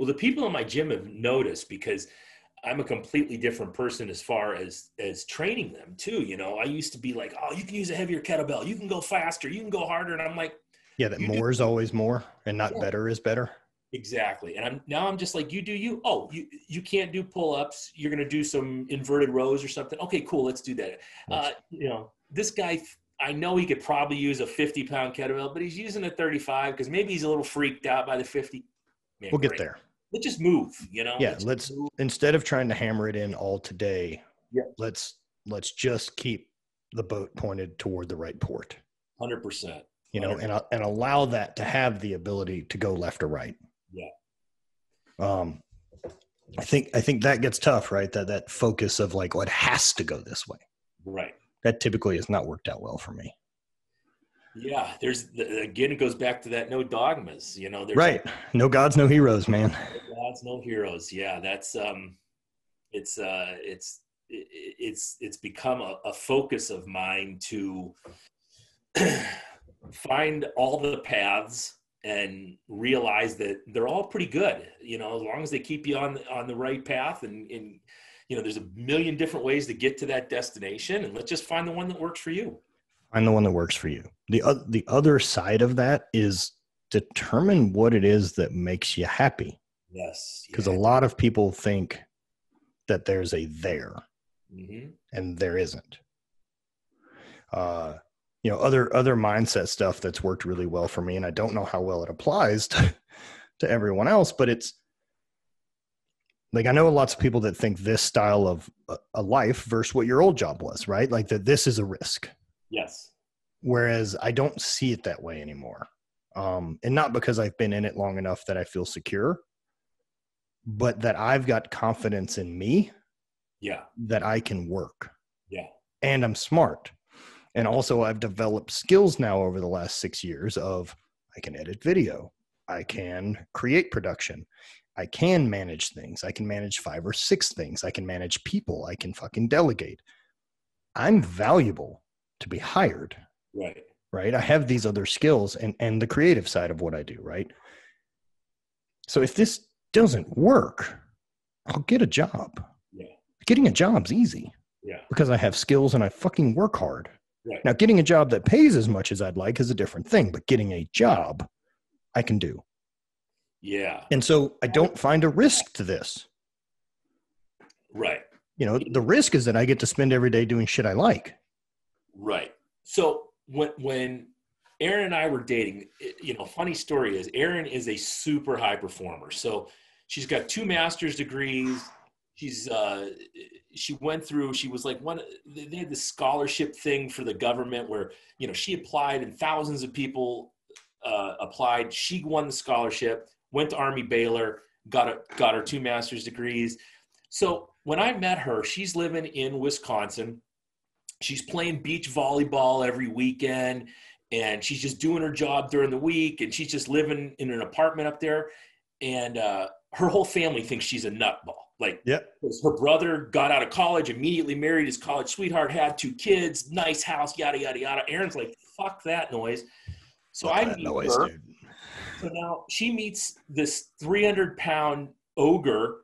the people in my gym have noticed, because I'm a completely different person as far as training them too. I used to be like, oh, you can use a heavier kettlebell, you can go faster, you can go harder. And I'm like, yeah, that more is always more and not better is better. Exactly. And I'm just like, you do you. Oh, you can't do pull-ups. You're going to do some inverted rows or something. Okay, cool. Let's do that. This guy, I know he could probably use a 50-pound kettlebell, but he's using a 35 because maybe he's a little freaked out by the 50. Man, we'll get there. let's just move, you know? Yeah. Instead of trying to hammer it in all today, Yeah. let's just keep the boat pointed toward the right port. 100%. You know, and allow that to have the ability to go left or right. Yeah. I think that gets tough, right? That focus of like, well, it has to go this way. Right. That typically has not worked out well for me. Yeah. Again, it goes back to that no dogmas, you know, there's right. No gods, no heroes, man. No gods, no heroes. Yeah. That's, it's become a focus of mine to find all the paths and realize that they're all pretty good, you know, as long as they keep you on the right path, and you know, there's a million different ways to get to that destination, and let's just find the one that works for you. Find the one that works for you. The other side of that is determine what it is that makes you happy. Yes. Because a lot of people think that there's a there, and there isn't. You know, other mindset stuff that's worked really well for me, and I don't know how well it applies to everyone else, but it's like, I know lots of people that think this style of a life versus what your old job was, right? Like that this is a risk. Yes. Whereas I don't see it that way anymore. And not because I've been in it long enough that I feel secure, but that I've got confidence in me. Yeah. That I can work. Yeah. And I'm smart. And also I've developed skills now over the last 6 years of I can edit video. I can create production. I can manage things. I can manage 5 or 6 things. I can manage people. I can fucking delegate. I'm valuable to be hired. Right. Right. I have these other skills and the creative side of what I do. Right. So if this doesn't work, I'll get a job. Yeah. Getting a job's easy. Yeah. Because I have skills and I fucking work hard. Right. Now, getting a job that pays as much as I'd like is a different thing, but getting a job I can do. Yeah. And so I don't find a risk to this. Right. You know, the risk is that I get to spend every day doing shit I like. Right. So when Erin and I were dating, you know, funny story is Erin is a super high performer. So she's got 2 master's degrees. She went through, she was like they had this scholarship thing for the government where, you know, she applied and thousands of people applied. She won the scholarship, went to Army Baylor, got her 2 master's degrees. So when I met her, she's living in Wisconsin. She's playing beach volleyball every weekend, and she's just doing her job during the week, and she's just living in an apartment up there. And her whole family thinks she's a nutball. Like, because her brother got out of college, immediately married his college sweetheart, had 2 kids, nice house, yada, yada, yada. Erin's like, fuck that noise. So I meet her. Dude. So now she meets this 300-pound ogre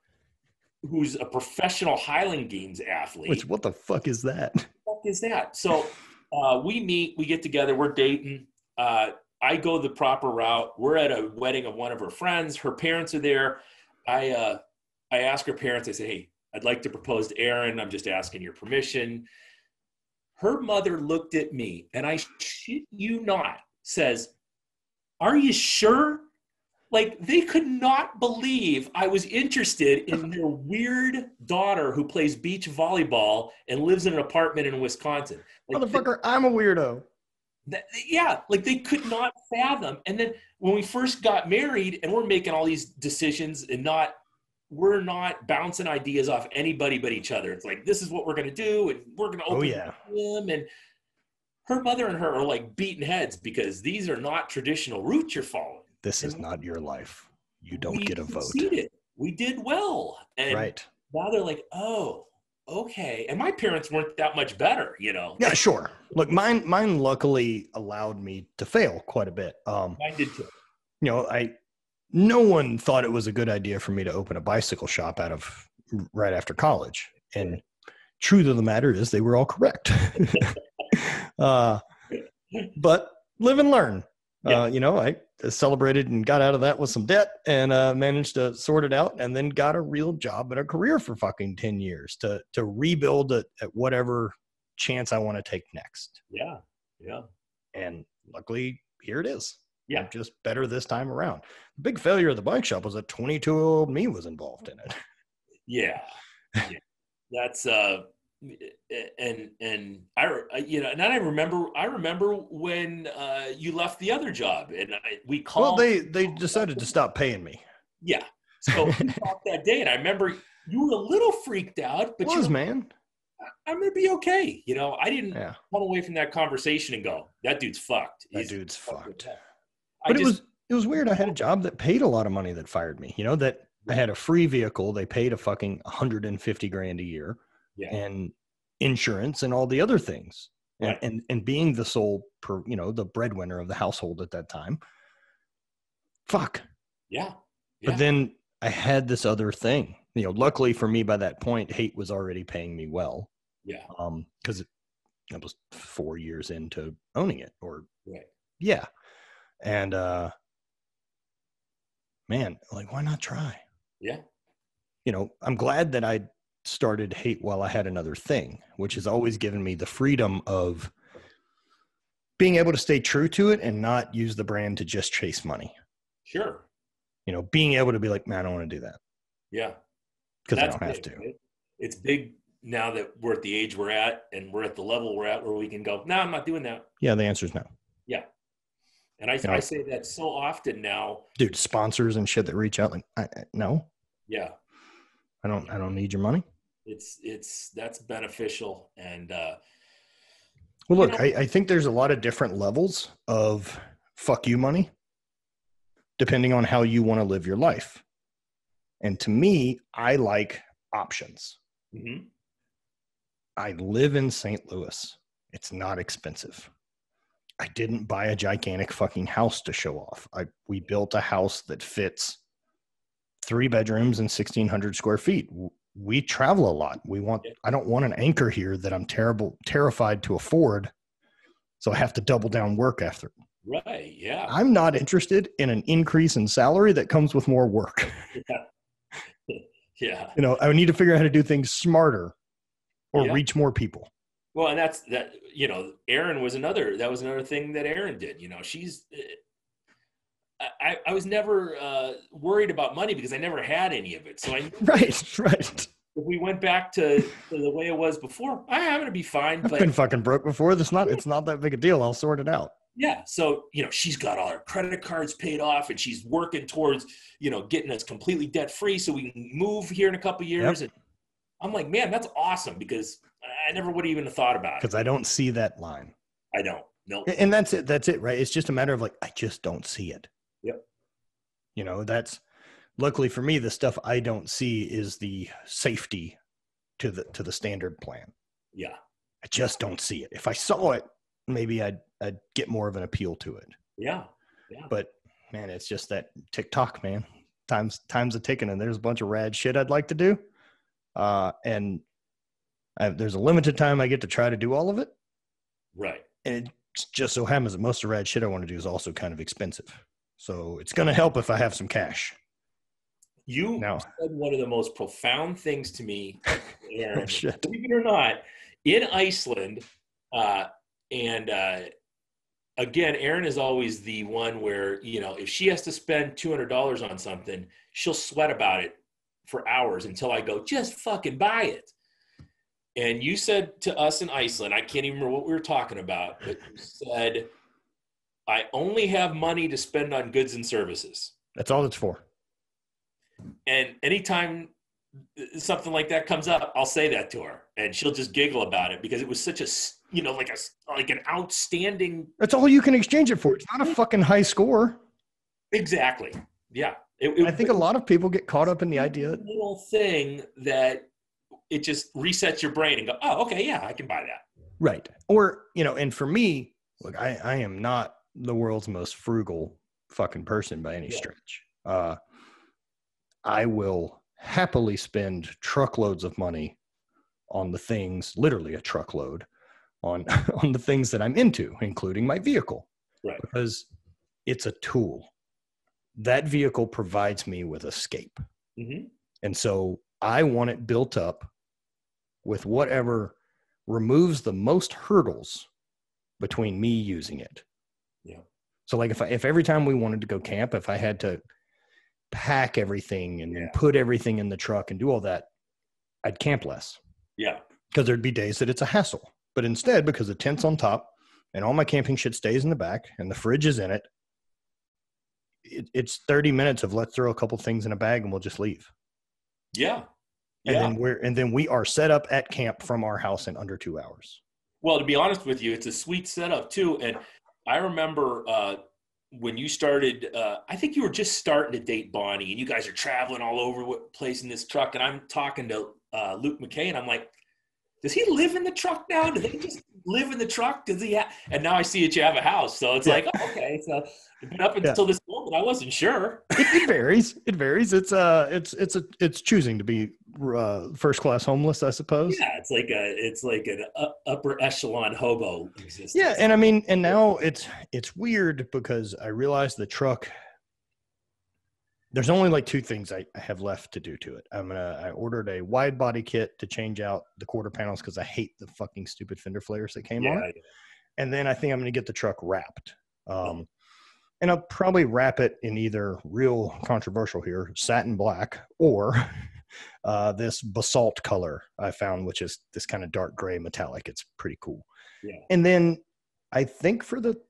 who's a professional Highland Games athlete. Which, what the fuck is that? What the fuck is that? So we meet, we get together, we're dating. I go the proper route. We're at a wedding of one of her friends. Her parents are there. I ask her parents, I say, hey, I'd like to propose to Erin. I'm just asking your permission. Her mother looked at me, and I shit you not, says, are you sure? Like, they could not believe I was interested in their weird daughter who plays beach volleyball and lives in an apartment in Wisconsin. Like, motherfucker, I'm a weirdo. Yeah, like they could not fathom. And then when we first got married and we're making all these decisions and we're not bouncing ideas off anybody but each other. It's like, this is what we're going to do. And we're going to open them. And her mother and her are like beating heads because these are not traditional routes you're following. This is not your life. You don't get a vote. We did well. And now they're like, oh, okay. And my parents weren't that much better, you know? Yeah, sure. Look, mine luckily allowed me to fail quite a bit. Mine did too. You know, no one thought it was a good idea for me to open a bicycle shop right after college. And truth of the matter is they were all correct. But live and learn. Yeah. You know, I celebrated and got out of that with some debt and managed to sort it out, and then got a real job and a career for fucking 10 years to rebuild at whatever chance I want to take next. Yeah. Yeah. And luckily here it is. Yeah. I'm just better this time around. The big failure of the bike shop was that 22-year-old me was involved in it. Yeah. Yeah. That's and I remember when you left the other job, and we called. Well, they decided to stop paying me. Yeah. So we talked that day, and I remember you were a little freaked out, but man, I'm gonna be okay. I didn't Yeah. come away from that conversation and go, "That dude's fucked." That dude's fucked. But it was weird. I had a job that paid a lot of money that fired me. That I had a free vehicle. They paid a fucking $150,000 a year, and insurance and all the other things. Right. And being the sole, the breadwinner of the household at that time. Fuck. Yeah. But then I had this other thing. Luckily for me, by that point, Haight was already paying me well. Yeah. Because I was 4 years into owning it, right. Yeah. And man, like, why not try? Yeah. I'm glad that I started Haight while I had another thing, which has always given me the freedom of being able to stay true to it and not use the brand to just chase money. Sure. Being able to be like, man, I don't want to do that. Yeah. Because I don't have to. Right? It's big now that we're at the age we're at and we're at the level we're at where we can go, no, I'm not doing that. Yeah, the answer is no. Yeah. And I say that so often now. Dude, sponsors and shit that reach out like, no. Yeah. I don't need your money. That's beneficial. And well, look, I think there's a lot of different levels of fuck you money, depending on how you want to live your life. And to me, I like options. Mm-hmm. I live in St. Louis. It's not expensive. I didn't buy a gigantic fucking house to show off. We built a house that fits 3 bedrooms and 1,600 square feet. We travel a lot. I don't want an anchor here that I'm terrified to afford. So I have to double down work after. Right. Yeah. I'm not interested in an increase in salary that comes with more work. Yeah. I need to figure out how to do things smarter or reach more people. Well, and Erin was another thing that Erin did. I was never worried about money because I never had any of it. So I knew right. If we went back to the way it was before, I'm going to be fine. I've been fucking broke before. It's not that big a deal. I'll sort it out. Yeah. So, she's got all her credit cards paid off and she's working towards, getting us completely debt free so we can move here in a couple of years. Yep. And I'm like, man, that's awesome because I never would have even thought about it. Because I don't see that line. I don't. No. And that's it. That's it, right? It's just a matter of like, I just don't see it. Yep. That's luckily for me, the stuff I don't see is the safety to the standard plan. Yeah. I just don't see it. If I saw it, maybe I'd get more of an appeal to it. Yeah. Yeah. But man, it's just that TikTok, man. Time's a ticking, and there's a bunch of rad shit I'd like to do. And there's a limited time I get to try to do all of it. Right. And it just so happens that most of the rad shit I want to do is also kind of expensive. So it's going to help if I have some cash. You said one of the most profound things to me, Aaron, shit. Believe it or not, in Iceland, and again, Erin is always the one where, if she has to spend $200 on something, she'll sweat about it for hours until I go, just fucking buy it. And you said to us in Iceland, I can't even remember what we were talking about, but you said, I only have money to spend on goods and services. That's all it's for. And anytime something like that comes up, I'll say that to her and she'll just giggle about it because it was such a, like an outstanding. That's all you can exchange it for. It's not a fucking high score. Exactly. Yeah. I think a lot of people get caught up in the idea. Little thing that it just resets your brain and go, oh, okay, yeah, I can buy that. Right. Or, and for me, look, I am not the world's most frugal fucking person by any stretch. I will happily spend truckloads of money on the things, literally a truckload, on the things that I'm into, including my vehicle. Right. Because it's a tool. That vehicle provides me with escape. Mm-hmm. And so I want it built up with whatever removes the most hurdles between me using it. Yeah. So like if every time we wanted to go camp, if I had to pack everything and then put everything in the truck and do all that, I'd camp less. Yeah. Because there'd be days that it's a hassle. But instead, because the tent's on top and all my camping shit stays in the back and the fridge is in it, it's 30 minutes of let's throw a couple things in a bag and we'll just leave. Yeah. And then we are set up at camp from our house in under 2 hours. Well, to be honest with you, it's a sweet setup too. And I remember when you started, I think you were just starting to date Bonnie, and you guys are traveling all over the place in this truck. And I'm talking to Luke McKay, and I'm like, does he live in the truck now? Do they just live in the truck? Does he and now I see that you have a house. So it's like, oh, okay. So but up until this moment, I wasn't sure. It varies. It varies. It's choosing to be first class homeless, I suppose. Yeah, it's like an upper echelon hobo existence. Yeah, and I mean, and now it's weird because I realize the truck. There's only like two things I have left to do to it. I ordered a wide body kit to change out the quarter panels because I hate the fucking stupid fender flares that came on it. And then I think I'm going to get the truck wrapped. And I'll probably wrap it in either, real controversial here, satin black, or this basalt color I found, which is this kind of dark gray metallic. It's pretty cool. Yeah. And then I think for the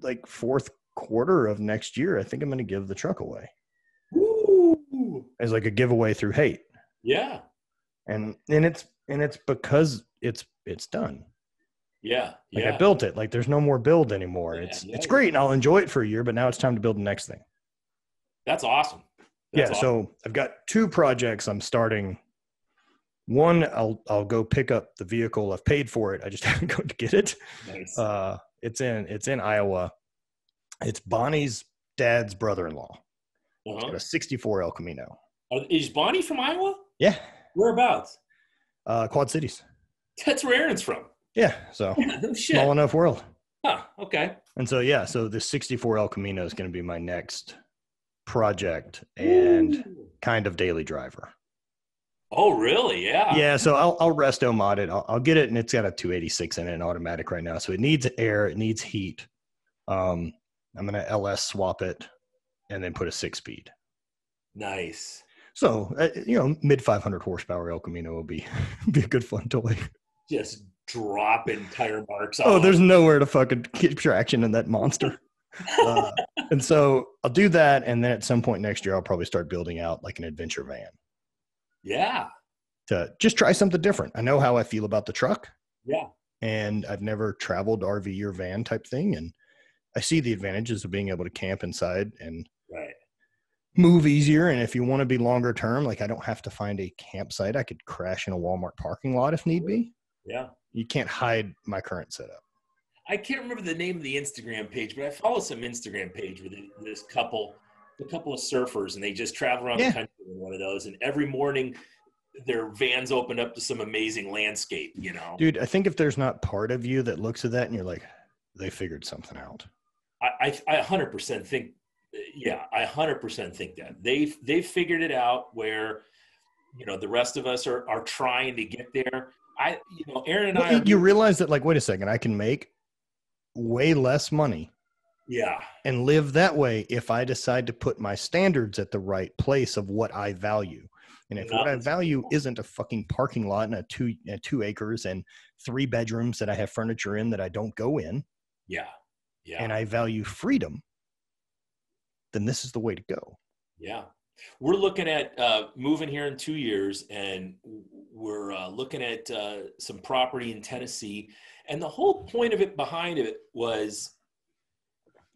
like fourth quarter of next year, I think I'm going to give the truck away. Ooh. As like a giveaway through hate. Yeah. And it's because it's done. Yeah. Like I built it. Like there's no more build anymore. It's great and I'll enjoy it for a year, but now it's time to build the next thing. That's awesome. Awesome. So I've got two projects I'm starting. One, I'll go pick up the vehicle. I've paid for it. I just haven't gone to get it. Nice. It's in Iowa. It's Bonnie's dad's brother-in-law. It's got a 64 El Camino. Is Bonnie from Iowa? Yeah. Whereabouts? Quad Cities. That's where Aaron's from. Yeah. So no shit. Small enough world. Huh. Okay. And so, so the 64 El Camino is going to be my next project and kind of daily driver. Oh, really? Yeah. Yeah. So I'll resto mod it. I'll get it. And it's got a 286 in it and automatic right now. So it needs air. It needs heat. I'm going to LS swap it and then put a 6-speed. Nice. So, mid 500 horsepower El Camino will be a good fun toy. Just dropping tire marks. Oh, there's nowhere to fucking keep traction in that monster. And so I'll do that. And then at some point next year, I'll probably start building out like an adventure van. Yeah. To just try something different. I know how I feel about the truck. Yeah. And I've never traveled RV or van type thing. And I see the advantages of being able to camp inside and move easier. And if you want to be longer term, like I don't have to find a campsite. I could crash in a Walmart parking lot if need be. Yeah. You can't hide my current setup. I can't remember the name of the Instagram page, but I follow some Instagram page with this couple, a couple of surfers, and they just travel around the country in one of those. And every morning their vans open up to some amazing landscape, Dude, I think if there's not part of you that looks at that and you're like, they figured something out. I 100% think, I 100% think that they've figured it out where, the rest of us are trying to get there. Aaron and I, you realize that, like, wait a second, I can make way less money. Yeah. And live that way if I decide to put my standards at the right place of what I value. And if what I value isn't a fucking parking lot and a 2 acres and 3 bedrooms that I have furniture in that I don't go in. Yeah. Yeah. And I value freedom, then this is the way to go. Yeah. We're looking at moving here in 2 years, and we're looking at some property in Tennessee. And the whole point of it behind it was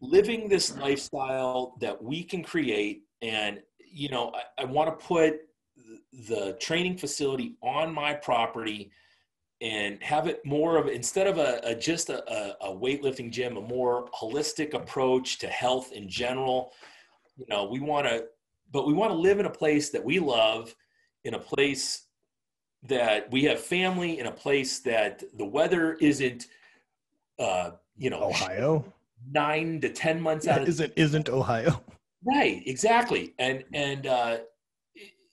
living this lifestyle that we can create. And, I want to put the training facility on my property and have it more of, instead of just a weightlifting gym, a more holistic approach to health in general. We want to live in a place that we love, in a place that we have family, in a place that the weather isn't, Ohio, 9 to 10 months out of isn't Ohio. Right. Exactly. And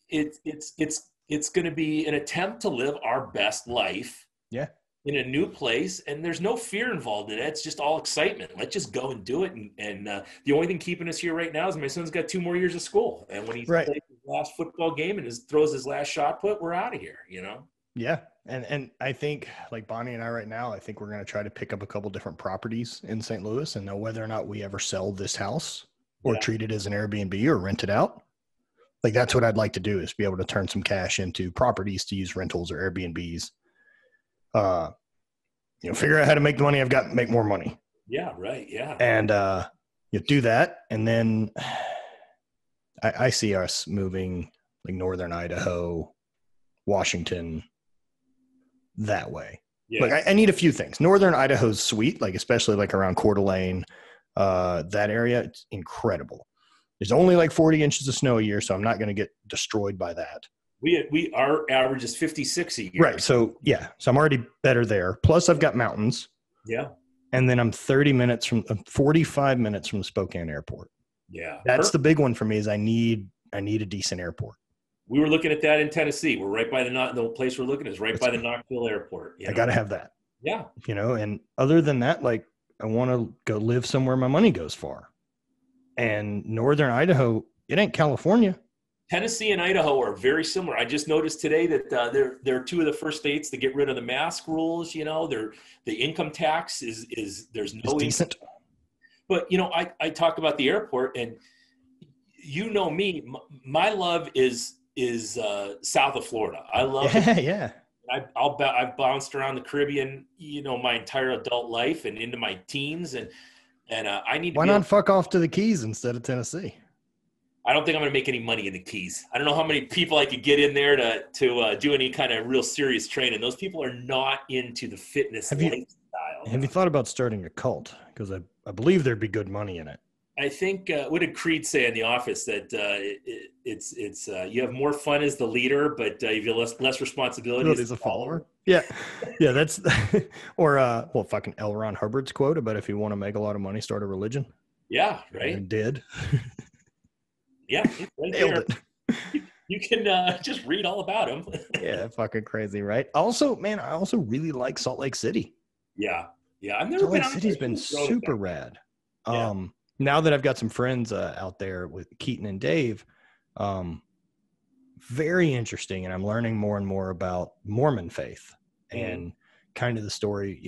it's going to be an attempt to live our best life. Yeah. in a new place, and there's no fear involved in it. It's just all excitement. Let's just go and do it. And the only thing keeping us here right now is my son's got 2 more years of school. And when he plays his last football game and throws his last shot put, we're out of here, you know? Yeah. And I think like Bonnie and I right now, I think we're going to try to pick up a couple different properties in St. Louis and know whether or not we ever sell this house or treat it as an Airbnb or rent it out. Like that's what I'd like to do, is be able to turn some cash into properties to use rentals or Airbnbs. Figure out how to make the money I've got, make more money. Yeah. Right. Yeah. And, do that. And then I see us moving like Northern Idaho, Washington, that way. Yeah. Like I need a few things. Northern Idaho's sweet, like especially like around Coeur d'Alene, that area, it's incredible. There's only like 40 inches of snow a year, so I'm not going to get destroyed by that. Our average is 56 a year. Right. So yeah. So I'm already better there. Plus I've got mountains. Yeah. And then I'm 45 minutes from Spokane Airport. Yeah. That's the big one for me, is I need a decent airport. We were looking at that in Tennessee. We're right by the place we're looking is right by the Knoxville Airport. I got to have that. Yeah. And other than that, like I want to go live somewhere my money goes far. And Northern Idaho, it ain't California. Tennessee and Idaho are very similar. I just noticed today that they're 2 of the first states to get rid of the mask rules. The income tax is there's no it's decent. But I talk about the airport, and me, my love is south of Florida. I love it. Yeah. I've bounced around the Caribbean, my entire adult life and into my teens, and I need to. Why not fuck off to the Keys instead of Tennessee? I don't think I'm going to make any money in the Keys. I don't know how many people I could get in there to do any kind of real serious training. Those people are not into the fitness lifestyle. Have you thought about starting a cult? Because I believe there'd be good money in it. I think what did Creed say in The Office, that it's you have more fun as the leader, but you have less responsibility as a follower. Yeah, that's or fucking L. Ron Hubbard's quote about if you want to make a lot of money, start a religion. Yeah, right. And did. Yeah, right there. You can just read all about him. Yeah, fucking crazy, right? Also, man, I also really like Salt Lake City. Yeah. I've never Salt been. Lake City's been super rad. Yeah. Now that I've got some friends out there with Keaton and Dave, very interesting, and I'm learning more and more about Mormon faith and kind of the story.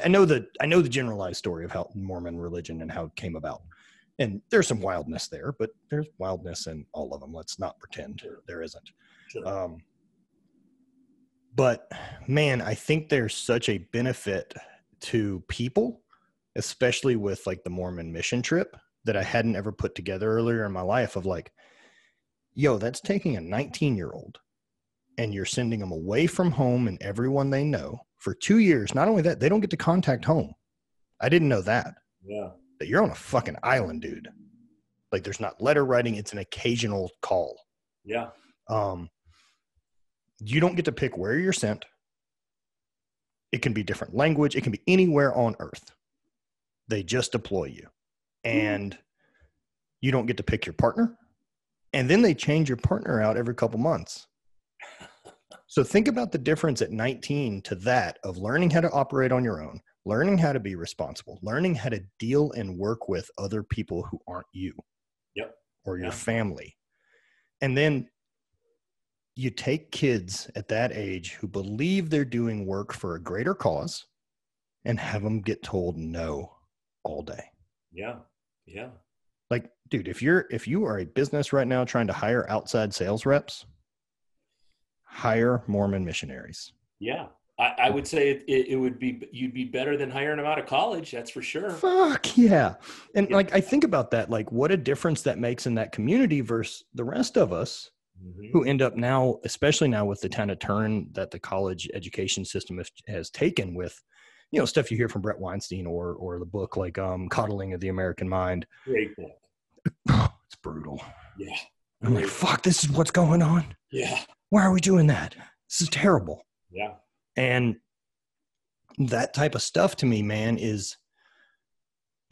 I know the generalized story of how Mormon religion and how it came about. And there's some wildness there, but there's wildness in all of them. Let's not pretend there isn't. Sure. But man, I think there's such a benefit to people, especially with like the Mormon mission trip, that I hadn't ever put together earlier in my life, of like, yo, that's taking a 19-year-old and you're sending them away from home and everyone they know for 2 years. Not only that, they don't get to contact home. I didn't know that. Yeah. That you're on a fucking island, dude. Like there's not letter writing. It's an occasional call. Yeah. You don't get to pick where you're sent. It can be different language. It can be anywhere on earth. They just deploy you, and you don't get to pick your partner. And then they change your partner out every couple months. So think about the difference at 19 to that of learning how to operate on your own, learning how to be responsible, learning how to deal and work with other people who aren't you. Yep. Or your family. And then you take kids at that age who believe they're doing work for a greater cause and have them get told no all day. Yeah. Yeah. Like, dude, if you are a business right now trying to hire outside sales reps, hire Mormon missionaries. Yeah. I would say it would be, you'd be better than hiring them out of college. That's for sure. Fuck yeah. And like, I think about that, like what a difference that makes in that community versus the rest of us who end up now, especially now with the kind of turn that the college education system has taken with, stuff you hear from Brett Weinstein or the book like Coddling of the American Mind. Great book. It's brutal. Yeah. I'm like, fuck, this is what's going on. Yeah. Why are we doing that? This is terrible. Yeah. And that type of stuff to me, man, it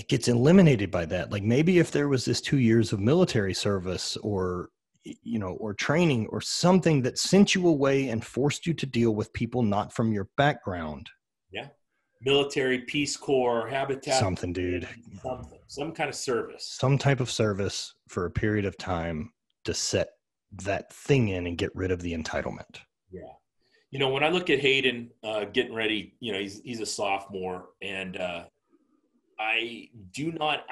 gets eliminated by that. Like maybe if there was this 2 years of military service or training or something that sent you away and forced you to deal with people not from your background, Yeah. Military, Peace Corps, Habitat. Something, dude. Some kind of service. Some type of service for a period of time to set that thing in and get rid of the entitlement. Yeah. You know, when I look at Hayden getting ready, you know, he's a sophomore, and I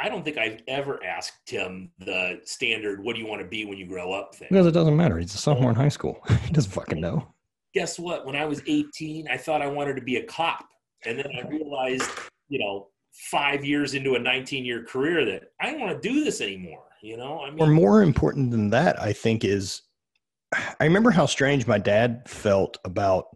don't think I've ever asked him the standard, what do you want to be when you grow up thing. Because it doesn't matter. He's a sophomore in high school. He doesn't fucking know. Guess what? When I was 18, I thought I wanted to be a cop. And then I realized, you know, 5 years into a 19-year career that I don't want to do this anymore. You know, I mean, or more important than that, I think is, I remember how strange my dad felt about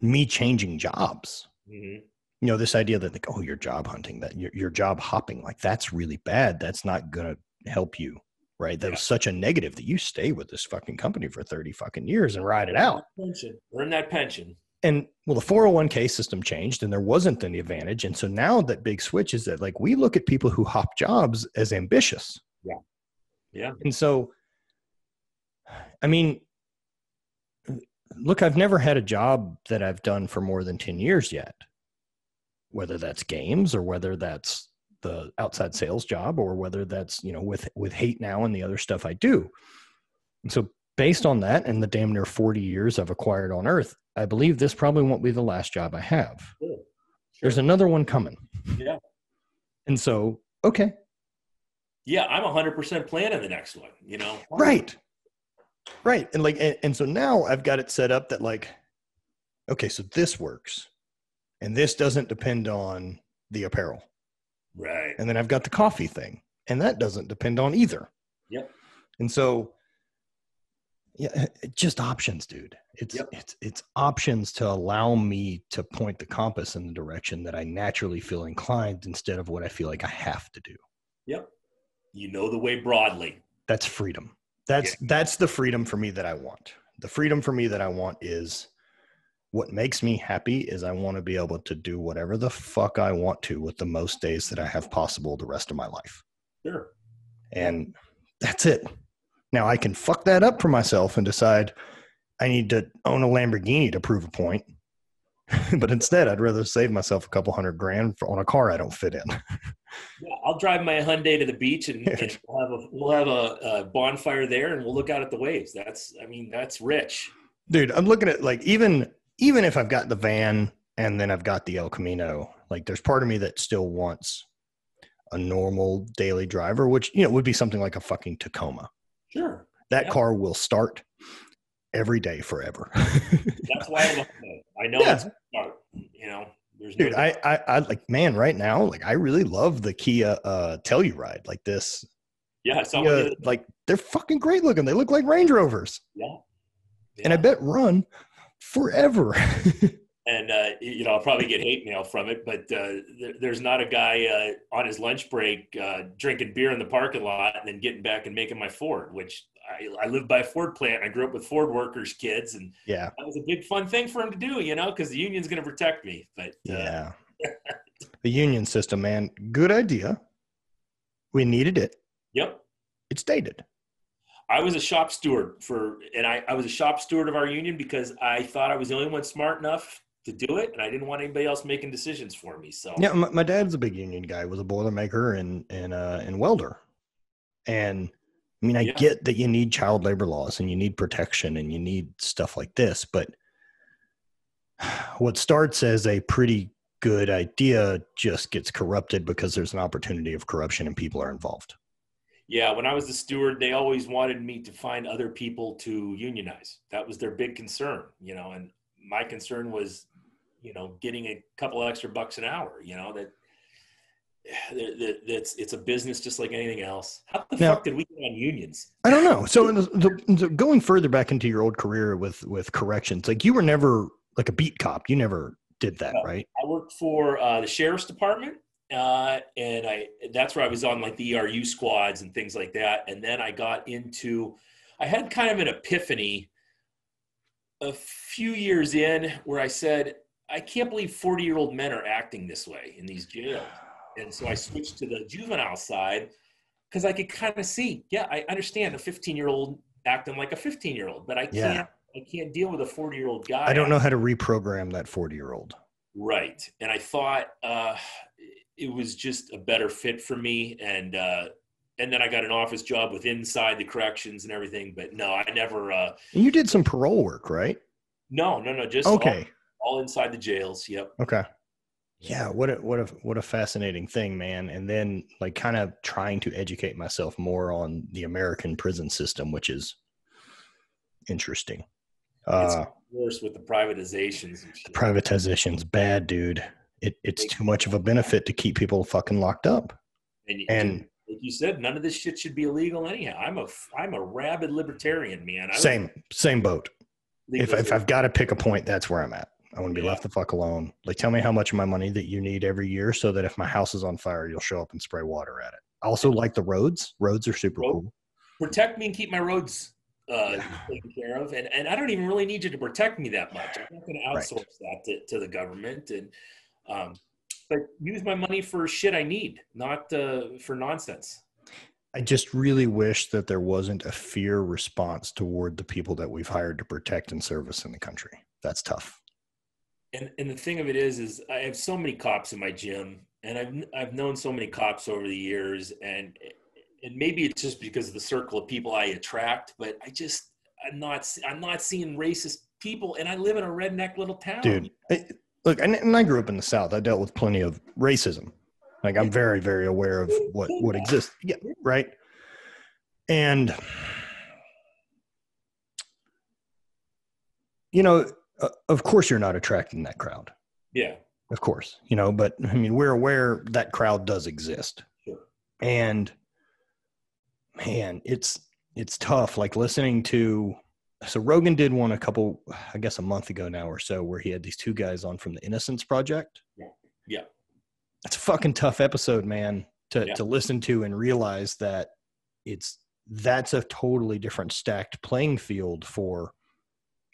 me changing jobs. Mm-hmm. You know, this idea that like, oh, you're job hunting, that you're job hopping, like that's really bad. That's not going to help you, right? That was such a negative that you stay with this fucking company for 30 fucking years and ride it out. Earn that pension. And well, the 401k system changed and there wasn't any advantage. And so now that big switch is that like, we look at people who hop jobs as ambitious. Yeah. Yeah. And so, I mean, look, I've never had a job that I've done for more than 10 years yet, whether that's games or whether that's the outside sales job or whether that's, you know, with Hate Now and the other stuff I do. And so based on that and the damn near 40 years I've acquired on Earth, I believe this probably won't be the last job I have. Sure. There's another one coming. Yeah. And so, okay. Yeah, I'm 100% planning the next one, you know? Right. Right. And like, and so now I've got it set up that like, okay, so this works and this doesn't depend on the apparel. Right. And then I've got the coffee thing and that doesn't depend on either. Yep. And so, yeah, just options, dude. It's options to allow me to point the compass in the direction that I naturally feel inclined instead of what I feel like I have to do. Yep. You know the way broadly. That's freedom. That's the freedom for me that I want. The freedom for me that I want is what makes me happy is I want to be able to do whatever the fuck I want to with the most days that I have possible the rest of my life. Sure. And that's it. Now I can fuck that up for myself and decide I need to own a Lamborghini to prove a point. But instead, I'd rather save myself a couple $100,000 on a car I don't fit in. Yeah, I'll drive my Hyundai to the beach and we'll have a bonfire there and we'll look out at the waves. That's rich. Dude, I'm looking at like, even if I've got the van and then I've got the El Camino, like there's part of me that still wants a normal daily driver, which, you know, would be something like a fucking Tacoma. Sure. That car will start every day forever. That's why I love it. I know it's start, you know. Dude, I like, man, right now, like I really love the Kia Telluride, like this. Yeah, Kia, like they're fucking great looking. They look like Range Rovers. Yeah. And I bet run forever. And you know, I'll probably get hate mail from it, but there's not a guy on his lunch break drinking beer in the parking lot and then getting back and making my Ford, which I live by a Ford plant. I grew up with Ford workers' kids, and yeah, that was a big fun thing for him to do, you know, because the union's going to protect me. But yeah, the union system, man, good idea. We needed it. Yep, it's dated. I was a shop steward I was a shop steward of our union because I thought I was the only one smart enough to do it, and I didn't want anybody else making decisions for me. So yeah, my dad's a big union guy. Was a boilermaker and welder, and I mean, I get that you need child labor laws and you need protection and you need stuff like this, but what starts as a pretty good idea just gets corrupted because there's an opportunity of corruption and people are involved. Yeah, when I was the steward, they always wanted me to find other people to unionize. That was their big concern, you know, and my concern was, you know, getting a couple extra bucks an hour, you know, it's a business just like anything else. How the fuck did we get on unions? I don't know. So going further back into your old career with corrections, like you were never like a beat cop. You never did that, right? I worked for the sheriff's department. And that's where I was on like the ERU squads and things like that. And then I had kind of an epiphany a few years in where I said, I can't believe 40-year-old men are acting this way in these jails. And so I switched to the juvenile side because I could kind of see, I understand a 15-year-old acting like a 15-year-old, but I can't deal with a 40-year-old guy. I don't know how to reprogram that 40-year-old. Right. And I thought it was just a better fit for me. And then I got an office job with inside the corrections and everything. But no, I never. You did some parole work, right? No. Just okay. All inside the jails. Yep. Okay. Yeah. What a fascinating thing, man. And then like kind of trying to educate myself more on the American prison system, which is interesting. It's worse with the privatizations. The privatization's bad, dude. It's too much of a benefit to keep people fucking locked up. And like you said, none of this shit should be illegal anyhow. I'm a rabid libertarian, man. Same boat. If I've got to pick a point, that's where I'm at. I want to be left the fuck alone. Like, tell me how much of my money that you need every year so that if my house is on fire, you'll show up and spray water at it. I also like the roads. Roads are super cool. Protect me and keep my roads taken care of. And I don't even really need you to protect me that much. I'm not going to outsource that to the government. And but use my money for shit I need, not for nonsense. I just really wish that there wasn't a fear response toward the people that we've hired to protect and service in the country. That's tough. And the thing of it is I have so many cops in my gym, and I've known so many cops over the years, and maybe it's just because of the circle of people I attract, but I'm not seeing racist people, and I live in a redneck little town. Dude, look, and I grew up in the South. I dealt with plenty of racism. Like, I'm very, very aware of what exists. Yeah, right. And of course you're not attracting that crowd. Yeah. Of course, but I mean, we're aware that crowd does exist. Sure. And man, it's tough. Like listening to, so Rogan did one a month ago now or so, where he had these two guys on from the Innocence Project. Yeah. That's a fucking tough episode, man, to listen to and realize that that's a totally different stacked playing field for,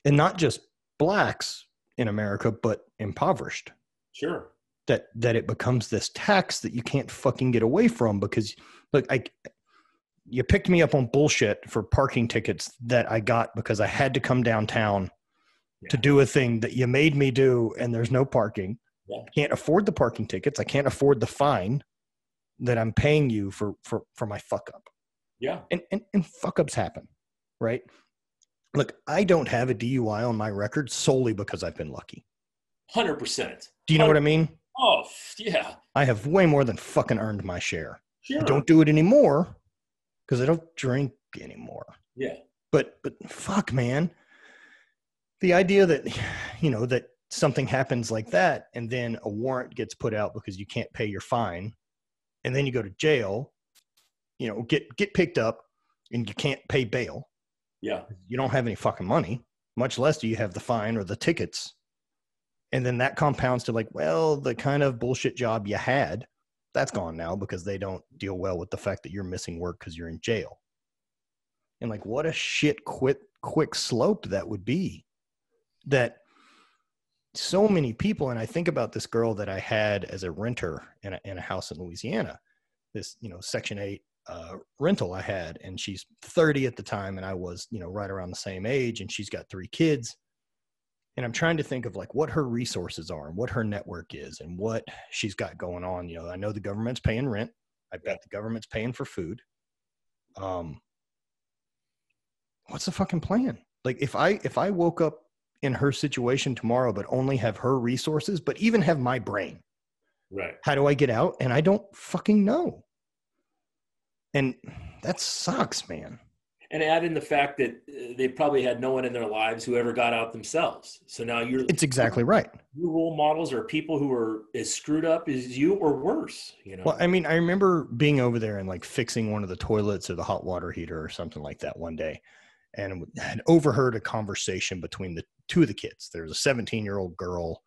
and not just blacks in America, but impoverished. Sure. That it becomes this tax that you can't fucking get away from because, look, you picked me up on bullshit for parking tickets that I got because I had to come downtown to do a thing that you made me do, and there's no parking. Yeah. I can't afford the parking tickets. I can't afford the fine that I'm paying you for my fuck up. Yeah. And fuck ups happen, right? Look, I don't have a DUI on my record solely because I've been lucky. 100%. Do you know what I mean? Oh, yeah. I have way more than fucking earned my share. Sure. I don't do it anymore because I don't drink anymore. Yeah. But fuck, man. The idea that, that something happens like that and then a warrant gets put out because you can't pay your fine and then you go to jail, get picked up and you can't pay bail. Yeah. You don't have any fucking money, much less do you have the fine or the tickets. And then that compounds to like, well, the kind of bullshit job you had, that's gone now because they don't deal well with the fact that you're missing work because you're in jail. And like, what a shit quick slope that would be. That so many people, and I think about this girl that I had as a renter in a house in Louisiana, this, Section 8 rental I had, and she's 30 at the time, and I was, right around the same age, and she's got 3 kids. And I'm trying to think of like what her resources are and what her network is and what she's got going on. I know the government's paying rent. I bet the government's paying for food. What's the fucking plan? Like if I woke up in her situation tomorrow, but only have her resources, but even have my brain, right? How do I get out? And I don't fucking know. And that sucks, man. And add in the fact that they probably had no one in their lives who ever got out themselves. So now it's exactly right. Your role models are people who are as screwed up as you or worse, Well, I mean, I remember being over there and like fixing one of the toilets or the hot water heater or something like that one day. And had overheard a conversation between the 2 of the kids. There's a 17-year-old girl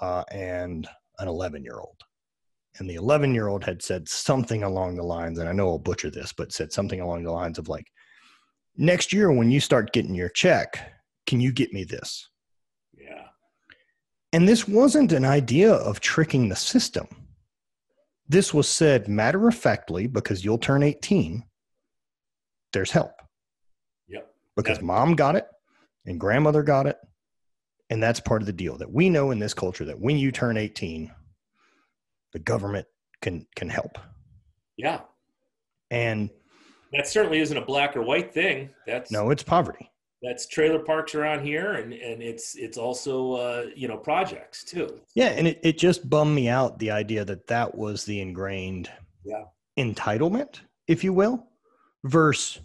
and an 11-year-old. And the 11-year-old had said something along the lines, and I know I'll butcher this, but said something along the lines of like, next year when you start getting your check, can you get me this? Yeah. And this wasn't an idea of tricking the system. This was said matter-of-factly because you'll turn 18. There's help. Yep. Because mom got it and grandmother got it. And that's part of the deal, that we know in this culture that when you turn 18, the government can help. Yeah. And that certainly isn't a black or white thing. No, it's poverty. That's trailer parks around here, and it's also projects too. Yeah, and it just bummed me out, the idea that was the ingrained entitlement, if you will, versus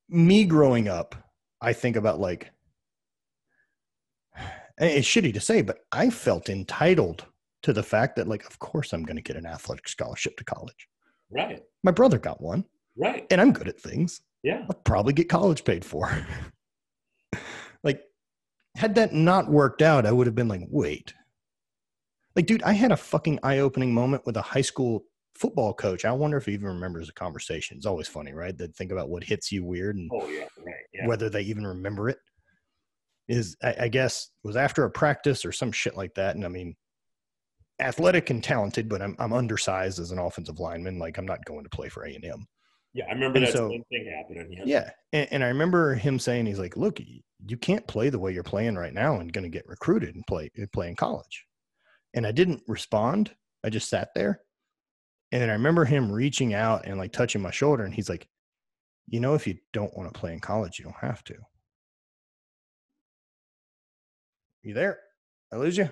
me growing up. I think about, like, it's shitty to say, but I felt entitled to the fact that, like, of course I'm going to get an athletic scholarship to college. Right. My brother got one. Right. And I'm good at things. Yeah. I'll probably get college paid for. Like, had that not worked out, I would have been like, wait. Like, dude, I had a fucking eye-opening moment with a high school football coach. I wonder if he even remembers the conversation. It's always funny, right? That think about what hits you weird and whether they even remember it. I guess it was after a practice or some shit like that. And I mean, athletic and talented, but I'm undersized as an offensive lineman. Like, I'm not going to play for A&M. Yeah, I remember that same thing happening. Yeah, and I remember him saying, he's like, look, you can't play the way you're playing right now and going to get recruited and play in college. And I didn't respond. I just sat there. And then I remember him reaching out and, like, touching my shoulder. And he's like, if you don't want to play in college, you don't have to. You there? I lose you?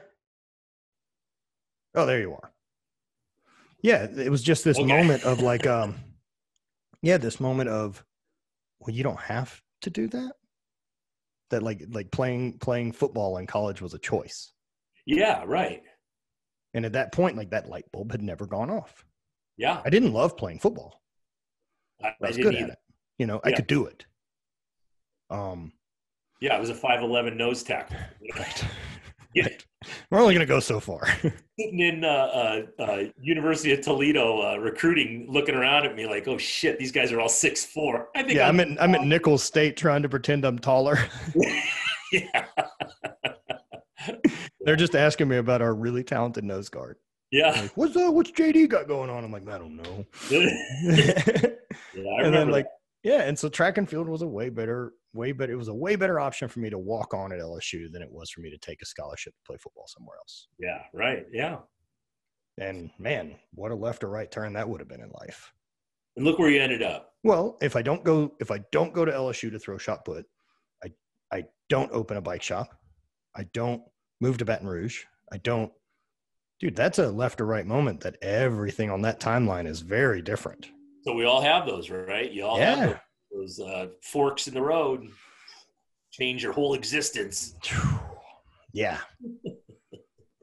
Oh, there you are. Yeah, it was just this moment of, like, this moment of, well, you don't have to do that. That like playing football in college was a choice. Yeah, right. And at that point, like, that light bulb had never gone off. Yeah. I didn't love playing football. I was good at it. I could do it. Yeah, it was a 5'11" nose tackle. Right. Yeah. Right. We're only going to go so far. Sitting in University of Toledo recruiting, looking around at me like, oh shit, these guys are all 6'4". I think I'm at Nichols State trying to pretend I'm taller. Yeah. They're just asking me about our really talented nose guard. Yeah. Like, what's JD got going on? I'm like, I don't know. Yeah, I remember. And so track and field was a way better. It was a way better option for me to walk on at LSU than it was for me to take a scholarship to play football somewhere else. Yeah, right. Yeah. And man, what a left or right turn that would have been in life. And look where you ended up. Well, if I don't go to LSU to throw shot put, I don't open a bike shop. I don't move to Baton Rouge. Dude, that's a left or right moment that everything on that timeline is very different. So we all have those, right? You all have those forks in the road. Change your whole existence. Yeah.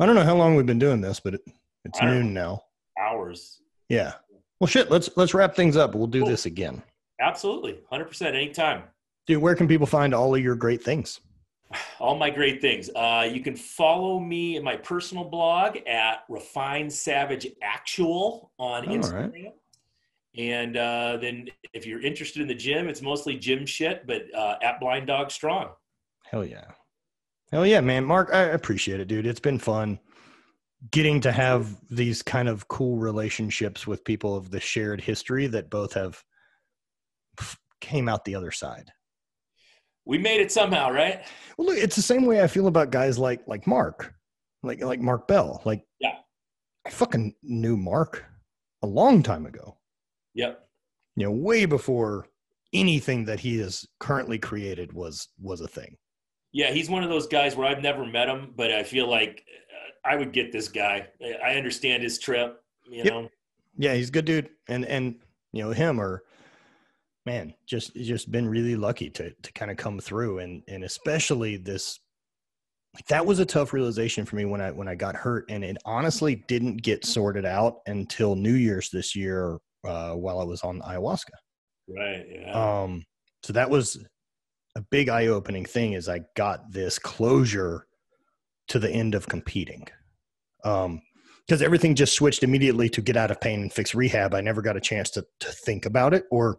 I don't know how long we've been doing this, but it's noon now. Hours. Yeah. Well, shit, let's wrap things up. We'll do this again. Absolutely. 100%. Anytime. Dude, where can people find all of your great things? All my great things. You can follow me in my personal blog at Refined Savage Actual on Instagram. Right. And then if you're interested in the gym, it's mostly gym shit, but at Blind Dog Strong. Hell yeah, man. Mark, I appreciate it, dude. It's been fun getting to have these kind of cool relationships with people of the shared history that both have came out the other side. We made it somehow, right? Well, look, it's the same way I feel about guys like Mark, like Mark Bell. Like, yeah, I fucking knew Mark a long time ago. Yep. Way before anything that he has currently created was a thing. Yeah, he's one of those guys where I've never met him, but I feel like I would get this guy. I understand his trip, you know. Yeah, he's a good dude, and him or. Man, just been really lucky to kind of come through, and especially this, like, that was a tough realization for me when I got hurt, and it honestly didn't get sorted out until New Year's this year while I was on ayahuasca. Right. Yeah. So that was a big eye-opening thing, is I got this closure to the end of competing, because everything just switched immediately to get out of pain and fix rehab. I never got a chance to think about it or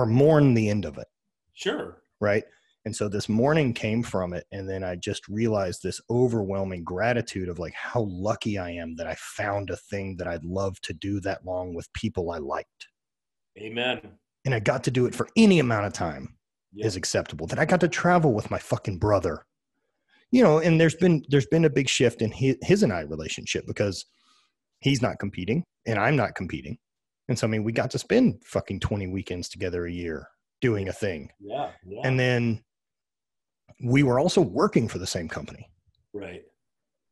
mourn the end of it. Sure. Right. And so this mourning came from it. And then I just realized this overwhelming gratitude of, like, how lucky I am that I found a thing that I'd love to do that long with people I liked. Amen. And I got to do it for any amount of time is acceptable. That I got to travel with my fucking brother and there's been a big shift in his and I relationship because he's not competing and I'm not competing. And so, I mean, we got to spend fucking 20 weekends together a year doing a thing. Yeah. And then we were also working for the same company. Right.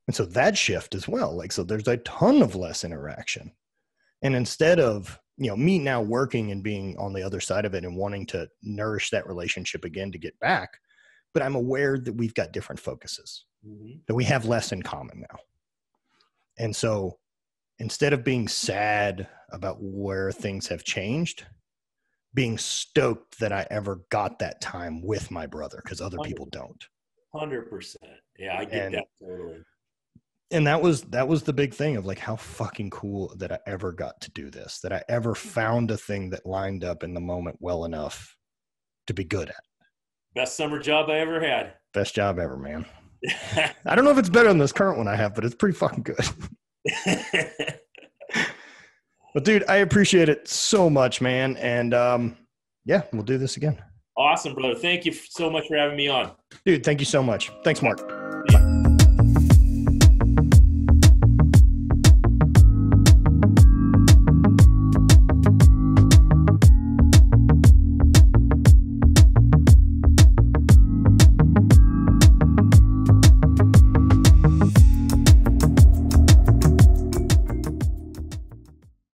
And so that shift as well, like, so there's a ton of less interaction. And instead of, me now working and being on the other side of it and wanting to nourish that relationship again to get back, but I'm aware that we've got different focuses, that we have less in common now. And so instead of being sad about where things have changed, being stoked that I ever got that time with my brother, because other 100%. people don't. 100%. Yeah, I get that totally. And that was the big thing of like how fucking cool that I ever got to do this, that I ever found a thing that lined up in the moment well enough to be good at. Best summer job I ever had. Best job ever, man. I don't know if it's better than this current one I have, but it's pretty fucking good. But dude, I appreciate it so much, man. And we'll do this again. Awesome, brother. Thank you so much for having me on. Dude, thank you so much. Thanks, Mark.